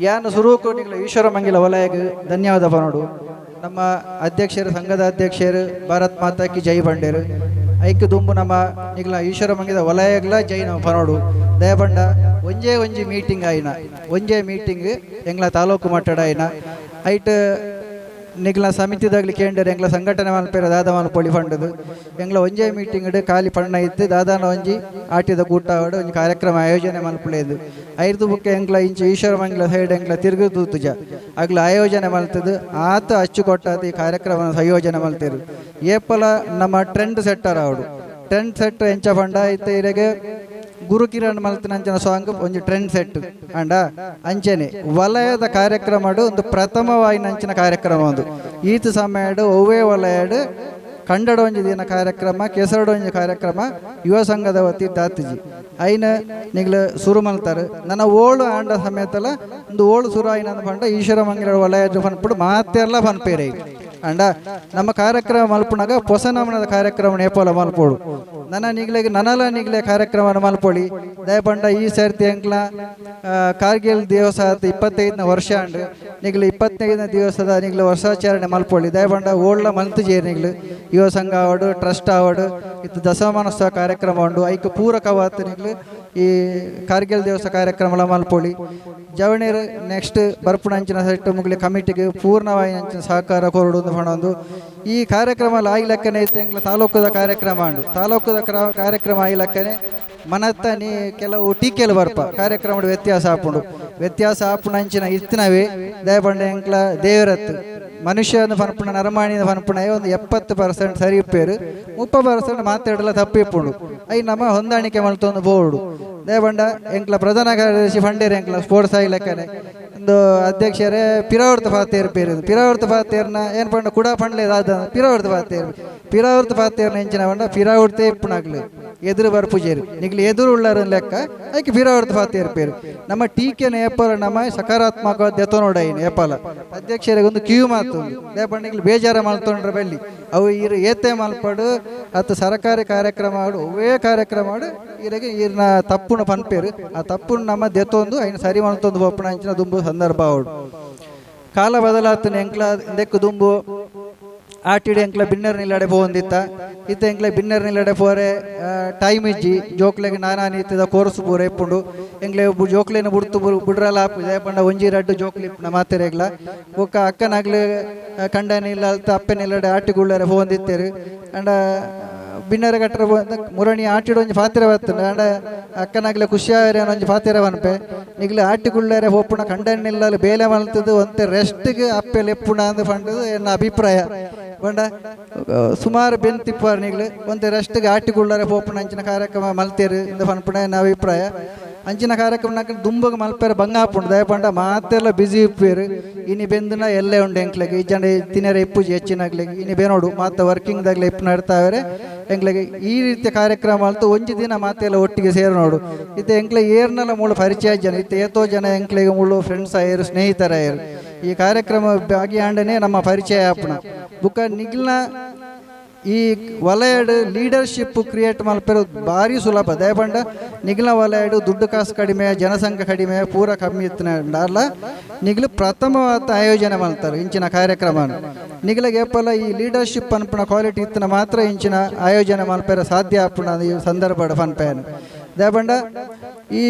ಯಾನು ಸುರೂಕು ನಿಗ್ಲ ಈಶ್ವರಮಂಗಲ ವಲಯಗೆ ಧನ್ಯವಾದ ಪನೋಡು. ನಮ್ಮ ಅಧ್ಯಕ್ಷರು, ಸಂಘದ ಅಧ್ಯಕ್ಷರು ಭಾರತ್ ಮಾತಾ ಕಿ ಜೈ ಬಂಡೇರು ಐಕ್ಯ ದುಂಬು ನಮ್ಮ ನಿಗ್ಲ ಈಶ್ವರಮಂಗಲ ವಲಯಗ್ಲ ಜೈ ನಾವು ಪನೋಡು. ದಯಪಂಡ ಒಂಜಿ ಮೀಟಿಂಗ್ ಆಯ್ನ ಮೀಟಿಂಗ್ ಎಂಗ್ಲ ತಾಲೂಕು ಮಟ್ಟದ ಆಯ್ನ ಐಟ್ ನಿಗ್ಲ ಸಮಿತಿದಾಗ್ಲಿ ಕೇಂದ್ರ ಎಂಗ್ಲ ಸಂಘಟನೆ ಮಲ್ಪೇರ ದಾದ ಮಲ್ಪೊಳಿ ಫಂಡದು ಎಂಗ್ಲ ಒಂಜೇ ಮೀಟಿಂಗ್ ಖಾಲಿ ಪಣ್ಣ ಇತ್ತು ದಾದಾನ ಒಂಜಿ ಆಟಿದ ಕೂಟ ಒಂಜಿ ಕಾರ್ಯಕ್ರಮ ಆಯೋಜನೆ ಮಲ್ಪುಳೇದು ಐದು ಬುಕ್ಕೆ ಎಂಗ್ಲ ಇಂಚು ಈಶ್ವರಮಂಗಲ ಸೈಡ್ ಎಂಗ್ಲ ತಿರುಗು ತೂತುಜ ಆಗ್ಲ ಆಯೋಜನೆ ಮಲ್ತದು ಆತ ಅಚ್ಚು ಕೊಟ್ಟಾದ ಈ ಕಾರ್ಯಕ್ರಮ ಸಂಯೋಜನೆ ಮಲ್ತೇರು. ಏಪಲ ನಮ್ಮ ಟ್ರೆಂಡ್ ಸೆಟ್ಟರ್ ಅವಡು ಟ್ರೆಂಡ್ ಸೆಟ್ ಎಂಚ ಫಂಡ ಇತ್ತು ಇರೆಗೆ ಗುರುಕಿರಣ್ ಮಲ್ತಿನ ಅಂಚನ ಸಾಂಗ್ ಒಂಜಿ ಟ್ರೆಂಡ್ ಸೆಟ್ ಅಂಡ ಅಂಚನೆ ವಲಯದ ಕಾರ್ಯಕ್ರಮ ಒಂದು ಪ್ರಥಮವಾಯಿನ ಅಂಚಿನ ಕಾರ್ಯಕ್ರಮ ಒಂದು ಈತ ಸಮಯಡು ಒವ್ವೇ ವಲಯಡು ಕನ್ನಡ ಒಂಜಿ ದಿನ ಕಾರ್ಯಕ್ರಮ ಕೆಸರಡು ಒಂಜಿ ಕಾರ್ಯಕ್ರಮ ಯುವ ಸಂಘದ ವತಿ ತಾತಿಜಿ ಐನ ನಿಗ್ಲು ಸುರು ಮಲ್ತಾರೆ ನನ್ನ ಓಳು ಆಂಡ ಸಮೇತಲ ಒಂದು ಓಳು ಸುರು ಆಯ್ನ ಪಂಡ ಈಶ್ವರಮಂಗಲ ವಲಯದ ಪನ್ಪುಡು ಮಾತೆಲ್ಲ ಪನ್ಪೇರೆ ಅಂಡ ನಮ್ಮ ಕಾರ್ಯಕ್ರಮ ಮಲ್ಪನಾಗ ಹೊಸ ನಮನದ ಕಾರ್ಯಕ್ರಮ ನೇಪಾಳ ಮಲ್ಪೋಡು ನನಲ ಕಾರ್ಯಕ್ರಮ ಮಲ್ಪೊಳಿ ದಯಪಂಡ ಈ ಸರ್ತಿ ಎಂಕ್ಲ ಕಾರ್ಗಿಲ್ ದಿವಸ 25ನೇ ವರ್ಷ ಅಂಡ್ ನಿಗ್ಲು 25ನೇ ದಿವಸದ ನಿಗ್ಲು ವರ್ಷಾಚರಣೆ ಮಲ್ಪೊಳಿ ದಯಪಂಡ ಓಳ್ಳ ಮಲ್ತುಜೇರಿ ನಿಗ್ಲು ಯುವ ಸಂಘ ಆವಡು ಟ್ರಸ್ಟ್ ಆವಡು ಇತ್ತು ದಶಮಾನೋತ್ಸವ ಕಾರ್ಯಕ್ರಮ ಉಂಡು ಐಕ್ ಪೂರಕವಾತ ನಿಗ್ಲು ಈ ಕಾರ್ಗಿಲ್ ದಿವಸ ಕಾರ್ಯಕ್ರಮ ಮಲ್ಪೊಳಿ ಜವಣೀರು ನೆಕ್ಸ್ಟ್ ಬರ್ಪುಣ ಅಂಚಿನ ಸೆಟ್ ಮುಗ್ಲಿ ಕಮಿಟಿಗೆ ಪೂರ್ಣವಾಗಿ ಅಂಚಿನ ಸಹಕಾರ ಕೊರಡು ಪಣೊಂದು ಈ ಕಾರ್ಯಕ್ರಮ ಆಯ್ಲಕ್ಕನೆ ಇತ್ತು ಎಂಕ್ಲ ತಾಲೂಕದ ಕಾರ್ಯಕ್ರಮ ಉಂಡು ತಾಲೂಕದ ಕಾರ್ಯಕ್ರಮ ಆಯ್ಲಕ್ಕನೆ ಮನತ್ತ ನೀ ಕೆಲವು ಟೀಕೆಲು ಬರ್ಪ ಕಾರ್ಯಕ್ರಮ ವ್ಯತ್ಯಾಸ ಆಪುಂಡು ಅಂಚಿನ ಇತ್ತಿನವೇ ದಯಪಂಡ ಎಂಕ್ಲ ದೇವರತ್ತು ಮನುಷ್ಯನ ಪನ್ಪುಣ ನರಮಾಣಿನ ಪನ್ಪುಣ ಒಂದು 70% ಸರಿ ಇಪ್ಪೇರು 30% ಮಾತಾಡಲ್ಲ ತಪ್ಪಿಪ್ಪುಂಡು ಐ ನಮ್ಮ ಹೊಂದಾಣಿಕೆ ಮಲ್ತೊಂದು ಬೋರ್ಡು ದಯಪಂಡ ಎಂಕ್ಲ ಪ್ರಧಾನ ಕಾರ್ಯದರ್ಶಿ ಫಂಡೇರು ಎಂಕ್ಲ ಸ್ಪೋರ್ಟ್ಸ್ ಆಯ್ಲಕ್ಕನೆ ಒಂದು ಅಧ್ಯಕ್ಷರೇ ಪಿರಾವೃತ ಪಾತೇರು ಪಿರಾವೃತ ಪಾತೇರ್ನ ಏನು ಪಂಡ ಕೂಡ ಪಂಡ್ಲೇದಾದ ಪಿರಾವೃತ ಪಾತೇರ್ನ ಎಂಚಿನ ಪಂಡ ಪಿರಾವೃತೆ ಇಪ್ಪುನಾಗ್ಲು ಎದುರು ಬರ್ಪುಜೇರು ನಿಗ್ಲು ಎದುರು ಉಳ್ಳಾರ ಲೆಕ್ಕ ಐಕೆ ಪಿರಾವೃತ ಪಾತೇರು ಪೇರು ನಮ್ಮ ಟೀಕೆನ ಏಪಲ ನಮ್ಮ ಸಕಾರಾತ್ಮಕ ದೆತೋನೋಡೈನ್ ಏಪಲ ಅಧ್ಯಕ್ಷರಿಗೆ ಒಂದು ಕಿವಿ ಮಾತು ದಯಪಂಡ ನಿಗ್ಲು ಬೇಜಾರ ಮಲ್ತೊಂಡ್ರ ಬಲ್ಲಿ ಅವು ಇರು ಏತೆ ಮಲ್ಪಡು ಅತ್ತು ಸರ್ಕಾರಿ ಕಾರ್ಯಕ್ರಮ ಆಡು ಒವ್ವೇ ಕಾರ್ಯಕ್ರಮ ಆಡು ಇರಗೆ ಇರ್ನ ತಪ್ಪುನ ಪನ್ಪೇರು ಆ ತಪ್ಪುನ ನಮ್ಮ ದೆತ್ತೊಂದು ಐನ ಸರಿ ಮಲ್ತೊಂದು ಬಪ್ಪುನ ಅಂಚಿನ ದುಂಬು ಸಂದರ್ಭ ಆವಡು ಕಾಲ ಬದಲಾತನ ಎಂಕ್ಲ ದೆಕ್ಕು ದುಂಬು ಆಟಿಡಿ ಎಂಕ್ಲ ಬಿನ್ನರ್ ನಿಲ್ಲಡೆ ಪೋಂದಿತ್ತ ಇತ್ತ ಎಂಕ್ಲ ಬಿನ್ನರ್ ನಿಲ್ಲಡೆ ಪೋರೆ ಟೈಮ್ ಇಜ್ಜಿ ಜೋಕ್ಲೆಗೆ ನಾನಾನಿ ಇತ್ತದ ಕೋರ್ಸ್ ಪೂರ ಇಪ್ಪುಂಡು ಎಂಕ್ಲೆ ಜೋಕ್ಲೆನ ಬುಡ್ತು ಬುಡ್ರಲ್ಲ ದಯಪಂಡ ಒಂಜಿ ರಡ್ಡು ಜೋಕ್ಲಿ ಮಾತೆರೆಗ್ಲ ಒಕ್ಕ ಅಕ್ಕನಾಗ್ಲಿ ಕಂಡನ ಇಲ್ಲ ಅಲ್ತ ಅಪ್ಪನಿಲ್ಲಡೆ ಆಟಿಗುಳ್ಳರೆ ಪೋಂದಿತ್ತೇರು ಅಂಡ ಬಿನ್ನರ ಕಟ್ಟರ ಮುರಣಿ ಆಟಿಡು ಒಂಜಿ ಪಾತಿರ ಬರ್ತದೆ ಅಂಡ ಅಕ್ಕನಾಗ್ಲೆ ಖುಷಿಯಾರೆ ಒಂಜಿ ಪಾತಿರ ಬನ್ಪೆ ನಿಗ್ಲೆ ಆಟಿಗುಳ್ಳರೆ ಹೋಪುಣ ಕಂಡನಿಲ್ಲ ಬೇಲೆ ಮಲ್ತದು ಒಂತೆ ರೆಸ್ಟ್ಗೆ ಅಪ್ಪೆಲ್ ಎಪ್ಪುಣ ಅಂದು ಪಂಡದು ಎನ್ನ ಅಭಿಪ್ರಾಯ ಬಂಡ ಸುಮಾರು ಬೆಂತಿಪ್ಪಾರು ನಿಗ್ಲು ಒಂತೆ ರೆಸ್ಟ್ಗೆ ಆಟಿಗುಳ್ಳರೆ ಹೋಪುಣ ಅಂಚಿನ ಕಾರ್ಯಕ್ರಮ ಮಲ್ತೇರು ಇಂದ ಪನ್ಪುಣ ಎನ್ನ ಅಭಿಪ್ರಾಯ ಅಂಚಿನ ಕಾರ್ಯಕ್ರಮ ದುಂಬಗ ಮಲ್ಪೇರು ಬಂಗಾಪುಂಡು ದಯಪಂಡ ಮಾತೆಲ್ಲ ಬಿಸಿ ಇಪ್ಪೇರು ಇನಿ ಬೆಂದಿನ ಎಲ್ಲೇ ಉಂಡು ಎಂಕ್ಲೆಗೆ ಈ ಜನ ತಿನ್ನರೆ ಇಪ್ಪುಜಿ ಹೆಚ್ಚಿನಾಗ್ಲಿಗೆ ಇನಿ ಬೇನೋಡು ಮಾತ ವರ್ಕಿಂಗ್ದಾಗ್ಲೆ ಇಪ್ಪು ನಡ್ತಾವ್ರೆ ಎಂಕ್ಲೆಗೆ ಈ ರೀತಿಯ ಕಾರ್ಯಕ್ರಮ ಅಲ್ತು ಒಂಜಿ ದಿನ ಮಾತೆಲ್ಲ ಒಟ್ಟಿಗೆ ಸೇರಿ ನೋಡು ಇತ್ತೆ ಎಂಕ್ಲೆ ಏರ್ನೆಲ್ಲ ಮೂಳು ಪರಿಚಯ ಜನ ಇತ್ತೆ ಏತೋ ಜನ ಎಂಕ್ಲೆಗೆ ಮೂಳು ಫ್ರೆಂಡ್ಸ್ ಆಯರು ಸ್ನೇಹಿತರ ಆಯರು ಈ ಕಾರ್ಯಕ್ರಮ ಭಾಗಿಯಾಂಡನೆ ನಮ್ಮ ಪರಿಚಯ ಆಪುಣ ಬುಕ್ಕ ನಿಗ್ಲ ಈ ವಲಯಡ್ ಲೀಡರ್ಶಿಪ್ ಕ್ರಿಯೇಟ್ ಮಲ್ಪೇರು ಭಾರಿ ಸುಲಭ ದಯಪಂಡ ನಿಗ್ಲ ವಲಯಡು ದುಡ್ಡು ಕಾಸು ಕಡಿಮೆ ಜನಸಂಖ್ಯೆ ಕಡಿಮೆ ಪೂರ ಕಮ್ಮಿ ಇತ್ತಲ್ಲ ನಿಗ್ಲು ಪ್ರಥಮವಾದ ಆಯೋಜನೆ ಮಲ್ತಾರೆ ಇಂಚಿನ ಕಾರ್ಯಕ್ರಮ ನಿಗ್ಲಿಗೆ ಏಪಲ್ಲ ಈ ಲೀಡರ್ಶಿಪ್ ಅನ್ಪಣ ಕ್ವಾಲಿಟಿ ಇತ್ತನ ಮಾತ್ರ ಇಂಚಿನ ಆಯೋಜನೆ ಮಲ್ಪೇರ ಸಾಧ್ಯ ಆಪುಣ ಈ ಸಂದರ್ಭ ಪನ್ಪೇನು ದಯಪಂಡ ಈ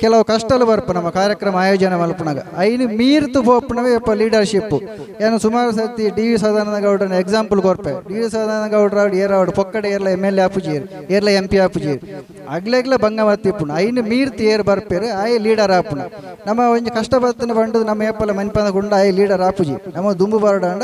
ಕೆಲವು ಕಷ್ಟಲು ಬರ್ಪ ನಮ್ಮ ಕಾರ್ಯಕ್ರಮ ಆಯೋಜನೆ ಮಲ್ಪನಾಗ ಐನು ಮೀರ್ತು ಪೋಪಣವೇ ಯಪ್ಪ ಲೀಡರ್ಶಿಪ್ಪು ಏನು ಸುಮಾರು ಸರ್ತಿ ಡಿ ವಿ ಸದಾನಂದ ಗೌಡನ ಎಕ್ಸಾಂಪಲ್ ಕೊರ್ಪೆ ಡಿ ವಿ ಸದಾನಂದ ಗೌಡ್ರ ಏರಾವಡು ಪೊಕ್ಕಡೆ ಏರ್ಲ MLA ಆಪುಜೀರ್ ಏರ್ಲ MP ಆಪುಜೀರ್ ಅಗ್ಲೆಗ್ಲ ಭಂಗ ಮತ್ತಿಪ್ಪುಣ ಐನು ಮೀರ್ತಿ ಏರ್ ಬರ್ಪೇರು ಆಯ್ ಲೀಡರ್ ಆಪುಣ ನಮ್ಮ ಒಂಜಿ ಕಷ್ಟ ಬರ್ತನ ಬಂಡು ನಮ್ಮ ಏಪಲ ಮನ್ಪಂದ ಗುಂಡ ಆಯ್ ಲೀಡರ್ ಆಪುಜಿ ನಮ್ಮ ದುಂಬು ಬರಡಂಡ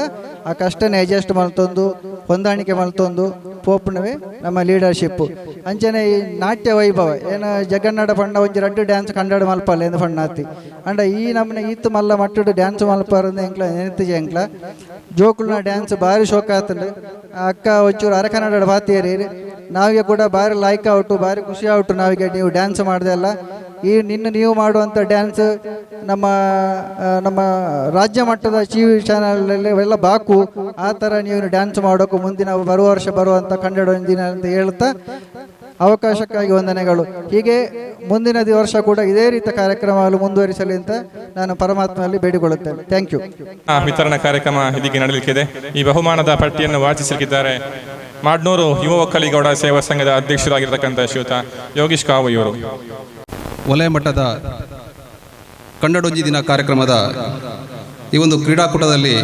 ಆ ಕಷ್ಟನೇ ಅಡ್ಜಸ್ಟ್ ಮಲ್ತೊಂದು ಹೊಂದಾಣಿಕೆ ಮಲ್ತೊಂದು ಪೋಪಣವೇ ನಮ್ಮ ಲೀಡರ್ಶಿಪ್ಪು ಅಂಚನೆ ಈ ನಾಟ್ಯ ವೈಭವ ಏನು ಜಗನ್ನಾಡ ಪಂಡ ಒಂಜಿ ರಡ್ಡು ಡ್ಯಾನ್ಸ್ ಕಂಡಾಡು ಮಲ್ಪಲ್ಲ ಎಂದು ಫಣ್ಣಾತಿ ಅಂಡ ಈ ನಮ್ಮನೆ ಈತು ಮಲ್ಲ ಮಟ್ಟುಡು ಡ್ಯಾನ್ಸ್ ಮಲ್ಪಾರಂದು ಎಂಕ್ಲ ನೆನತಿಜೆ ಎಂಕ್ಲ ಜೋಕುಲ್ನ ಡ್ಯಾನ್ಸ್ ಭಾರಿ ಶೋಕ ಆತಂಡು ಅಕ್ಕ ಒಂಚೂರು ಅರಕನ್ನಡ ಬಾತಿಯರಿ ನಾವಿಗೆ ಕೂಡ ಭಾರಿ ಲೈಕ್ ಔಟು ಭಾರಿ ಖುಷಿ ಔಟು ನಾವಿಗೆ ನೀವು ಡ್ಯಾನ್ಸ್ ಮಾಡಿದೆ ಅಲ್ಲ ಈ ನೀವು ಮಾಡುವಂಥ ಡ್ಯಾನ್ಸ್ ನಮ್ಮ ರಾಜ್ಯ ಮಟ್ಟದ TV ಚಾನಲಲ್ಲಿ ಎಲ್ಲ ಬಾಕು ಆ ಥರ ನೀವು ಡ್ಯಾನ್ಸ್ ಮಾಡೋಕ್ಕೂ ಮುಂದಿನ ಬರುವ ವರ್ಷ ಬರುವಂಥ ಕನ್ನಡ ದಿನ ಅಂತ ಹೇಳ್ತಾ ಅವಕಾಶಕ್ಕಾಗಿ ವಂದನೆಗಳು. ಹೀಗೆ ಮುಂದಿನ ವರ್ಷ ಕೂಡ ಇದೇ ರೀತಿಯ ಕಾರ್ಯಕ್ರಮಗಳು ಮುಂದುವರಿಸಲಿ ಅಂತ ನಾನು ಪರಮಾತ್ಮನಲ್ಲಿ ಬೇಡಿಕೊಳ್ಳುತ್ತೇನೆ. Thank you. ವಿತರಣಾ ಕಾರ್ಯಕ್ರಮ ಇದೀಗ ನಡೆಯಲಿಕ್ಕಿದೆ. ಈ ಬಹುಮಾನದ ಪಟ್ಟಿಯನ್ನು ವಾಚಿಸಲಿಕ್ಕಿದ್ದಾರೆ ಮಾಡ್ನೂರು ಯುವ ಒಕ್ಕಲಿಗೌಡ ಸೇವಾ ಸಂಘದ ಅಧ್ಯಕ್ಷರಾಗಿರ್ತಕ್ಕಂಥ ಶ್ರೀಯುತ ಯೋಗೀಶ್ ಕಾವು ಇವರು. ವಲಯ ಮಟ್ಟದ ಕನ್ನಡೊಂಜಿ ದಿನ ಕಾರ್ಯಕ್ರಮದ ಈ ಒಂದು ಕ್ರೀಡಾಕೂಟದಲ್ಲಿ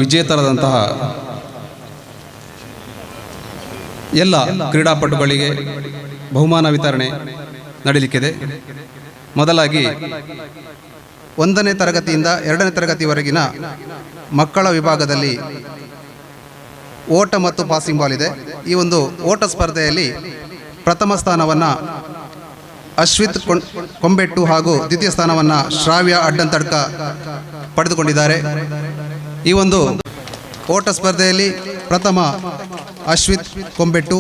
ವಿಜೇತರಾದಂತಹ ಎಲ್ಲ ಕ್ರೀಡಾಪಟುಗಳಿಗೆ ಬಹುಮಾನ ವಿತರಣೆ ನಡೆಯಲಿಕ್ಕಿದೆ. ಮೊದಲಾಗಿ 1ನೇ ತರಗತಿಯಿಂದ 2ನೇ ತರಗತಿವರೆಗಿನ ಮಕ್ಕಳ ವಿಭಾಗದಲ್ಲಿ ಓಟ ಮತ್ತು ಪಾಸಿಂಗ್ ಬಾಲ್ ಇದೆ. ಈ ಒಂದು ಓಟ ಸ್ಪರ್ಧೆಯಲ್ಲಿ ಪ್ರಥಮ ಸ್ಥಾನವನ್ನು ಅಶ್ವಿತ್ ಕೊಂಬೆಟ್ಟು ಹಾಗೂ ದ್ವಿತೀಯ ಸ್ಥಾನವನ್ನು ಶ್ರಾವ್ಯ ಅಡ್ಡಂತಡ್ಕ ಪಡೆದುಕೊಂಡಿದ್ದಾರೆ. ಈ ಒಂದು ಓಟ ಸ್ಪರ್ಧೆಯಲ್ಲಿ ಪ್ರಥಮ ಅಶ್ವಿತ್ ಕೊಂಬೆಟ್ಟು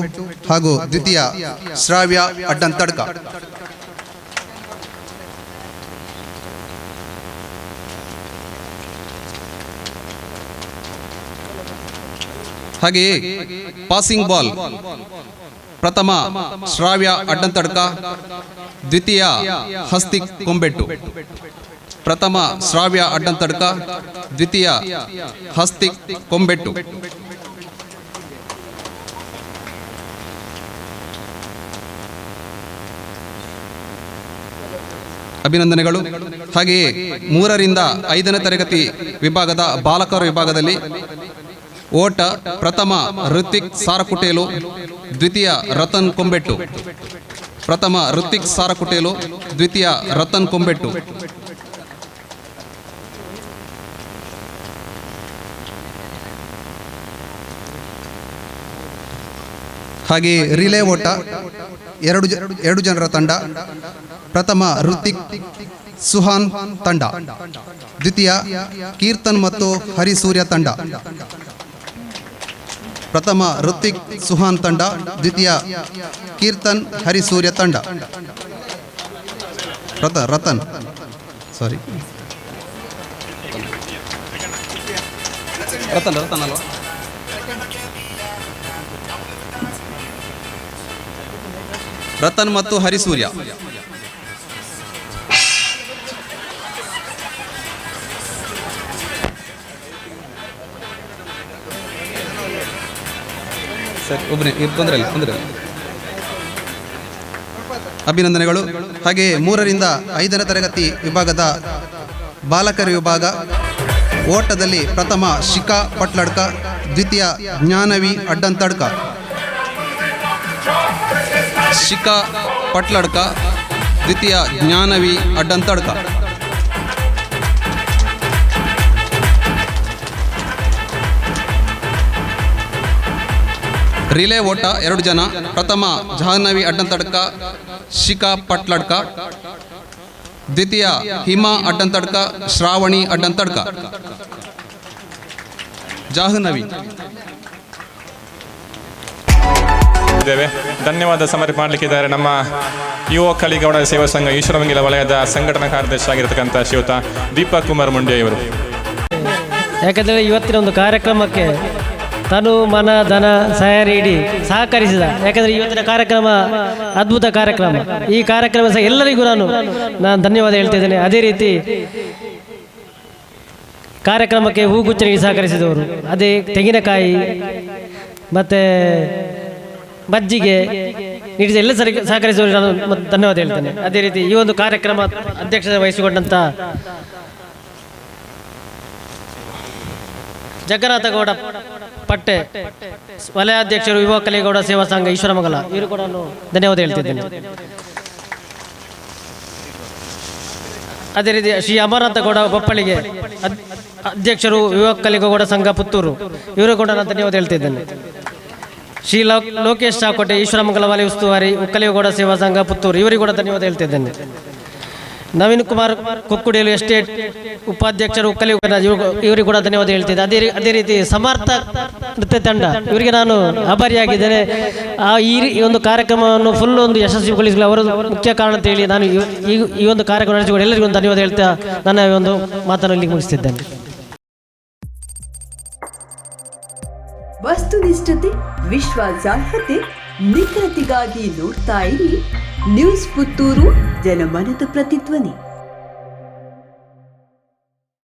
ಹಾಗೂ ದ್ವಿತೀಯ ಶ್ರಾವ್ಯ ಅಡ್ಡಂತಡ್ಕ. ಹಾಗೆಯೇ ಪಾಸಿಂಗ್ ಬಾಲ್ ಪ್ರಥಮ ಶ್ರಾವ್ಯ ಅಡ್ಡಂತಡ್ಕ, ದ್ವಿತೀಯ ಹಸ್ತಿಕ್ ಕೊಂಬೆಟ್ಟು. ಪ್ರಥಮ ಶ್ರಾವ್ಯ ಅಡ್ಡಂತಡ್ಕ, ದ್ವಿತೀಯ ಹಸ್ತಿಕ್ ಕೊಂಬೆಟ್ಟು. ಅಭಿನಂದನೆಗಳು. ಹಾಗೆಯೇ 3ರಿಂದ 5ನೇ ತರಗತಿ ವಿಭಾಗದ ಬಾಲಕರ ವಿಭಾಗದಲ್ಲಿ ಓಟ ಪ್ರಥಮ ಋತಿಕ್ ಸಾರಕುಟೇಲು, ದ್ವಿತೀಯ ರತನ್ ಕೊಂಬೆಟ್ಟು. ಪ್ರಥಮ ಋತಿಕ್ ಸಾರಕುಟೇಲು, ದ್ವಿತೀಯ ರತನ್ ಕೊಂಬೆಟ್ಟು. ಹಾಗೆಯೇ ರಿಲೇ ಓಟ 2 ಜನರ ತಂಡ. ಪ್ರಥಮ ಋತಿಕ್ ಸುಹಾನ್ ತಂಡ, ದ್ವಿತೀಯ ಕೀರ್ತನ್ ಮತ್ತು ಹರಿಸೂರ್ಯ ತಂಡ. ಪ್ರಥಮ ಋತಿಕ್ ಸುಹಾನ್ ತಂಡ, ದ್ವಿತೀಯ ಕೀರ್ತನ್ ಹರಿಸೂರ್ಯ ತಂಡ. ರತನ್ ಸಾರಿ ರತನ್ ಅಲ್ವಾ? ರತನ್ ಮತ್ತು ಹರಿಸೂರ್ಯ. ಒಬ್ಬನೇ ತೊಂದರೆ ಇಲ್ಲ. ಅಭಿನಂದನೆಗಳು. ಹಾಗೆಯೇ 3ರಿಂದ 5ನೇ ತರಗತಿ ವಿಭಾಗದ ಬಾಲಕರ ವಿಭಾಗ ಓಟದಲ್ಲಿ ಪ್ರಥಮ ಶಿಖಾ ಪಟ್ಲಡ್ಕ, ದ್ವಿತೀಯ ಜ್ಞಾನವಿ ಅಡ್ಡಂತಡ್ಕ. ಶಿಖಾ ಪಟ್ಲಡ್ಕ, ದ್ವಿತೀಯ ಜ್ಞಾನವಿ ಅಡ್ಡಂತಡ್ಕ. ರಿಲೇ ಓಟ 2 ಜನ. ಪ್ರಥಮ ಜಾಹ್ನವಿ ಅಡ್ಡಂತಡ್ಕ, ಶಿಖಾ ಪಟ್ಲಡ್ಕ. ದ್ವಿತೀಯ ಹಿಮಾ ಅಡ್ಡಂತಡ್ಕ, ಶ್ರಾವಣಿ ಅಡ್ಡಂತಡ್ಕ. ಜಾಹ್ನವಿ. ಧನ್ಯವಾದ ಸಮರ್ಪಣೆ ಮಾಡಲಿಕ್ಕಿದ್ದಾರೆ ನಮ್ಮ ಯುವ ಒಕ್ಕಲಿಗೌಡ ಸೇವಾ ಸಂಘ ಈಶ್ವರಮಂಗಿಲ ವಲಯದ ಸಂಘಟನಾ ಕಾರ್ಯದರ್ಶಿ ಆಗಿರತಕ್ಕಂಥ ಶ್ರೀಯುತ ದೀಪಕ್ ಕುಮಾರ್ ಮುಂಡೆ ಇವರು. ಯಾಕಂದರೆ ಇವತ್ತಿನ ಒಂದು ಕಾರ್ಯಕ್ರಮಕ್ಕೆ ತನು ಮನ ಧನ ಸಹಾಯ ನೀಡಿ ಸಹಕರಿಸಿದ. ಯಾಕಂದರೆ ಇವತ್ತಿನ ಕಾರ್ಯಕ್ರಮ ಅದ್ಭುತ ಕಾರ್ಯಕ್ರಮ. ಈ ಕಾರ್ಯಕ್ರಮ ಸಹ ಎಲ್ಲರಿಗೂ ನಾನು ಧನ್ಯವಾದ ಹೇಳ್ತಿದ್ದೇನೆ. ಅದೇ ರೀತಿ ಕಾರ್ಯಕ್ರಮಕ್ಕೆ ಹೂಗುಚ್ಚ ನೀಡಿ ಸಹಕರಿಸಿದವರು, ಅದೇ ತೆಂಗಿನಕಾಯಿ ಮತ್ತು ಮಜ್ಜಿಗೆ ನೀಡಿದ ಎಲ್ಲ ಸಹಕರಿಸುವವರಿಗೆ ನಾನು ಧನ್ಯವಾದ ಹೇಳ್ತೇನೆ. ಅದೇ ರೀತಿ ಈ ಒಂದು ಕಾರ್ಯಕ್ರಮ ಅಧ್ಯಕ್ಷತೆ ವಹಿಸಿಕೊಂಡಂಥ ಜಗನ್ನಾಥಗೌಡ ಪಟ್ಟೆ ವಲಯಾಧ್ಯಕ್ಷರು ಯುವ ಕಲಿಗೌಡ ಸೇವಾ ಸಂಘ ಈಶ್ವರಮಂಗಲ, ಇವರು ಕೂಡ ನಾನು ಧನ್ಯವಾದ ಹೇಳ್ತಿದ್ದೇನೆ. ಅದೇ ರೀತಿ ಶ್ರೀ ಅಮರನಾಥಗೌಡ ಬಪ್ಪಳಿಗೆ ಅಧ್ಯಕ್ಷರು ಯುವ ಕಲಿಗೌಡ ಸಂಘ ಪುತ್ತೂರು, ಇವರು ಕೂಡ ನಾನು ಧನ್ಯವಾದ ಹೇಳ್ತಿದ್ದೇನೆ. ಶ್ರೀ ಲೋಕೇಶ್ ಚಾಕೋಟೆ ಈಶ್ವರಮಂಗಲ ವಲಯ ಉಸ್ತುವಾರಿ ಒಕ್ಕಲಿಗೌಡ ಸೇವಾ ಸಂಘ ಪುತ್ತೂರು, ಇವರಿಗೆ ಕೂಡ ಧನ್ಯವಾದ ಹೇಳ್ತಿದ್ದೇನೆ. ನವೀನ್ ಕುಮಾರ್ ಕೊಕ್ಕುಡಿಯಲು ಎಸ್ಟೇಟ್ ಉಪಾಧ್ಯಕ್ಷರು ಒಕ್ಕಲಿಗೌಡ, ಇವರಿಗೆ ಕೂಡ ಧನ್ಯವಾದ ಹೇಳ್ತಿದ್ದೆ. ಅದೇ ರೀತಿ ಸಮರ್ಥ ನೃತ್ಯ ತಂಡ, ಇವರಿಗೆ ನಾನು ಆಭಾರಿಯಾಗಿದ್ದೇನೆ. ಈ ಒಂದು ಕಾರ್ಯಕ್ರಮವನ್ನು ಫುಲ್ ಒಂದು ಯಶಸ್ವಿಗೊಳಿಸಲು ಅವರು ಮುಖ್ಯ ಕಾರಣ ಅಂತ ಹೇಳಿ ನಾನು ಈ ಒಂದು ಕಾರ್ಯಕ್ರಮ ನಡೆಸಿಕೊಂಡು ಎಲ್ಲರಿಗೂ ಒಂದು ಧನ್ಯವಾದ ಹೇಳ್ತಾ ನನ್ನ ಒಂದು ಮಾತನ್ನು ಇಲ್ಲಿಗೆ ಮುಗಿಸ್ತಿದ್ದೇನೆ. ವಸ್ತುನಿಷ್ಠತೆ, ವಿಶ್ವಾಸಾರ್ಹತೆ, ನಿಖರತೆಗಾಗಿ ನೋಡ್ತಾ ಇರಿ ನ್ಯೂಸ್ ಪುತ್ತೂರು, ಜನಮನದ ಪ್ರತಿಧ್ವನಿ.